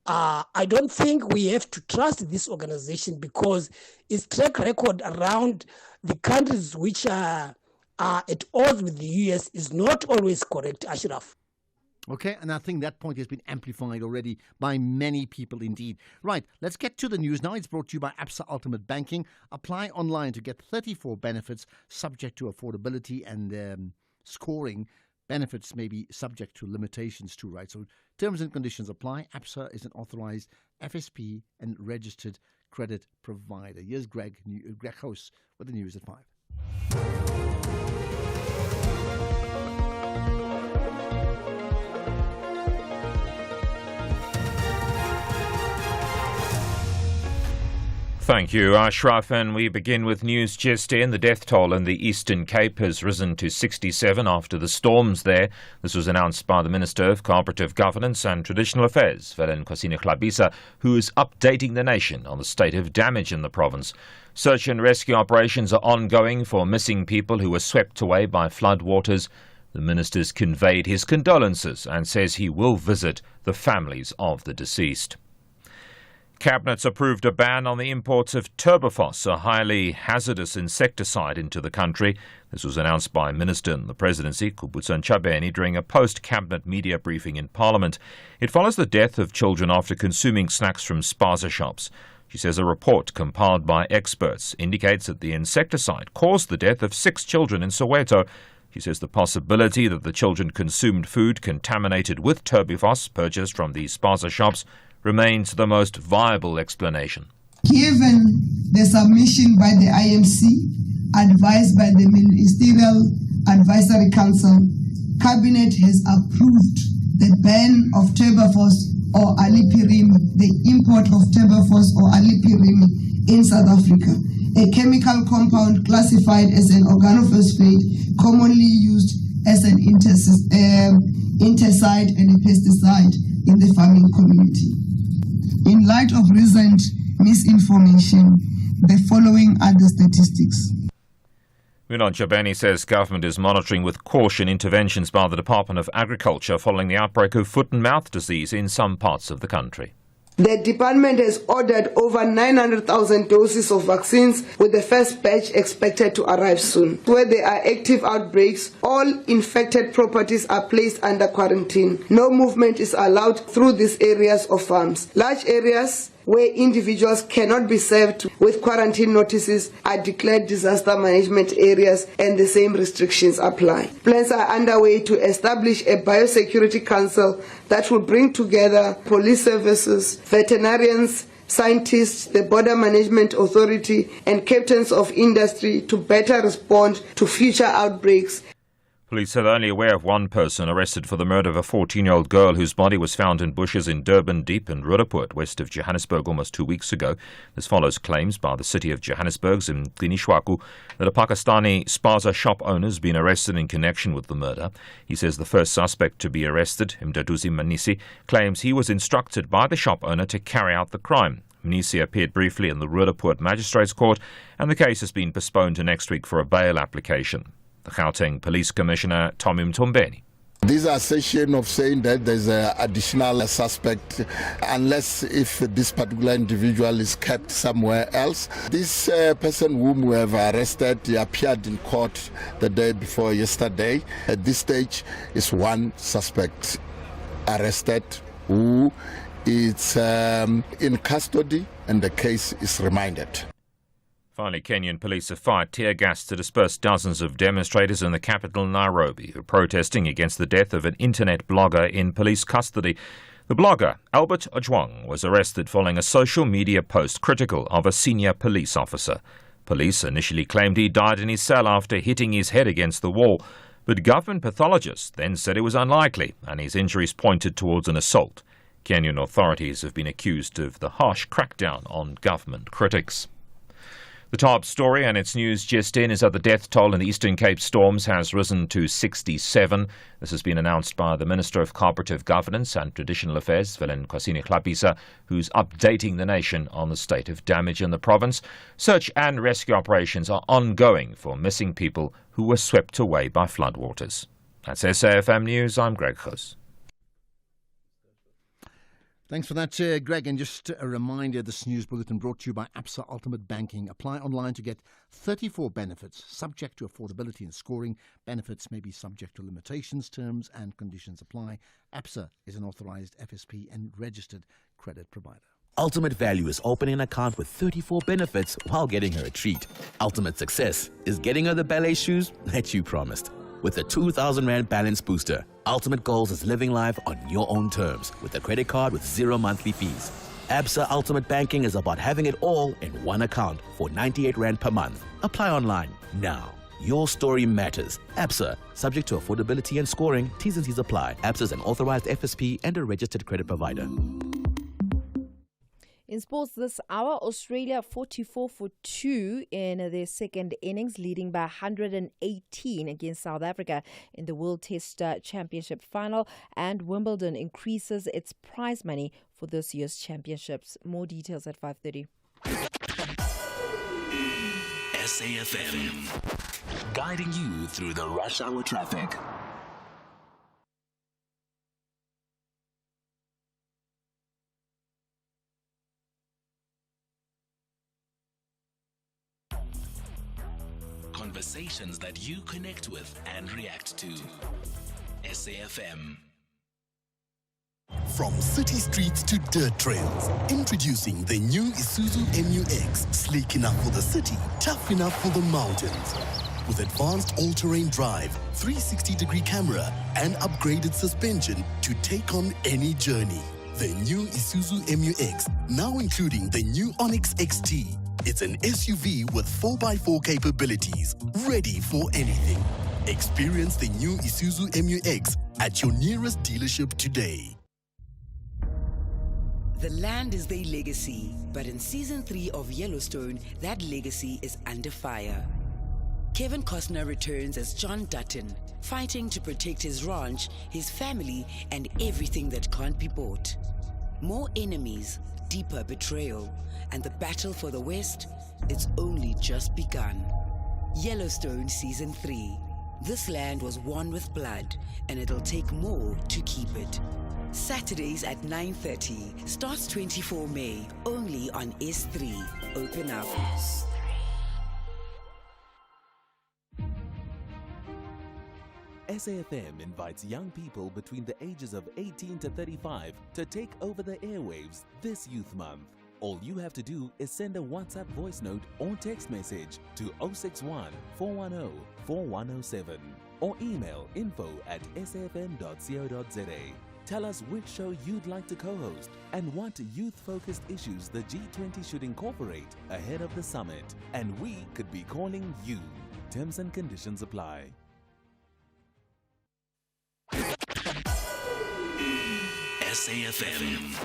I don't think we have to trust this organization because its track record around the countries which are at odds with the U.S. is not always correct, Ashraf. Okay, and I think that point has been amplified already by many people indeed. Right, let's get to the news now. It's brought to you by Absa Ultimate Banking. Apply online to get 34 benefits subject to affordability and scoring. Benefits may be subject to limitations too, right? So terms and conditions apply. Absa is an authorized FSP and registered credit provider. Here's Greg House with the news at 5. Thank you, Ashraf. And we begin with news just in. The death toll in the Eastern Cape has risen to 67 after the storms there. This was announced by the Minister of Cooperative Governance and Traditional Affairs, Nkosini Hlabisa, who is updating the nation on the state of damage in the province. Search and rescue operations are ongoing for missing people who were swept away by floodwaters. The minister's conveyed his condolences and says he will visit the families of the deceased. Cabinet's approved a ban on the imports of Turbofos, a highly hazardous insecticide, into the country. This was announced by Minister in the Presidency, Khubutso Ntshabeni, during a post-cabinet media briefing in Parliament. It follows the death of children after consuming snacks from spaza shops. She says a report compiled by experts indicates that the insecticide caused the death of 6 children in Soweto. She says the possibility that the children consumed food contaminated with Turbofos purchased from the spaza shops remains the most viable explanation. Given the submission by the IMC, advised by the Ministerial Advisory Council, Cabinet has approved the ban of Turbofos or alipirime, the import of Turbofos or alipirime in South Africa, a chemical compound classified as an organophosphate commonly used as an insecticide and a pesticide in the farming community. In light of recent misinformation, the following are the statistics. Ntshabeni says government is monitoring with caution interventions by the Department of Agriculture following the outbreak of foot and mouth disease in some parts of the country. The department has ordered over 900,000 doses of vaccines, with the first batch expected to arrive soon. Where there are active outbreaks, all infected properties are placed under quarantine. No movement is allowed through these areas of farms. Large areas where individuals cannot be served with quarantine notices are declared disaster management areas, and the same restrictions apply. Plans are underway to establish a biosecurity council that will bring together police services, veterinarians, scientists, the Border Management Authority, and captains of industry to better respond to future outbreaks. Police are only aware of one person arrested for the murder of a 14-year-old girl whose body was found in bushes in Durban Deep and Roodepoort, west of Johannesburg, almost 2 weeks ago. This follows claims by the city of Johannesburg's Mgcini Shwaku that a Pakistani spaza shop owner has been arrested in connection with the murder. He says the first suspect to be arrested, Mdaduzi Manisi, claims he was instructed by the shop owner to carry out the crime. Manisi appeared briefly in the Roodepoort Magistrates Court, and the case has been postponed to next week for a bail application. The Gauteng Police Commissioner, Tommy Mtombeni. This assertion of saying that there's an additional suspect, unless if this particular individual is kept somewhere else. This person whom we have arrested, he appeared in court the day before yesterday. At this stage, is one suspect. arrested, who is in custody, and the case is remanded. Finally, Kenyan police have fired tear gas to disperse dozens of demonstrators in the capital, Nairobi, who are protesting against the death of an internet blogger in police custody. The blogger, Albert Ojwang, was arrested following a social media post critical of a senior police officer. Police initially claimed he died in his cell after hitting his head against the wall, but government pathologists then said it was unlikely and his injuries pointed towards an assault. Kenyan authorities have been accused of the harsh crackdown on government critics. The top story and its news just in is that the death toll in the Eastern Cape storms has risen to 67. This has been announced by the Minister of Cooperative Governance and Traditional Affairs, Nkosini Hlapisa, who's updating the nation on the state of damage in the province. Search and rescue operations are ongoing for missing people who were swept away by floodwaters. That's SAFM News. I'm Greg Khus. Thanks for that, Greg. And just a reminder, this news bulletin brought to you by ABSA Ultimate Banking. Apply online to get 34 benefits, subject to affordability and scoring. Benefits may be subject to limitations, terms and conditions apply. ABSA is an authorized FSP and registered credit provider. Ultimate Value is opening an account with 34 benefits while getting her a treat. Ultimate Success is getting her the ballet shoes that you promised. With the 2,000 Rand balance booster, Ultimate Goals is living life on your own terms with a credit card with 0 monthly fees. ABSA Ultimate Banking is about having it all in one account for 98 Rand per month. Apply online now. Your story matters. ABSA, subject to affordability and scoring. T's and C's apply. ABSA is an authorized FSP and a registered credit provider. In sports this hour, Australia 44 for 2 in their second innings, leading by 118 against South Africa in the World Test Championship final, and Wimbledon increases its prize money for this year's championships. More details at 5:30. SAFM, guiding you through the rush hour traffic. Conversations that you connect with and react to. SAFM. From city streets to dirt trails, introducing the new Isuzu MU-X. Sleek enough for the city, tough enough for the mountains. With advanced all-terrain drive, 360-degree camera, and upgraded suspension to take on any journey. The new Isuzu MU-X, now including the new Onyx XT. It's an SUV with 4x4 capabilities, ready for anything. Experience the new Isuzu MU-X at your nearest dealership today. The land is their legacy, but in Season 3 of Yellowstone, that legacy is under fire. Kevin Costner returns as John Dutton, fighting to protect his ranch, his family, and everything that can't be bought. More enemies, deeper betrayal, and the battle for the West, it's only just begun. Yellowstone Season 3. This land was won with blood, and it'll take more to keep it. Saturdays at 9:30. Starts 24 May, only on S3. Open up. SAFM invites young people between the ages of 18 to 35 to take over the airwaves this Youth Month. All you have to do is send a WhatsApp voice note or text message to 061 410 4107 or email info@safm.co.za. Tell us which show you'd like to co-host and what youth-focused issues the G20 should incorporate ahead of the summit. And we could be calling you. Terms and conditions apply. SAFM,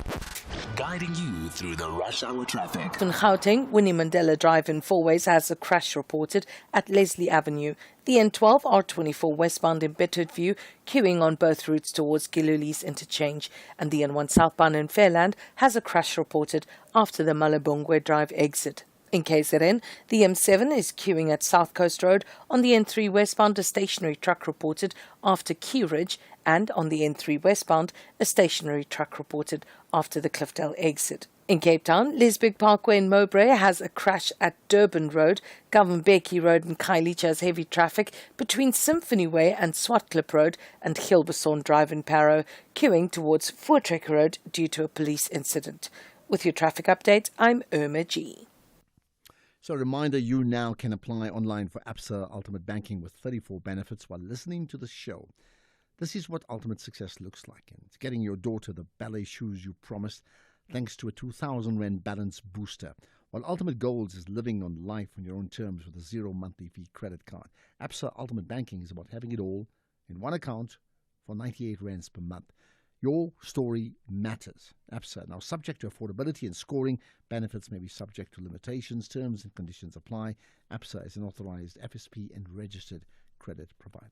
guiding you through the rush hour traffic. In Gauteng, Winnie Mandela Drive in Fourways has a crash reported at Leslie Avenue. The N12 R24 westbound in Bedfordview queuing on both routes towards Giluli's interchange, and the N1 southbound in Fairland has a crash reported after the Malabongwe Drive exit. In KZN, the M7 is queuing at South Coast Road. On the N3 westbound, a stationary truck reported after Key Ridge, and on the N3 westbound, a stationary truck reported after the Cliffdale exit. In Cape Town, Lisbeth Parkway in Mowbray has a crash at Durban Road. Govan-Becky Road and Khayelitsha has heavy traffic between Symphony Way and Swartklip Road, and Gilberson Drive in Parow, queuing towards Voortrekker Road due to a police incident. With your traffic update, I'm Irma G. So a reminder, you now can apply online for Absa Ultimate Banking with 34 benefits while listening to the show. This is what ultimate success looks like. And it's getting your daughter the ballet shoes you promised thanks to a 2,000 Rand balance booster. While Ultimate Goals is living on life on your own terms with a 0 monthly fee credit card. Absa Ultimate Banking is about having it all in one account for 98 Rands per month. Your story matters. Absa, now subject to affordability and scoring. Benefits may be subject to limitations. Terms and conditions apply. Absa is an authorized FSP and registered credit provider.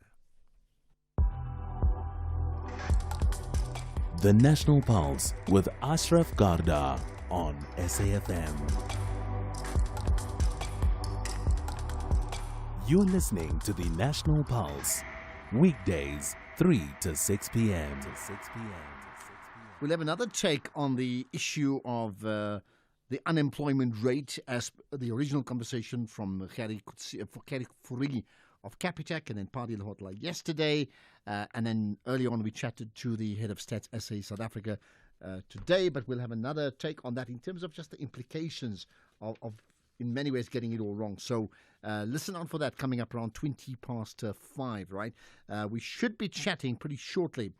The National Pulse with Ashraf Garda on SAFM. You're listening to the National Pulse, weekdays 3 to 6 p.m. We'll have another take on the issue of the unemployment rate as the original conversation from Gerrie Fourie of Capitec and then Paddy Lehotla yesterday. And then early on we chatted to the head of Stats SA South Africa today. But we'll have another take on that in terms of just the implications of in many ways getting it all wrong. So listen out for that coming up around 5:20, right? We should be chatting pretty shortly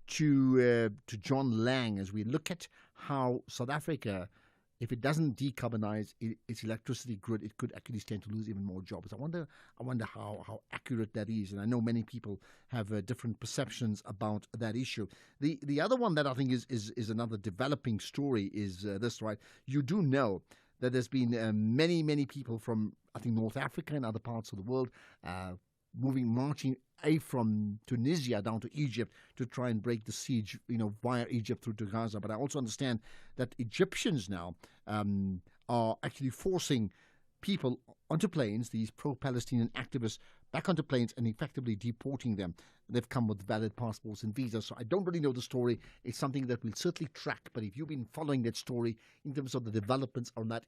to John Lang as we look at how South Africa, if it doesn't decarbonize its electricity grid, it could actually stand to lose even more jobs. I wonder how accurate that is, and I know many people have different perceptions about that issue. The other one that I think is another developing story is this, right? You do know that there's been many people from, I think, North Africa and other parts of the world marching from Tunisia down to Egypt to try and break the siege, via Egypt through to Gaza. But I also understand that Egyptians now are actually forcing people onto planes, these pro-Palestinian activists, back onto planes and effectively deporting them. They've come with valid passports and visas. So I don't really know the story. It's something that we'll certainly track. But if you've been following that story in terms of the developments on that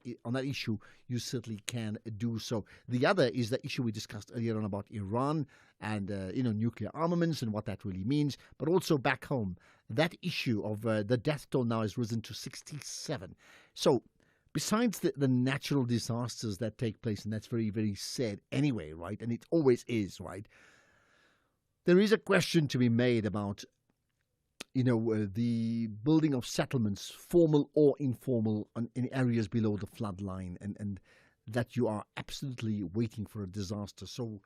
issue, you certainly can do so. The other is the issue we discussed earlier on about Iran and nuclear armaments and what that really means. But also back home, that issue of the death toll now has risen to 67. So besides the natural disasters that take place, and that's very, very sad anyway, right? And it always is, right? There is a question to be made about, the building of settlements, formal or informal, in areas below the flood line, and that you are absolutely waiting for a disaster. So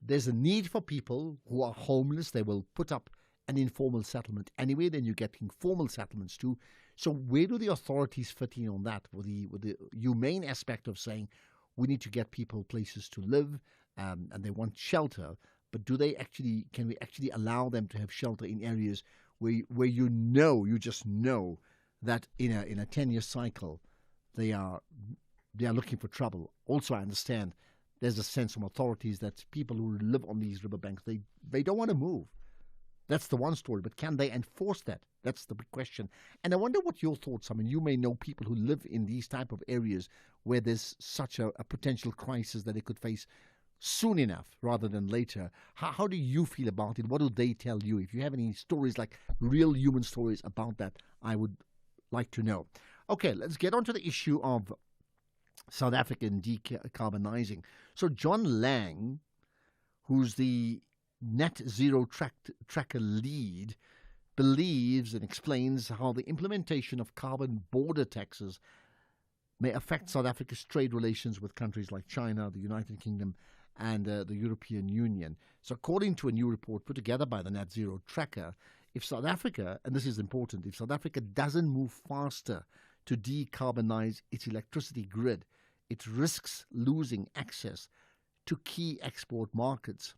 there's a need for people who are homeless. They will put up an informal settlement anyway. Then you're getting formal settlements too. So where do the authorities fit in on that? With the humane aspect of saying we need to get people places to live, and they want shelter. But can we actually allow them to have shelter in areas where you just know that in a 10-year cycle they are looking for trouble? Also, I understand there's a sense from authorities that people who live on these riverbanks, they don't want to move. That's the one story, but can they enforce that? That's the big question. And I wonder what your thoughts are. I mean, you may know people who live in these type of areas where there's such a potential crisis that they could face soon enough rather than later. How do you feel about it? What do they tell you? If you have any stories, like real human stories about that, I would like to know. Okay, let's get on to the issue of South African decarbonizing. So John Lang, who's the net zero tracker lead, believes and explains how the implementation of carbon border taxes may affect South Africa's trade relations with countries like China, the United Kingdom, and the European Union. So according to a new report put together by the Net Zero Tracker, if South Africa, and this is important, if South Africa doesn't move faster to decarbonize its electricity grid, it risks losing access to key export markets.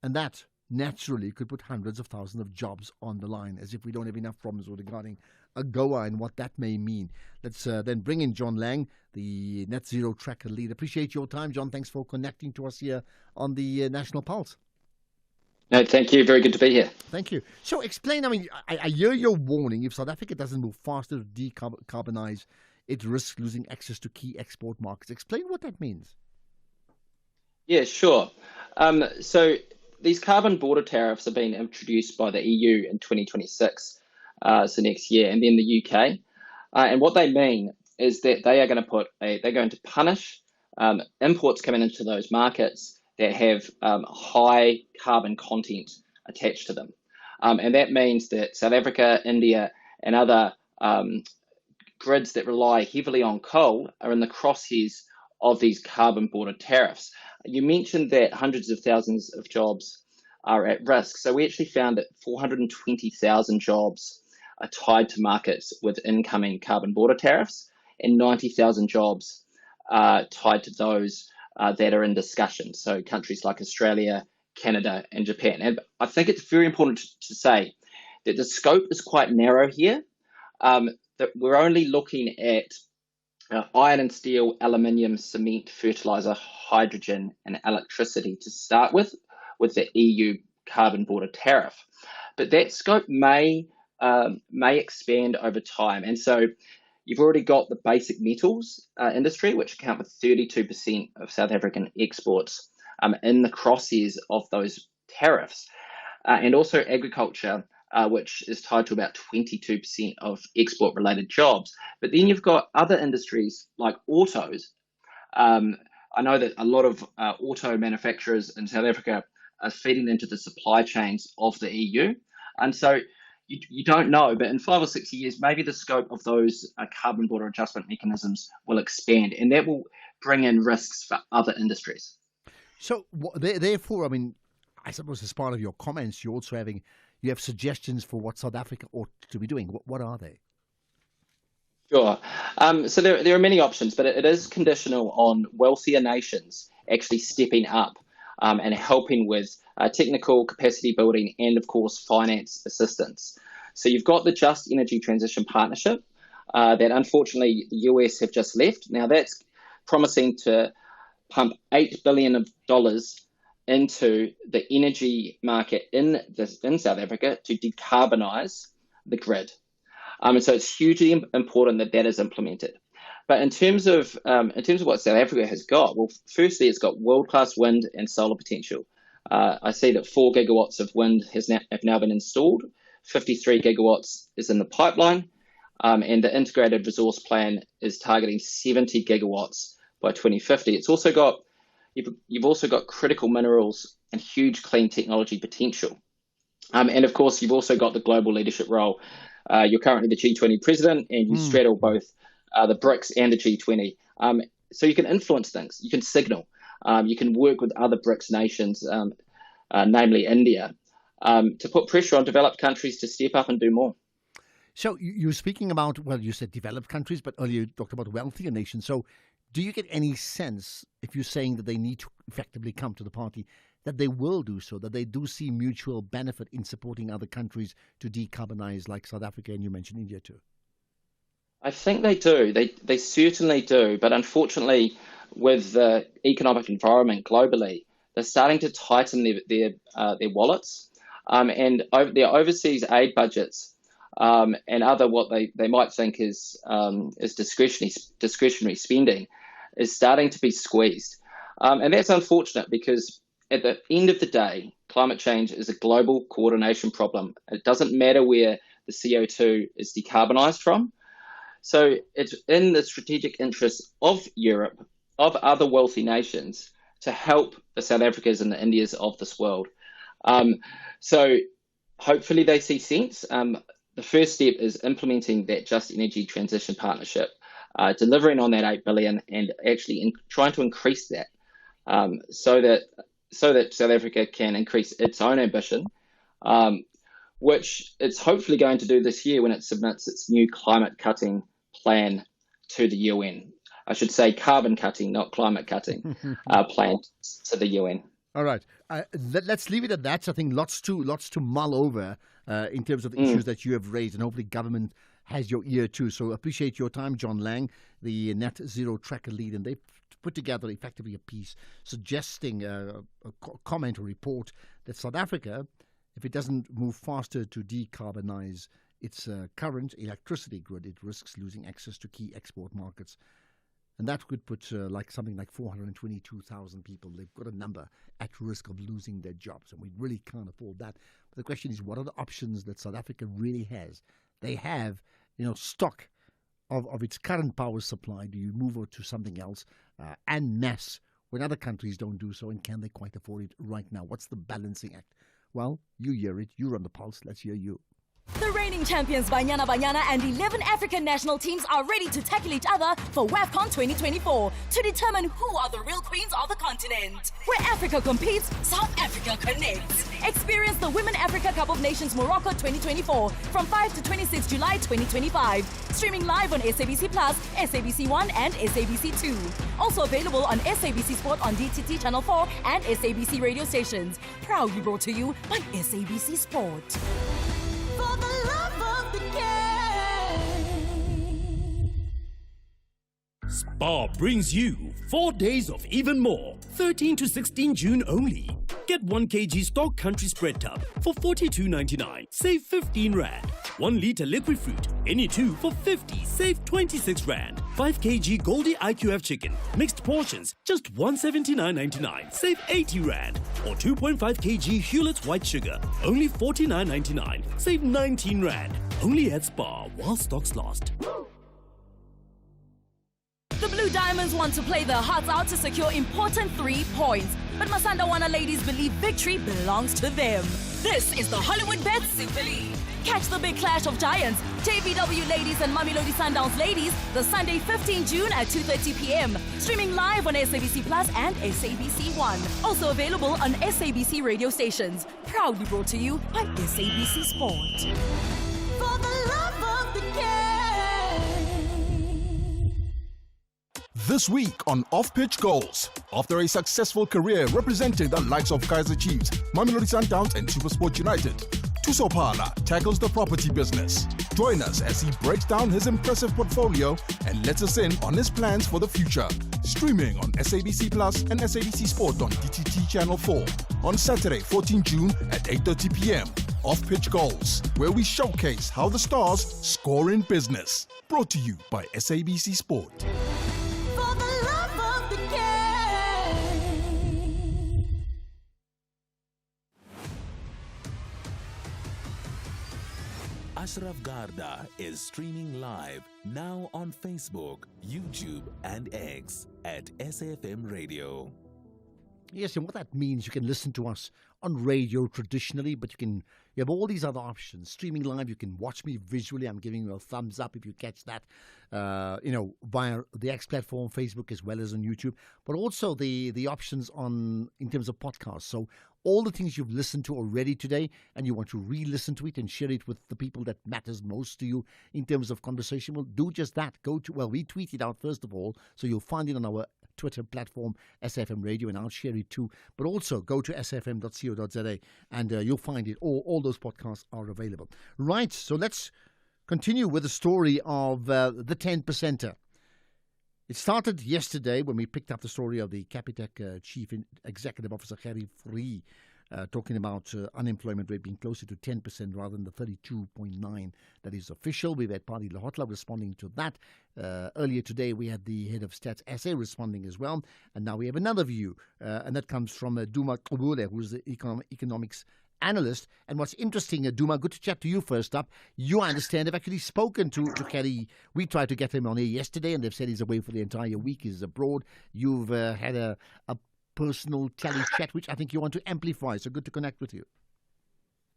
And that naturally could put hundreds of thousands of jobs on the line, as if we don't have enough problems regarding AGOA and what that may mean. Let's then bring in John Lang, the Net Zero Tracker lead. Appreciate your time, John. Thanks for connecting to us here on the National Pulse. No, thank you. Very good to be here. Thank you. So explain, I hear your warning. If South Africa doesn't move faster to decarbonize, it risks losing access to key export markets. Explain what that means. Yeah, sure. So these carbon border tariffs are being introduced by the EU in 2026, so next year, and then the UK. And what they mean is that they're going to punish imports coming into those markets that have high carbon content attached to them. And that means that South Africa, India, and other grids that rely heavily on coal are in the crosshairs of these carbon border tariffs. You mentioned that hundreds of thousands of jobs are at risk. So we actually found that 420,000 jobs are tied to markets with incoming carbon border tariffs, and 90,000 jobs are tied to those that are in discussion. So countries like Australia, Canada, and Japan. And I think it's very important to say that the scope is quite narrow here, that we're only looking at iron and steel, aluminium, cement, fertilizer, hydrogen, and electricity to start with the EU carbon border tariff. But that scope may expand over time. And so you've already got the basic metals industry, which account for 32% of South African exports in the crosshairs of those tariffs. And also agriculture, which is tied to about 22% of export-related jobs. But then you've got other industries like autos. I know that a lot of auto manufacturers in South Africa are feeding into the supply chains of the EU. And so you don't know, but in 5 or 6 years, maybe the scope of those carbon border adjustment mechanisms will expand, and that will bring in risks for other industries. So therefore, I suppose as part of your comments, you have suggestions for what South Africa ought to be doing. What are they? Sure. So there are many options, but it is conditional on wealthier nations actually stepping up and helping with technical capacity building and, of course, finance assistance. So you've got the Just Energy Transition Partnership that, unfortunately, the US have just left. Now, that's promising to pump $8 billion into the energy market in South Africa to decarbonise the grid. And so it's hugely important that is implemented. But in terms of what South Africa has got, well, firstly, it's got world-class wind and solar potential. I see that 4 gigawatts of wind have now been installed, 53 gigawatts is in the pipeline, and the integrated resource plan is targeting 70 gigawatts by 2050. It's also got you've also got critical minerals and huge clean technology potential. And of course, you've also got the global leadership role. You're currently the G20 president, and you straddle both the BRICS and the G20. So you can influence things, you can signal, you can work with other BRICS nations, namely India, to put pressure on developed countries to step up and do more. So you're speaking about, you said developed countries, but earlier you talked about wealthier nations. So do you get any sense, if you're saying that they need to effectively come to the party, that they will do so, that they do see mutual benefit in supporting other countries to decarbonize, like South Africa, and you mentioned India too? I think they do. They certainly do. But unfortunately, with the economic environment globally, they're starting to tighten their wallets, and their overseas aid budgets and other what they might think is discretionary spending is starting to be squeezed. And that's unfortunate because at the end of the day, climate change is a global coordination problem. It doesn't matter where the CO2 is decarbonised from. So it's in the strategic interest of Europe, of other wealthy nations, to help the South Africas and the Indias of this world. So hopefully they see sense. The first step is implementing that Just Energy Transition Partnership, delivering on that $8 billion, and actually trying to increase that, so that South Africa can increase its own ambition, which it's hopefully going to do this year when it submits its new climate cutting plan to the UN. I should say carbon cutting, not climate cutting, plan to the UN. All right. Let's leave it at that. I think lots to mull over in terms of the issues that you have raised, and hopefully government has your ear too. So appreciate your time, John Lang, the Net Zero Tracker lead, and they've put together effectively a piece suggesting a comment or report that South Africa, if it doesn't move faster to decarbonize its current electricity grid, it risks losing access to key export markets. And that could put something like 422,000 people, they've got a number, at risk of losing their jobs. And we really can't afford that. But the question is, what are the options that South Africa really has? They have, stock of its current power supply. Do you move it to something else en masse when other countries don't do so? And can they quite afford it right now? What's the balancing act? Well, you hear it. You're on the pulse. Let's hear you. The reigning champions Banyana Banyana and 11 African national teams are ready to tackle each other for WAFCON 2024 to determine who are the real queens of the continent. Where Africa competes, South Africa connects. Experience the Women Africa Cup of Nations Morocco 2024 from 5 to 26 July 2025. Streaming live on SABC Plus, SABC 1 and SABC 2. Also available on SABC Sport on DTT Channel 4 and SABC radio stations. Proudly brought to you by SABC Sport. For the love of the game. Spar brings you 4 days of even more, 13 to 16 June only. Get 1 kg stock country spread tub for $42.99, save 15 Rand. 1 litre liquid fruit, any 2 for 50, save 26 Rand. 5 kg Goldie IQF chicken, mixed portions, just $179.99, save 80 Rand. Or 2.5 kg Hewlett's white sugar, only $49.99, save 19 Rand. Only at Spar while stocks last. The Blue Diamonds want to play their hearts out to secure important 3 points. But Masandawana ladies believe victory belongs to them. This is the Hollywood Bet Super League. Catch the big clash of giants, JVW ladies and Mamelodi Sundowns ladies, the Sunday 15 June at 2:30 p.m. Streaming live on SABC Plus and SABC 1. Also available on SABC radio stations. Proudly brought to you by SABC Sport. For the love of the game. This week on Off-Pitch Goals, after a successful career representing the likes of Kaizer Chiefs, Mamelodi Sundowns and SuperSport United, Thuso Phala tackles the property business. Join us as he breaks down his impressive portfolio and lets us in on his plans for the future. Streaming on SABC Plus and SABC Sport on DTT Channel 4 on Saturday, 14 June at 8:30 p.m. Off-Pitch Goals, where we showcase how the stars score in business. Brought to you by SABC Sport. Ashraf Garda is streaming live now on Facebook, YouTube, and X at SAFM Radio. Yes, and what that means, you can listen to us on radio traditionally, but you have all these other options. Streaming live, you can watch me visually. I'm giving you a thumbs up if you catch that, via the X platform, Facebook, as well as on YouTube. But also the options in terms of podcasts. So all the things you've listened to already today, and you want to re-listen to it and share it with the people that matters most to you in terms of conversation, well, do just that. We tweet it out first of all, so you'll find it on our Twitter platform, SFM Radio, and I'll share it too. But also go to sfm.co.za and you'll find it. All those podcasts are available. Right, so let's continue with the story of the 10%er. It started yesterday when we picked up the story of the Capitec Chief Executive Officer, Gerrie Fourie, talking about unemployment rate being closer to 10% rather than the 32.9% that is official. We've had Pali Lahotla responding to that. Earlier today, we had the head of Stats SA responding as well. And now we have another view, and that comes from Duma Qubule, who's the economics analyst. And what's interesting, Duma, good to chat to you first up. You, I understand, have actually spoken to Gerrie. We tried to get him on here yesterday, and they've said he's away for the entire week. He's abroad. You've had a personal chat, which I think you want to amplify. So good to connect with you.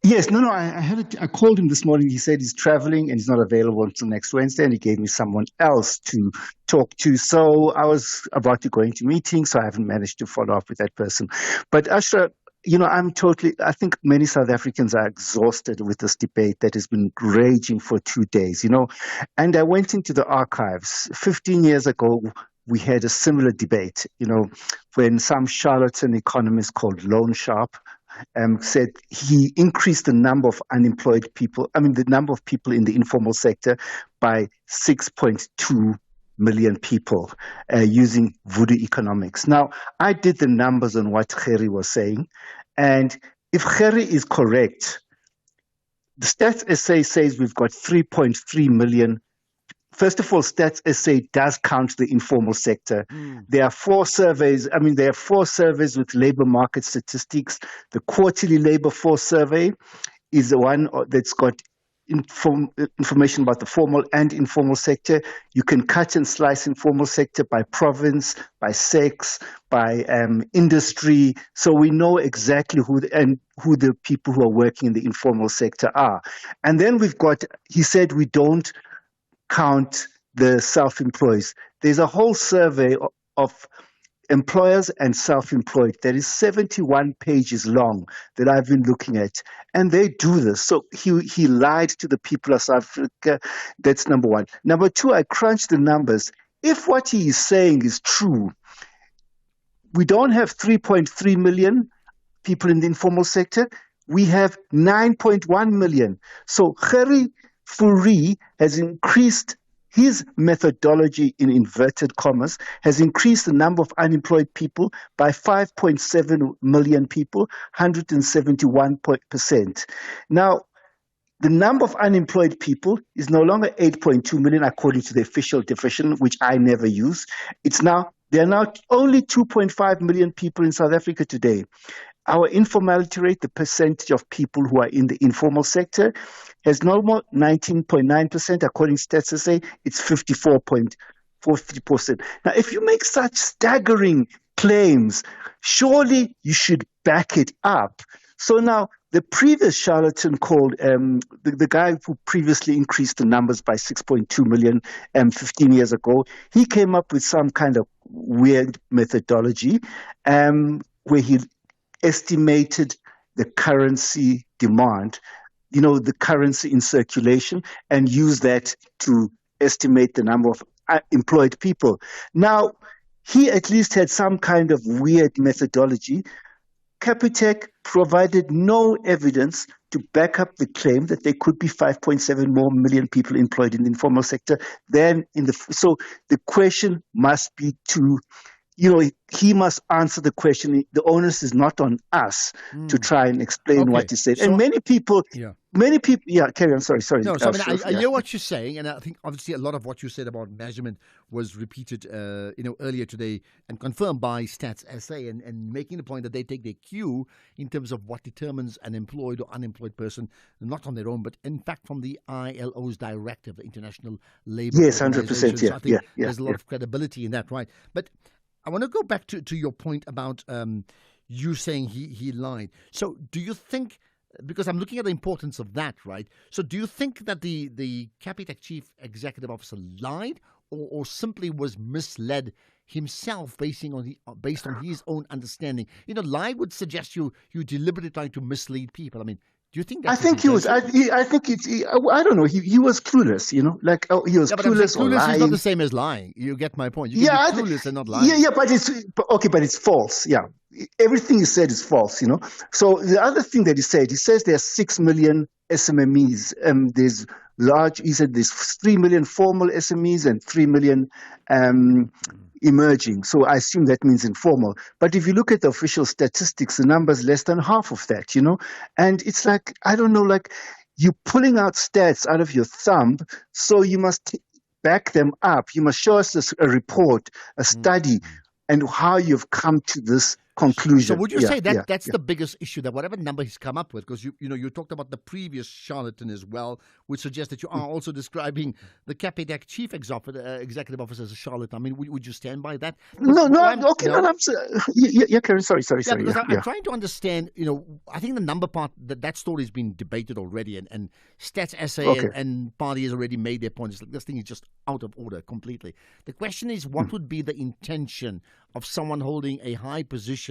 Yes, I called him this morning. He said he's traveling and he's not available until next Wednesday, and he gave me someone else to talk to. So I was about to go into meetings, so I haven't managed to follow up with that person. But Ashraf, I think many South Africans are exhausted with this debate that has been raging for 2 days, and I went into the archives 15 years ago. we had a similar debate, when some charlatan economist called Loan Sharp said he increased the number of unemployed people, the number of people in the informal sector by 6.2 million people using voodoo economics. Now, I did the numbers on what Gerrie was saying, and if Gerrie is correct, the Stats SA says we've got 3.3 million. First of all, Stats SA does count the informal sector. There are 4 surveys. There are 4 surveys with labor market statistics. The quarterly labor force survey is the one that's got information about the formal and informal sector. You can cut and slice informal sector by province, by sex, by industry. So we know exactly who the people who are working in the informal sector are. And then he said we don't count the self-employed. There's a whole survey of employers and self-employed that is 71 pages long that I've been looking at, and they do this. So he lied to the people of South Africa. That's number one. Number two, I crunched the numbers. If what he is saying is true, we don't have 3.3 million people in the informal sector. We have 9.1 million. So Gerrie Fourie has increased his methodology, in inverted commas, has increased the number of unemployed people by 5.7 million people, 171%. Now, the number of unemployed people is no longer 8.2 million, according to the official definition, which I never use. There are now only 2.5 million people in South Africa today. Our informality rate, the percentage of people who are in the informal sector, has no more 19.9%. According to Stats SA, it's 54.40%. Now, if you make such staggering claims, surely you should back it up. So now, the previous charlatan called, the guy who previously increased the numbers by 6.2 million 15 years ago, he came up with some kind of weird methodology where he estimated the currency demand, the currency in circulation, and used that to estimate the number of employed people. Now, he at least had some kind of weird methodology. Capitec provided no evidence to back up the claim that there could be 5.7 more million people employed in the informal sector so the question must be he must answer the question. The onus is not on us to try and explain what he said. And many people, carry on. Sorry. No, so I hear what you're saying, and I think obviously a lot of what you said about measurement was repeated, earlier today and confirmed by Stats SA, and making the point that they take their cue in terms of what determines an employed or unemployed person, not on their own, but in fact from the ILO's directive, the International Labour Organization. 100%. So I think there's a lot of credibility in that, right? But I want to go back to your point about you saying he lied. So do you think, because I'm looking at the importance of that, right? So do you think that the Capitec chief executive officer lied or simply was misled himself based on his own understanding? Lie would suggest you deliberately trying to mislead people. Do you think that? I think he was. I don't know. He was clueless. He was clueless. Clueless is not the same as lying. You get my point. You can be clueless and not lying. But it's false. Yeah, everything he said is false. So the other thing that he says there are 6 million SMMEs. There's large. He said there's 3 million formal SMEs and 3 million emerging. So I assume that means informal. But if you look at the official statistics, the number's less than half of that, And it's like, I don't know, you're pulling out stats out of your thumb, so you must back them up. You must show us a report, a study, and how you've come to this conclusion. So would you say that's the biggest issue, that whatever number he's come up with, because you talked about the previous charlatan as well, which suggests that you are also describing the Capitec chief executive officer as a charlatan. Would you stand by that? No, Karen, sorry. Because I'm trying to understand, I think the number part, that story has been debated already, and Stats SA and Party has already made their point. It's like, this thing is just out of order completely. The question is, what would be the intention of someone holding a high position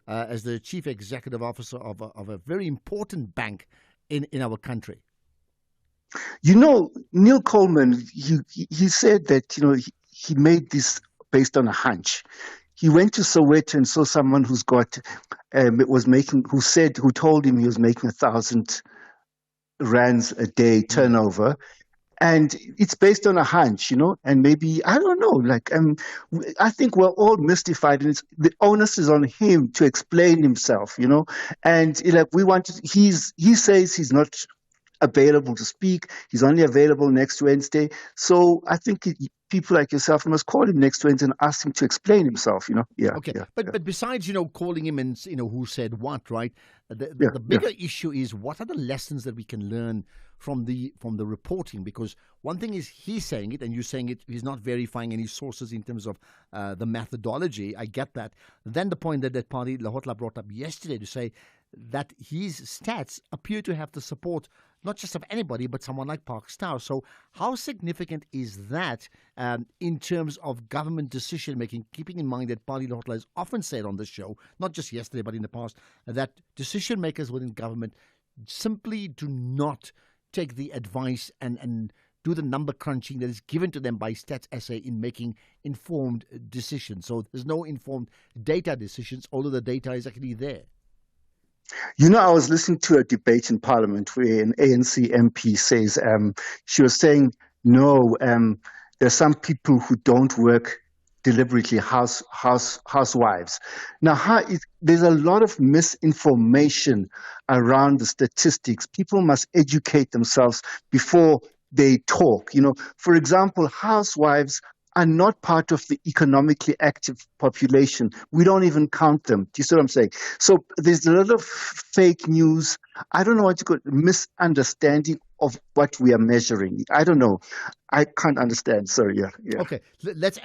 as the chief executive officer of a very important bank in our country? Neil Coleman, he said that he made this based on a hunch. He went to Soweto and saw someone who told him he was making 1,000 rands a day turnover. And it's based on a hunch, and maybe, I don't know, I think we're all mystified, and the onus is on him to explain himself, and he says he's not available to speak. He's only available next Wednesday. So I think people like yourself must call him next Wednesday and ask him to explain himself, Yeah. Okay. Yeah, but besides, calling him and, who said what, right? The bigger issue is, what are the lessons that we can learn from the reporting? Because one thing is he's saying it and you're saying it, he's not verifying any sources in terms of the methodology. I get that. Then the point that Party Lahotla brought up yesterday to say that his stats appear to have the support not just of anybody, but someone like Park Star. So how significant is that in terms of government decision-making, keeping in mind that Party Lahotla has often said on this show, not just yesterday, but in the past, that decision-makers within government simply do not take the advice and do the number crunching that is given to them by Stats SA in making informed decisions. So there's no informed data decisions, although the data is actually there. I was listening to a debate in Parliament where an ANC MP says, she was saying, no, there's some people who don't work deliberately, housewives. Now, there's a lot of misinformation around the statistics. People must educate themselves before they talk. For example, housewives are not part of the economically active population. We don't even count them. Do you see what I'm saying? So there's a lot of fake news. I don't know what to call it, misunderstanding of what we are measuring. I don't know. I can't understand. Sorry. Yeah. Okay.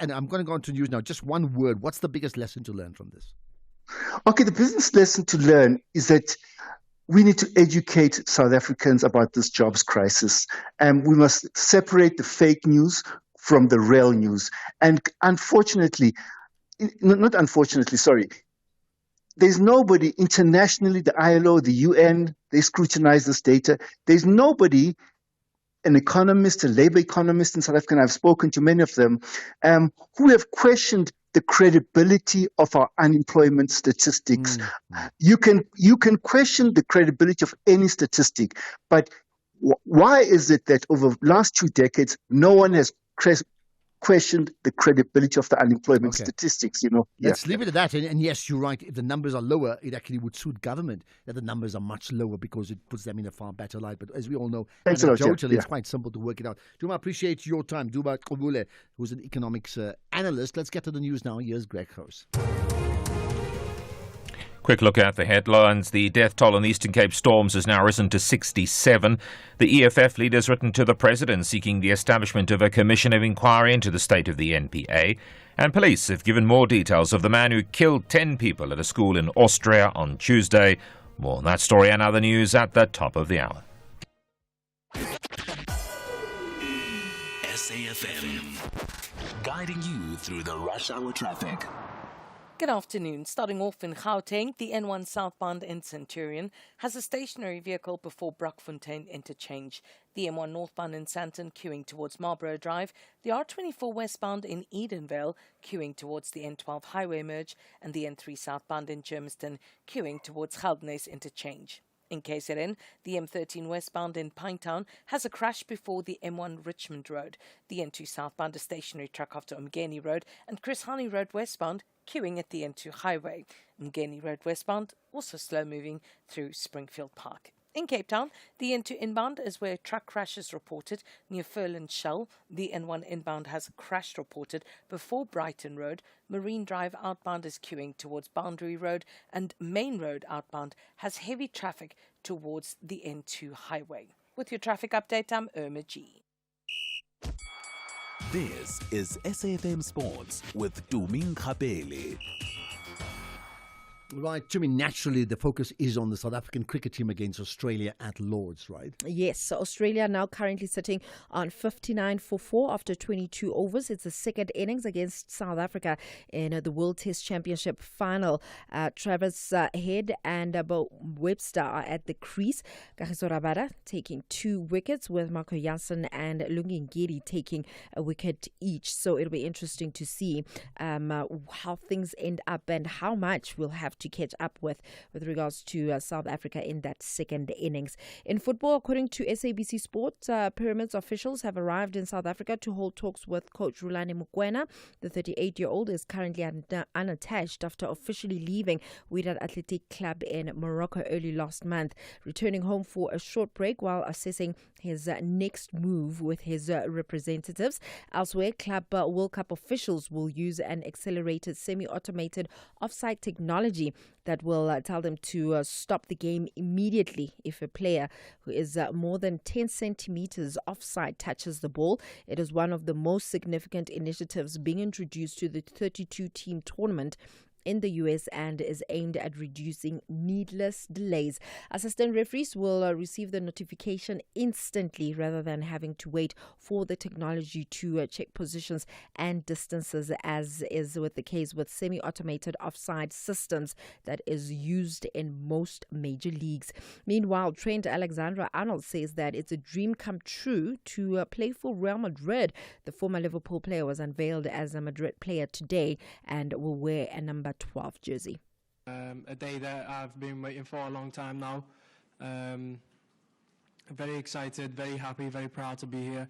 And I'm going to go on to news now. Just one word. What's the biggest lesson to learn from this? Okay. The business lesson to learn is that we need to educate South Africans about this jobs crisis. And we must separate the fake news from the real news. And unfortunately, there's nobody internationally, the ILO, the UN, they scrutinize this data. There's nobody, an economist, a labor economist in South Africa, and I've spoken to many of them, who have questioned the credibility of our unemployment statistics. You can question the credibility of any statistic, but why is it that over the last 2 decades, no one has questioned the credibility of the unemployment statistics, Let's leave it at that. And yes, you're right. If the numbers are lower, it actually would suit government that the numbers are much lower because it puts them in a far better light. But as we all know, anecdotally, it's quite simple to work it out. Duma, appreciate your time. Duma Kobule, who's an economics analyst. Let's get to the news now. Here's Greg House. Quick look at the headlines. The death toll on the Eastern Cape storms has now risen to 67. The EFF leader has written to the President seeking the establishment of a commission of inquiry into the state of the NPA. And police have given more details of the man who killed 10 people at a school in Austria on Tuesday. More on that story and other news at the top of the hour. SAFM, guiding you through the rush hour traffic. Good afternoon. Starting off in Gauteng, the N1 southbound in Centurion has a stationary vehicle before Brakfontein interchange. The M1 northbound in Sandton queuing towards Marlborough Drive. The R24 westbound in Edenvale queuing towards the N12 highway merge. And the N3 southbound in Germiston queuing towards Geldenhuys interchange. In KZN, the M13 westbound in Pinetown has a crash before the M1 Richmond Road. The N2 southbound a stationary truck after Umgeni Road and Chris Hani Road westbound queuing at the N2 highway. Umgeni Road westbound also slow moving through Springfield Park. In Cape Town, the N2 inbound is where a truck crash is reported near Furland Shell. The N1 inbound has a crash reported before Brighton Road. Marine Drive outbound is queuing towards Boundary Road, and Main Road outbound has heavy traffic towards the N2 highway. With your traffic update, I'm Irma G. This is SAFM Sports with Tuming Kapele. Right, Jimmy, naturally the focus is on the South African cricket team against Australia at Lords, right? Yes, so Australia now currently sitting on 59 for 4 after 22 overs. It's the second innings against South Africa in the World Test Championship final. Travis Head and Bo Webster are at the crease. Kagiso Rabada taking 2 wickets, with Marco Jansen and Lungi Ngidi taking a wicket each. So it'll be interesting to see how things end up and how much we'll have to catch up with regards to South Africa in that second innings. In football, according to SABC Sport, Pyramids officials have arrived in South Africa to hold talks with coach Rulani Mokwena. The 38-year-old is currently unattached after officially leaving Wydad Athletic Club in Morocco early last month, returning home for a short break while assessing his next move with his representatives. Elsewhere, Club World Cup officials will use an accelerated semi-automated offside technology that will tell them to stop the game immediately if a player who is more than 10 centimeters offside touches the ball. It is one of the most significant initiatives being introduced to the 32-team tournament in the US and is aimed at reducing needless delays. Assistant referees will receive the notification instantly rather than having to wait for the technology to check positions and distances, as is with the case with semi-automated offside systems that is used in most major leagues. Meanwhile, Trent Alexander-Arnold says that it's a dream come true to play for Real Madrid. The former Liverpool player was unveiled as a Madrid player today and will wear a number 12 jersey. A day that I've been waiting for a long time now. Very excited, very happy, very proud to be here.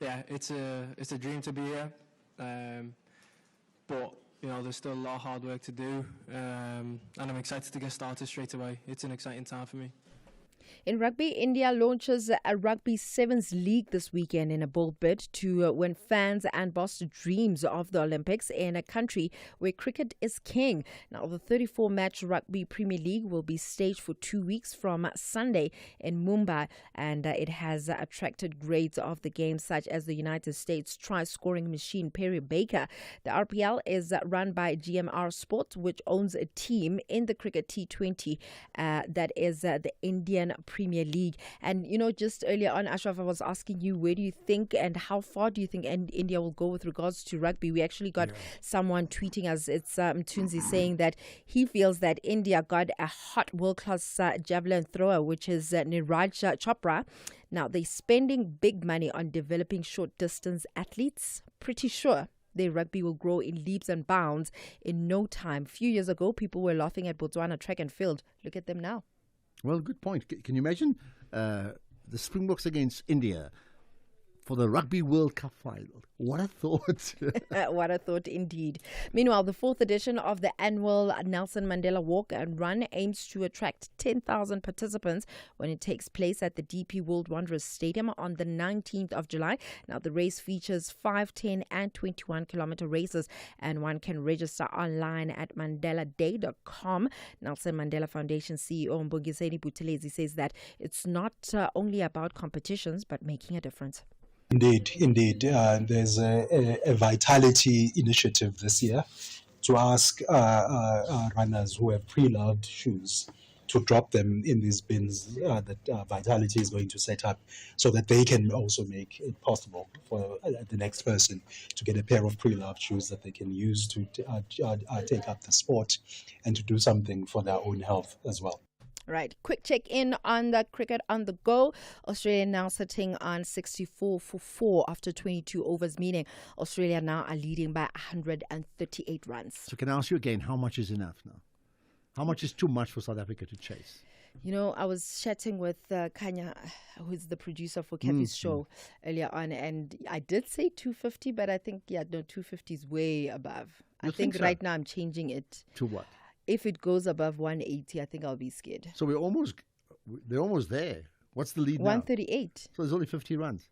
It's a dream to be here, but you know there's still a lot of hard work to do, and I'm excited to get started straight away. It's an exciting time for me. In rugby, India launches a Rugby Sevens League this weekend in a bold bid to win fans and boss dreams of the Olympics in a country where cricket is king. Now, the 34-match Rugby Premier League will be staged for 2 weeks from Sunday in Mumbai, and it has attracted greats of the game such as the United States try-scoring machine Perry Baker. The RPL is run by GMR Sport, which owns a team in the cricket T20 that is the Indian Premier League. And you know, just earlier on, Ashraf, I was asking you, where do you think and how far do you think India will go with regards to rugby? We actually got someone tweeting us, it's Mtunzi, saying that he feels that India got a hot world-class javelin thrower, which is Niraj Chopra. Now, they're spending big money on developing short-distance athletes. Pretty sure their rugby will grow in leaps and bounds in no time. A few years ago, people were laughing at Botswana track and field. Look at them now. Well, good point. Can you imagine the Springboks against India for the Rugby World Cup final? What a thought. What a thought indeed. Meanwhile, the 4th edition of the annual Nelson Mandela Walk and Run aims to attract 10,000 participants when it takes place at the DP World Wanderers Stadium on the 19th of July. Now, the race features 5, 10 and 21-kilometer races, and one can register online at mandeladay.com. Nelson Mandela Foundation CEO Mbongiseni Buthelezi says that it's not only about competitions, but making a difference. Indeed. There's a vitality initiative this year to ask runners who have pre-loved shoes to drop them in these bins that Vitality is going to set up, so that they can also make it possible for the next person to get a pair of pre-loved shoes that they can use to take up the sport and to do something for their own health as well. Right. Quick check in on the cricket on the go. Australia now sitting on 64 for 4 after 22 overs, meaning Australia now are leading by 138 runs. So can I ask you again, how much is enough now? How much is too much for South Africa to chase? You know, I was chatting with Kanya, who's the producer for Kathy's show earlier on, and I did say 250, but I think, 250 is way above. I think so? Right now I'm changing it. To what? If it goes above 180, I think I'll be scared. So they're almost there. What's the lead 138. now? So there's only 50 runs.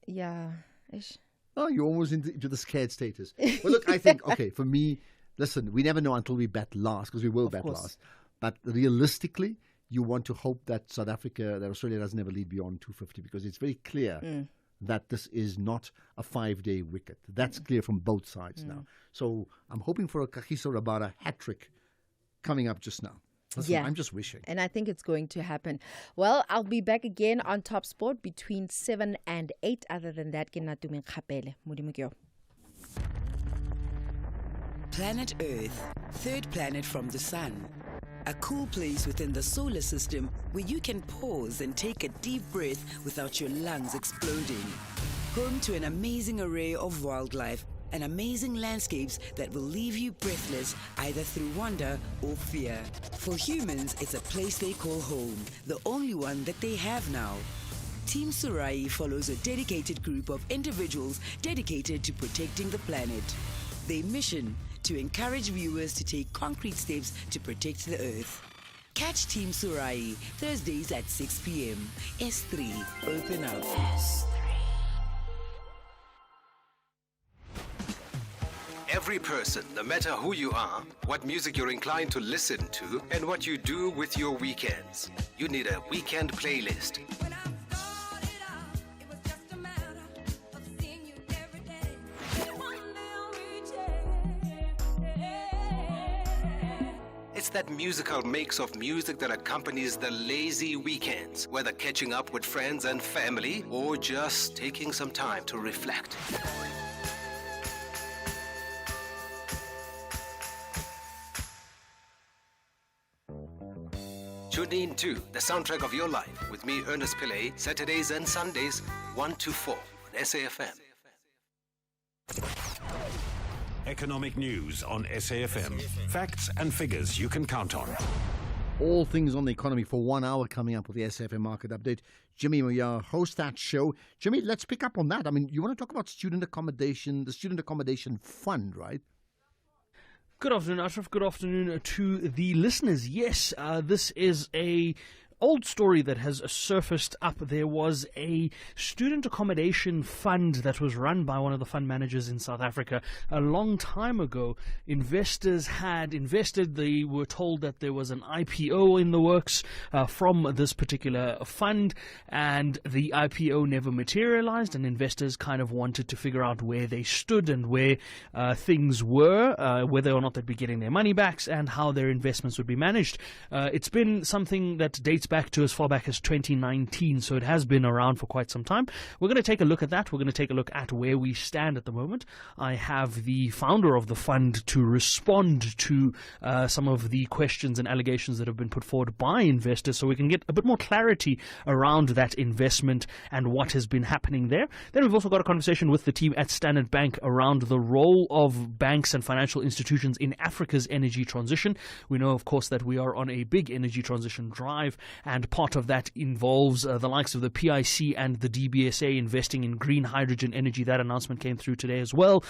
Yeah. Ish. Oh, you're almost into the scared status. Well, look, I think, okay, for me, listen, we never know until we bat last, because we will bat last. But realistically, you want to hope that Australia doesn't ever lead beyond 250, because it's very clear that this is not a 5-day wicket. That's clear from both sides now. So I'm hoping for a Kagiso Rabada hat-trick coming up just now. Listen, I'm just wishing. And I think it's going to happen. Well, I'll be back again on Top Sport between 7 and 8. Other than that, ke natume kgapele. Modimo ke yo. Planet Earth, third planet from the sun. A cool place within the solar system where you can pause and take a deep breath without your lungs exploding. Home to an amazing array of wildlife and amazing landscapes that will leave you breathless either through wonder or fear. For humans, it's a place they call home, the only one that they have now. Team Surai follows a dedicated group of individuals dedicated to protecting the planet. Their mission, to encourage viewers to take concrete steps to protect the Earth. Catch Team Surai Thursdays at 6 p.m. S3, open up. Every person, no matter who you are, what music you're inclined to listen to, and what you do with your weekends. You need a weekend playlist. It's that musical mix of music that accompanies the lazy weekends, whether catching up with friends and family or just taking some time to reflect. Tune in to The Soundtrack of Your Life with me, Ernest Pillay, Saturdays and Sundays, 1 to 4 on SAFM. Economic news on SAFM. Facts and figures you can count on. All things on the economy for 1 hour coming up with the SAFM Market Update. Jimmy Moya hosts that show. Jimmy, let's pick up on that. I mean, you want to talk about student accommodation, the Student Accommodation Fund, right? Good afternoon, Ashraf. Good afternoon to the listeners. Yes, this is a old story that has surfaced up. There was a student accommodation fund that was run by one of the fund managers in South Africa a long time ago. Investors had invested. They were told that there was an IPO in the works from this particular fund, and the IPO never materialized, and investors kind of wanted to figure out where they stood and where things were, whether or not they'd be getting their money back, and how their investments would be managed. It's been something that dates back to as far back as 2019, so it has been around for quite some time. We're going to take a look at that. We're going to take a look at where we stand at the moment. I have the founder of the fund to respond to some of the questions and allegations that have been put forward by investors, so we can get a bit more clarity around that investment and what has been happening there. Then we've also got a conversation with the team at Standard Bank around the role of banks and financial institutions in Africa's energy transition. We know, of course, that we are on a big energy transition drive, and part of that involves the likes of the PIC and the DBSA investing in green hydrogen energy. That announcement came through today as well.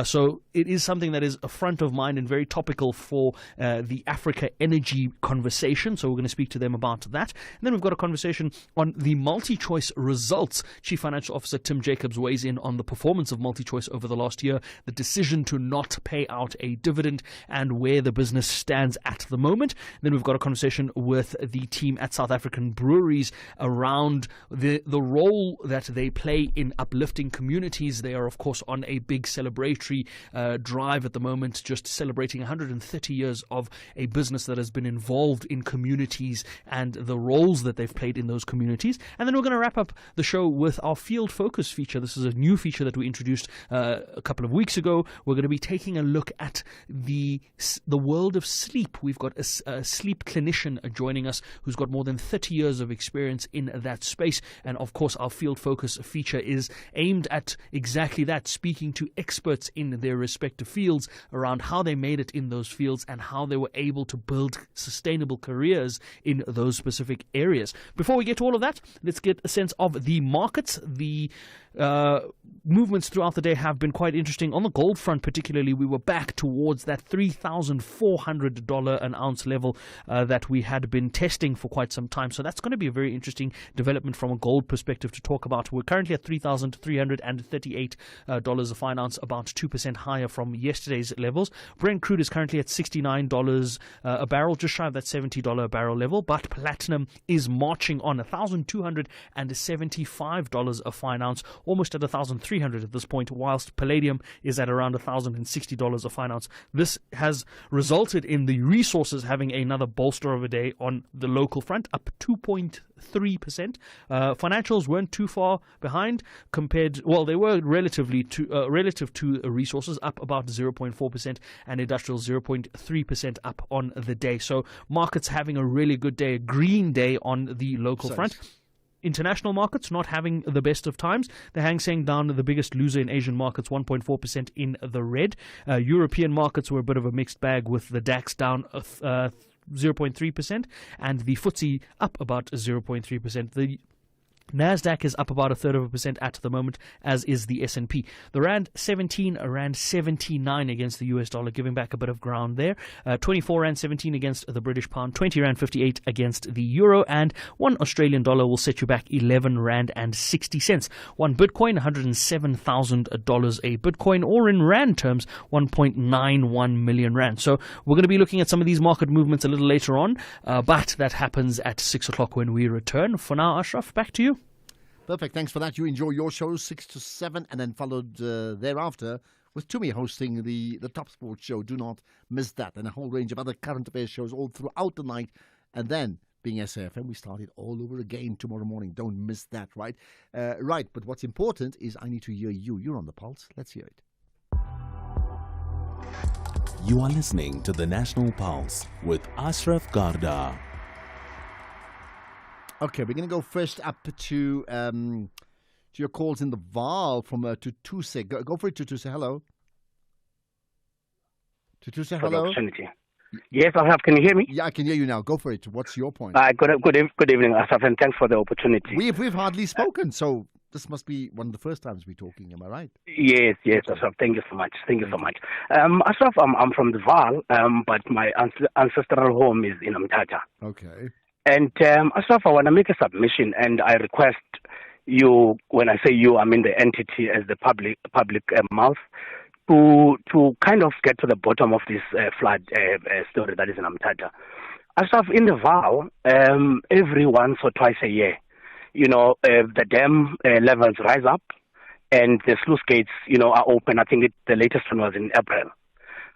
So it is something that is a front of mind and very topical for the Africa energy conversation. So we're going to speak to them about that. And then we've got a conversation on the MultiChoice results. Chief Financial Officer Tim Jacobs weighs in on the performance of MultiChoice over the last year, the decision to not pay out a dividend, and where the business stands at the moment. Then we've got a conversation with the team at South African breweries around the role that they play in uplifting communities. They are, of course, on a big celebratory drive at the moment, just celebrating 130 years of a business that has been involved in communities and the roles that they've played in those communities. And then we're going to wrap up the show with our Field Focus feature. This is a new feature that we introduced a couple of weeks ago. We're going to be taking a look at the world of sleep. We've got a sleep clinician joining us who's got more than 30 years of experience in that space. And of course, our Field Focus feature is aimed at exactly that, speaking to experts in their respective fields around how they made it in those fields and how they were able to build sustainable careers in those specific areas. Before we get to all of that, let's get a sense of the markets. The movements throughout the day have been quite interesting. On the gold front particularly, we were back towards that $3,400 an ounce level that we had been testing for quite some time. So that's going to be a very interesting development from a gold perspective to talk about. We're currently at $3,338 a fine ounce, about 2% higher from yesterday's levels. Brent crude is currently at $69 a barrel, just shy of that $70 a barrel level. But platinum is marching on, $1,275 a fine ounce, almost at $1,300 at this point, whilst palladium is at around $1,060 a fine ounce. This has resulted in the resources having another bolster of a day on the local front, up 2.3%. Financials weren't too far behind compared, well, they were relative to resources, up about 0.4%, and industrial 0.3% up on the day. So markets having a really good day, a green day on the local front. International markets not having the best of times. The Hang Seng down, the biggest loser in Asian markets, 1.4% in the red. European markets were a bit of a mixed bag, with the DAX down 0.3% and the FTSE up about 0.3%. The Nasdaq is up about 0.33% at the moment, as is the S&P. The Rand 17, Rand 79 against the US dollar, giving back a bit of ground there. 24 Rand 17 against the British pound, 20 Rand 58 against the euro, and 1 Australian dollar will set you back 11 Rand and 60 cents. 1 Bitcoin, $107,000 a Bitcoin, or in Rand terms, 1.91 million Rand. So we're going to be looking at some of these market movements a little later on, but that happens at 6 o'clock when we return. For now, Ashraf, back to you. Perfect. Thanks for that. You enjoy your shows 6 to 7, and then followed thereafter with Tumi hosting the Top Sports Show. Do not miss that, and a whole range of other current affairs shows all throughout the night. And then, being SAFM, we started all over again tomorrow morning. Don't miss that, right? Right, but what's important is I need to hear you. You're on the pulse. Let's hear it. You are listening to the National Pulse with Ashraf Garda. Okay, we're going to go first up to your calls in the Vaal from Tutuse. Go for it, Tutuse. Hello. Tutuse, hello. Yes, I have. Can you hear me? Yeah, I can hear you now. Go for it. What's your point? Good evening, Asaf, and thanks for the opportunity. We've hardly spoken, so this must be one of the first times we're talking. Am I right? Yes, Asaf. Thank you so much. Asaf, I'm from the Vaal, but my ancestral home is in Umtata. Okay. And Asaf, I want to make a submission, and I request you, when I say you, I mean the entity as the public mouth, to kind of get to the bottom of this flood story that is in Umtata. Asaf, in the Vaal, every once or twice a year, the dam levels rise up, and the sluice gates, are open. I think the latest one was in April.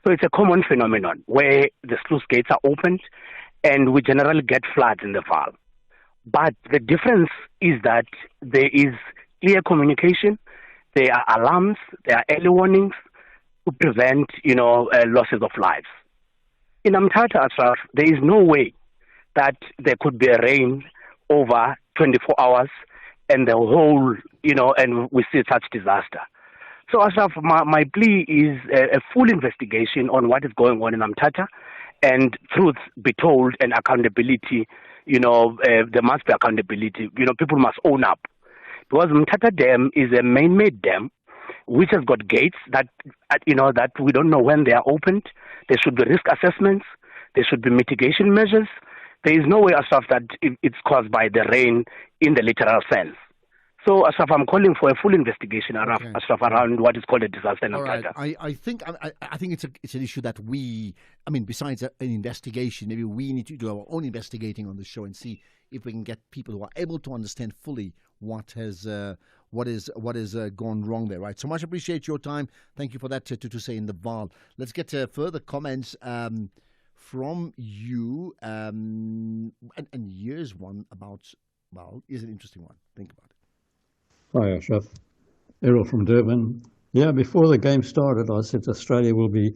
So it's a common phenomenon where the sluice gates are opened, and we generally get floods in the Vaal. But the difference is that there is clear communication, there are alarms, there are early warnings to prevent, losses of lives. In Umtata, Ashraf, there is no way that there could be a rain over 24 hours and the whole, and we see such disaster. So, Ashraf, my plea is a full investigation on what is going on in Umtata, and truth be told and accountability, there must be accountability. People must own up. Because Umtata Dam is a man-made dam which has got gates that we don't know when they are opened. There should be risk assessments. There should be mitigation measures. There is no way, Ashraf, that it's caused by the rain in the literal sense. So, Ashraf, I'm calling for a full investigation, Ashraf, around what is called a disaster in Umtata. Right. I think it's an issue that besides an investigation, maybe we need to do our own investigating on the show and see if we can get people who are able to understand fully what has gone wrong there. Right. So much appreciate your time. Thank you for that to say in the Vaal. Let's get to further comments from you. And here's one about, here's an interesting one. Think about it. Hi, Ashraf. Errol from Durban. Yeah, before the game started, I said Australia will be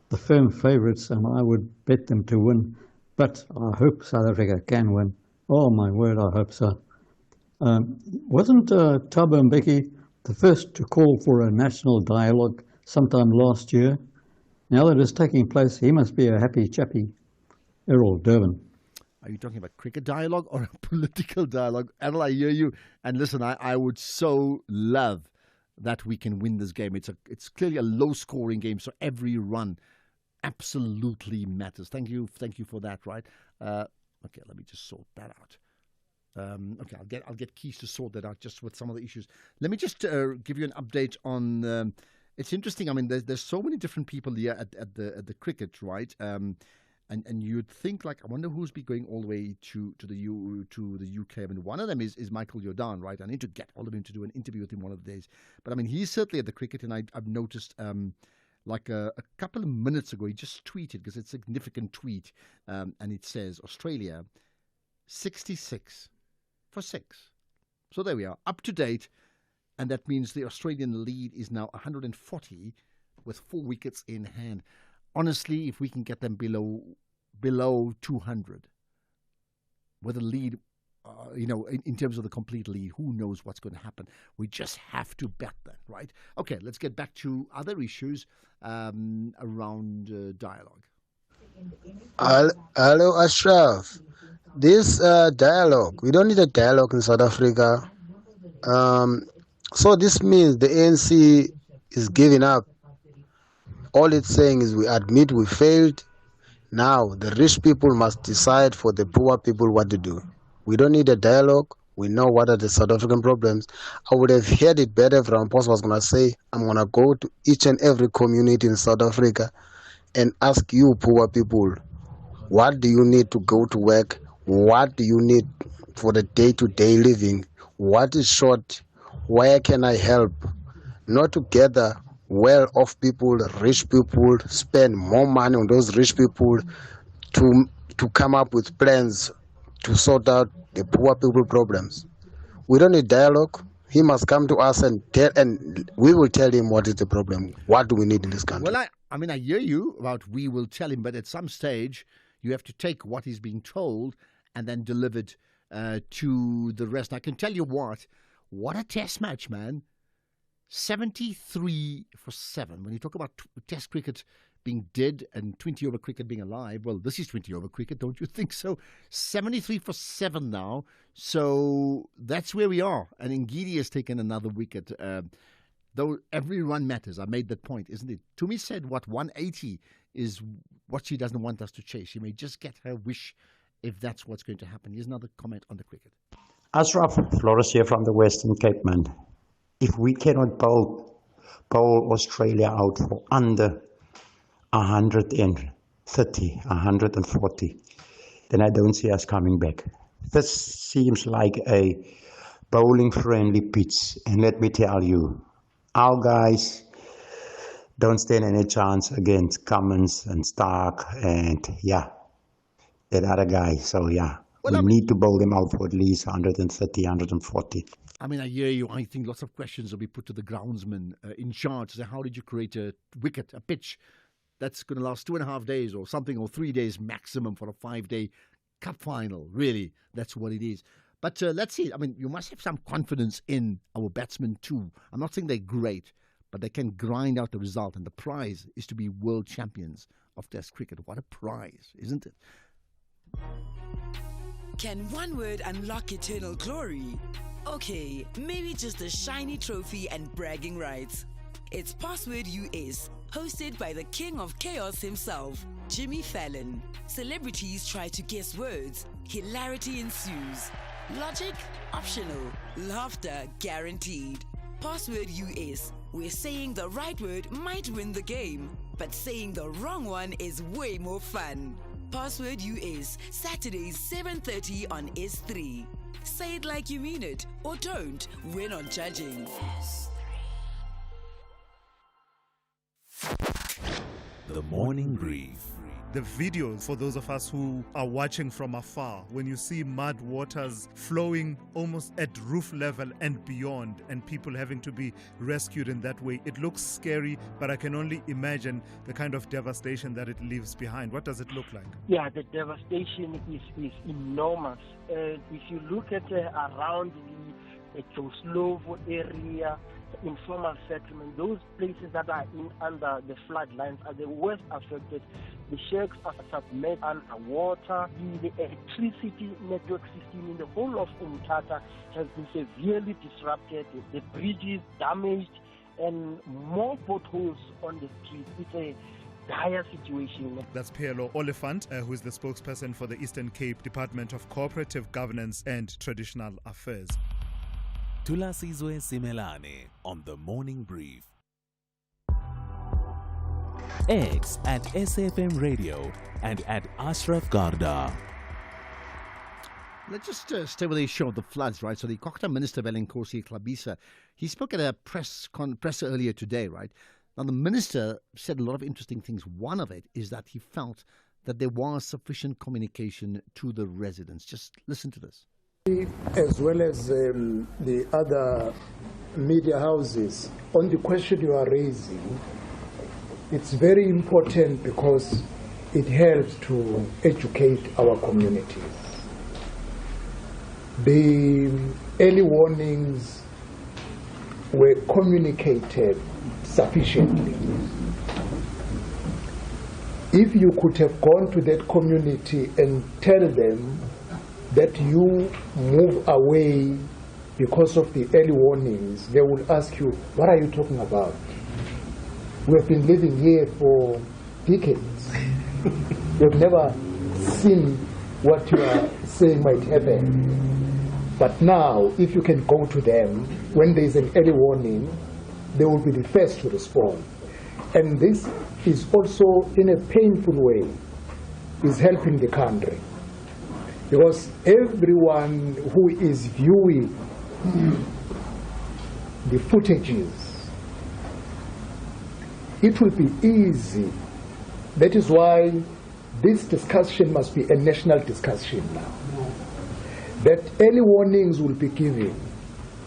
the firm favourites and I would bet them to win. But I hope South Africa can win. Oh, my word, I hope so. Wasn't Thabo Mbeki the first to call for a national dialogue sometime last year? Now that it's taking place, he must be a happy chappy. Errol, Durban. Are you talking about cricket dialogue or a political dialogue? Errol, I hear you. And listen, I would so love that we can win this game. It's clearly a low-scoring game, so every run absolutely matters. Thank you for that, right? Okay, let me just sort that out. Okay, I'll get Keys to sort that out just with some of the issues. Let me just give you an update on. It's interesting. I mean, there's so many different people here at the cricket, right? And you'd think, like, I wonder who's be going all the way to the UK. I mean, one of them is Michael Jordan, right? I need to get hold of him to do an interview with him one of the days. But I mean, he's certainly at the cricket, and I've noticed. Like a couple of minutes ago, he just tweeted, because it's a significant tweet, and it says Australia 66 for 6. So there we are, up to date, and that means the Australian lead is now 140 with 4 wickets in hand. Honestly, if we can get them below 200 with a lead, in terms of the complete lead, who knows what's going to happen? We just have to bet that, right? Okay, let's get back to other issues around dialogue. Hello, Ashraf. This dialogue, we don't need a dialogue in South Africa. So this means the ANC is giving up. All it's saying is we admit we failed. Now the rich people must decide for the poor people what to do. We don't need a dialogue. We know what are the South African problems. I would have heard it better if Ramaphosa was going to say, I'm going to go to each and every community in South Africa and ask you poor people, what do you need to go to work? What do you need for the day-to-day living? What is short? Where can I help? Not together, well-off people, rich people, spend more money on those rich people to come up with plans to sort out the poor people problems. We don't need dialogue. He must come to us and we will tell him what is the problem. What do we need in this country? Well, I hear you about we will tell him, but at some stage you have to take what he's being told and then deliver it to the rest. And I can tell you what a test match, man. 73 for 7. When you talk about test cricket being dead and 20-over cricket being alive, well, this is 20-over cricket, don't you think so? 73 for 7 now. So that's where we are. And Ngidi has taken another wicket. Though every run matters. I made that point, isn't it? Tumi said, 180 is what she doesn't want us to chase. She may just get her wish if that's what's going to happen. Here's another comment on the cricket. Ashraf, Flores here from the Western Cape, man. If we cannot bowl Australia out for under 130, 140, then I don't see us coming back. This seems like a bowling-friendly pitch, and let me tell you, our guys don't stand any chance against Cummins and Stark and, that other guy. So, we need to bowl them out for at least 130, 140. I hear you. I think lots of questions will be put to the groundsman in charge. So how did you create a wicket, a pitch that's going to last 2.5 days or something, or 3 days maximum for a 5-day cup final? Really, that's what it is. But let's see. You must have some confidence in our batsmen too. I'm not saying they're great, but they can grind out the result. And the prize is to be world champions of Test cricket. What a prize, isn't it? Can one word unlock eternal glory? Okay, maybe just a shiny trophy and bragging rights. It's Password US, hosted by the king of chaos himself, Jimmy Fallon. Celebrities try to guess words. Hilarity ensues. Logic? Optional. Laughter guaranteed. Password US, where saying the right word might win the game, but saying the wrong one is way more fun. Password US, Saturdays 7:30 on S3. Say it like you mean it, or don't. We're not judging. The Morning Brief. The videos, for those of us who are watching from afar, when you see mud waters flowing almost at roof level and beyond, and people having to be rescued in that way, it looks scary, but I can only imagine the kind of devastation that it leaves behind. What does it look like? Yeah, the devastation is enormous. If you look at around the Joslovo area, informal settlement, those places that are under the flood lines are the worst affected. The shacks are submerged underwater. The electricity network system in the whole of Umtata has been severely disrupted. The bridges damaged and more potholes on the streets. It's dire situation. That's Pielo Oliphant, who is the spokesperson for the Eastern Cape Department of Cooperative Governance and Traditional Affairs. Tulasizwe Simelane on the Morning Brief. X at SFM Radio and at Ashraf Garda. Let's just stay with the issue of the floods, right? So the Kokta Minister, Velenkosi Klabisa, he spoke at a press earlier today, right? Now, the minister said a lot of interesting things. One of it is that he felt that there was sufficient communication to the residents. Just listen to this. As well as the other media houses, on the question you are raising, it's very important because it helps to educate our communities. The early warnings were communicated sufficiently. If you could have gone to that community and tell them that you move away because of the early warnings, they will ask you, what are you talking about? We have been living here for decades. We've never seen what you are saying might happen. But now, if you can go to them, when there is an early warning, they will be the first to respond. And this is also, in a painful way, is helping the country. Because everyone who is viewing the footages, it will be easy. That is why this discussion must be a national discussion now. That early warnings will be given,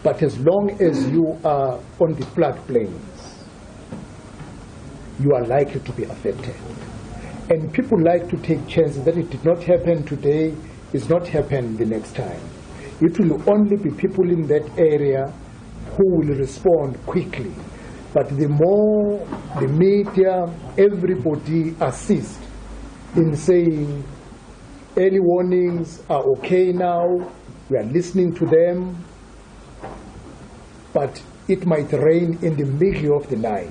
but as long as you are on the floodplains, you are likely to be affected. And people like to take chances that it did not happen today, it's not happen the next time. It will only be people in that area who will respond quickly. But the more the media, everybody assist in saying early warnings are okay now, we are listening to them, but it might rain in the middle of the night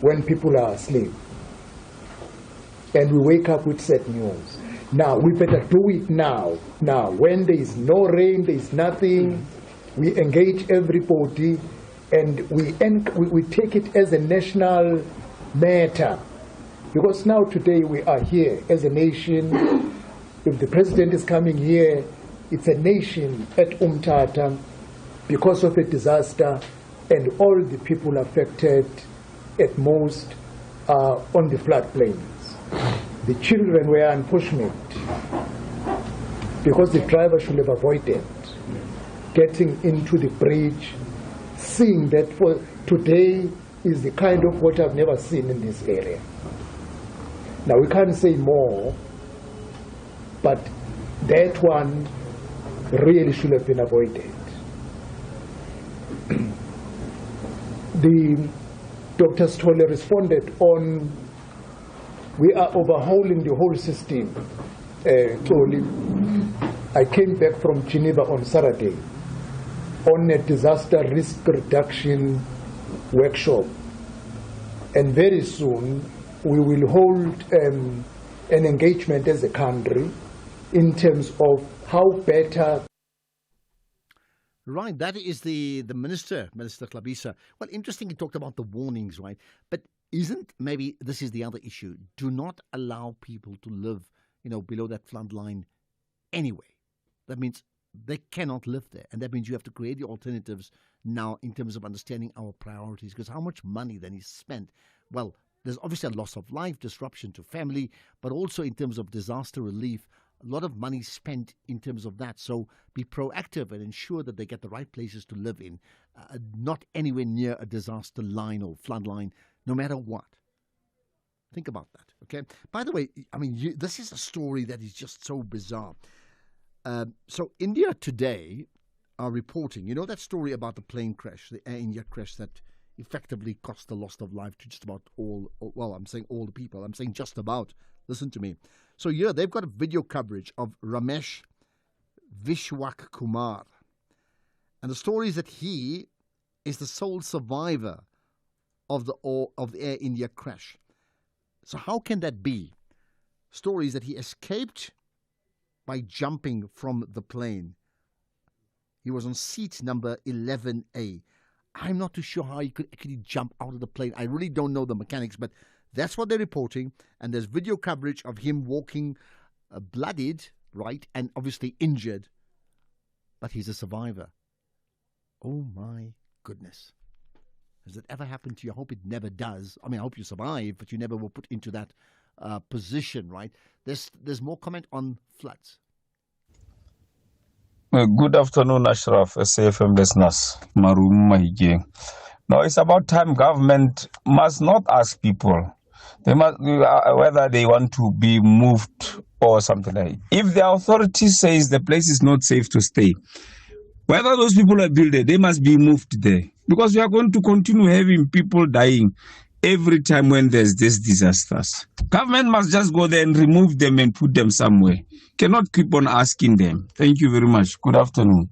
when people are asleep. And we wake up with sad news. Now, we better do it now. Now, when there is no rain, there is nothing, we engage everybody and we take it as a national matter. Because now today we are here as a nation. If the president is coming here, it's a nation at Umtata because of a disaster, and all the people affected at most are on the floodplains. The children were unfortunate because the driver should have avoided getting into the bridge, seeing that for today is the kind of what I've never seen in this area. Now we can't say more, but that one really should have been avoided. The Dr. Stolle responded on, we are overhauling the whole system. I came back from Geneva on Saturday on a disaster risk reduction workshop, and very soon we will hold an engagement as a country in terms of how better. Right, that is the Minister Klabisa. Well, interesting, he talked about the warnings, right? But isn't maybe this is the other issue? Do not allow people to live, below that flood line anyway. That means they cannot live there. And that means you have to create the alternatives now in terms of understanding our priorities. Because how much money then is spent? Well, there's obviously a loss of life, disruption to family, but also in terms of disaster relief, a lot of money spent in terms of that. So be proactive and ensure that they get the right places to live in, not anywhere near a disaster line or flood line, no matter what. Think about that, okay? By the way, this is a story that is just so bizarre. So India Today are reporting, that story about the plane crash, the Air India crash that effectively cost the loss of life to just about I'm saying all the people. I'm saying just about. Listen to me. So here they've got a video coverage of Ramesh Vishwak Kumar. And the story is that he is the sole survivor of the Air India crash. So how can that be? Stories that he escaped by jumping from the plane. He was on seat number 11A. I'm not too sure how he could actually jump out of the plane. I really don't know the mechanics, but that's what they're reporting. And there's video coverage of him walking bloodied, right, and obviously injured. But he's a survivor. Oh my goodness. Has it ever happened to you? I hope it never does. I mean, I hope you survive, but you never will put into that position, right? There's more comment on floods. Good afternoon, Ashraf, SAFM listeners. Marum Mahige. No, it's about time government must not ask people. They must whether they want to be moved or something like that. If the authority says the place is not safe to stay, whether those people are built there, they must be moved there. Because we are going to continue having people dying every time when there's these disasters. Government must just go there and remove them and put them somewhere. Cannot keep on asking them. Thank you very much. Good afternoon.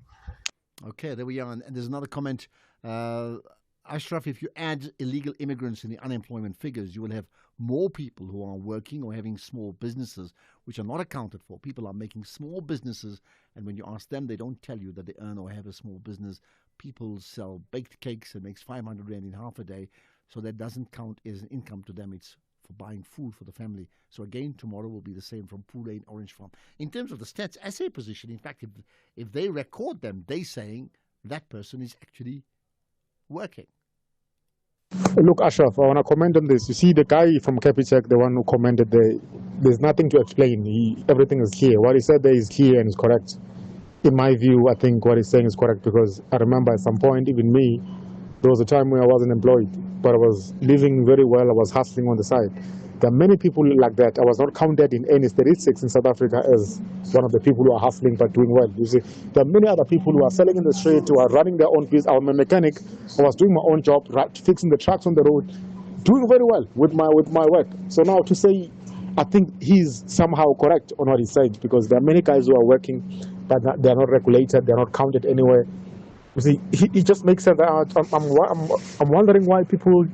Okay, there we are. And there's another comment. Ashraf, if you add illegal immigrants in the unemployment figures, you will have more people who are working or having small businesses, which are not accounted for. People are making small businesses, and when you ask them, they don't tell you that they earn or have a small business. People sell baked cakes and makes 500 Rand in half a day, so that doesn't count as an income to them. It's for buying food for the family. So again, tomorrow will be the same from Pule and Orange Farm. In terms of the Stats SA position, in fact, if they record them, they're saying that person is actually working. Look, Ashraf, I want to comment on this. You see, the guy from Capitec, the one who commented there, there's nothing to explain. Everything is clear. What he said there is clear and is correct. In my view, I think what he's saying is correct because I remember at some point, even me, there was a time when I wasn't employed, but I was living very well. I was hustling on the side. There are many people like that. I was not counted in any statistics in South Africa as one of the people who are hustling but doing well. You see, there are many other people who are selling in the street, who are running their own business. I'm a mechanic. I was doing my own job, right, fixing the trucks on the road, doing very well with my work. So now to say, I think he's somehow correct on what he said because there are many guys who are working, but they're not regulated. They're not counted anywhere. You see, he just makes sense. I'm wondering why people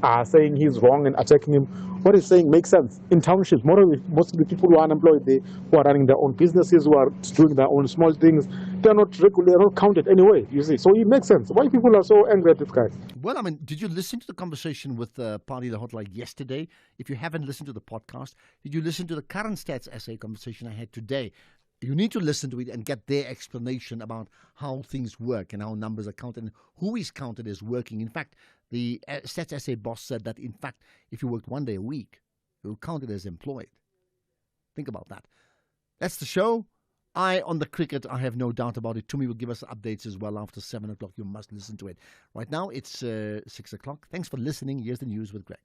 are saying he's wrong and attacking him. What he's saying makes sense. In townships, most of the people who are unemployed, who are running their own businesses, who are doing their own small things, they're not counted anyway, you see. So it makes sense. Why people are so angry at this guy? Well, I mean, did you listen to the conversation with Party the Hotline yesterday? If you haven't listened to the podcast, did you listen to the current Stats SA conversation I had today? You need to listen to it and get their explanation about how things work and how numbers are counted and who is counted as working. In fact, the Stats SA boss said that, in fact, if you worked 1 day a week, you'll count it as employed. Think about that. That's the show. On the cricket, I have no doubt about it. Tumi will give us updates as well after 7 o'clock. You must listen to it. Right now, it's 6 o'clock. Thanks for listening. Here's the news with Greg.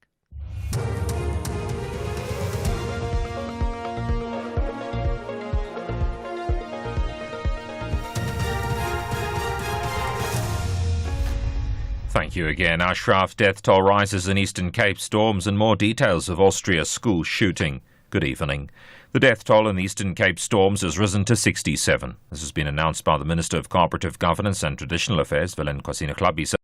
Thank you again, Ashraf. Death toll rises in Eastern Cape storms and more details of Austria school shooting. Good evening. The death toll in the Eastern Cape storms has risen to 67. This has been announced by the Minister of Cooperative Governance and Traditional Affairs, Willem Kwasina Klabisa.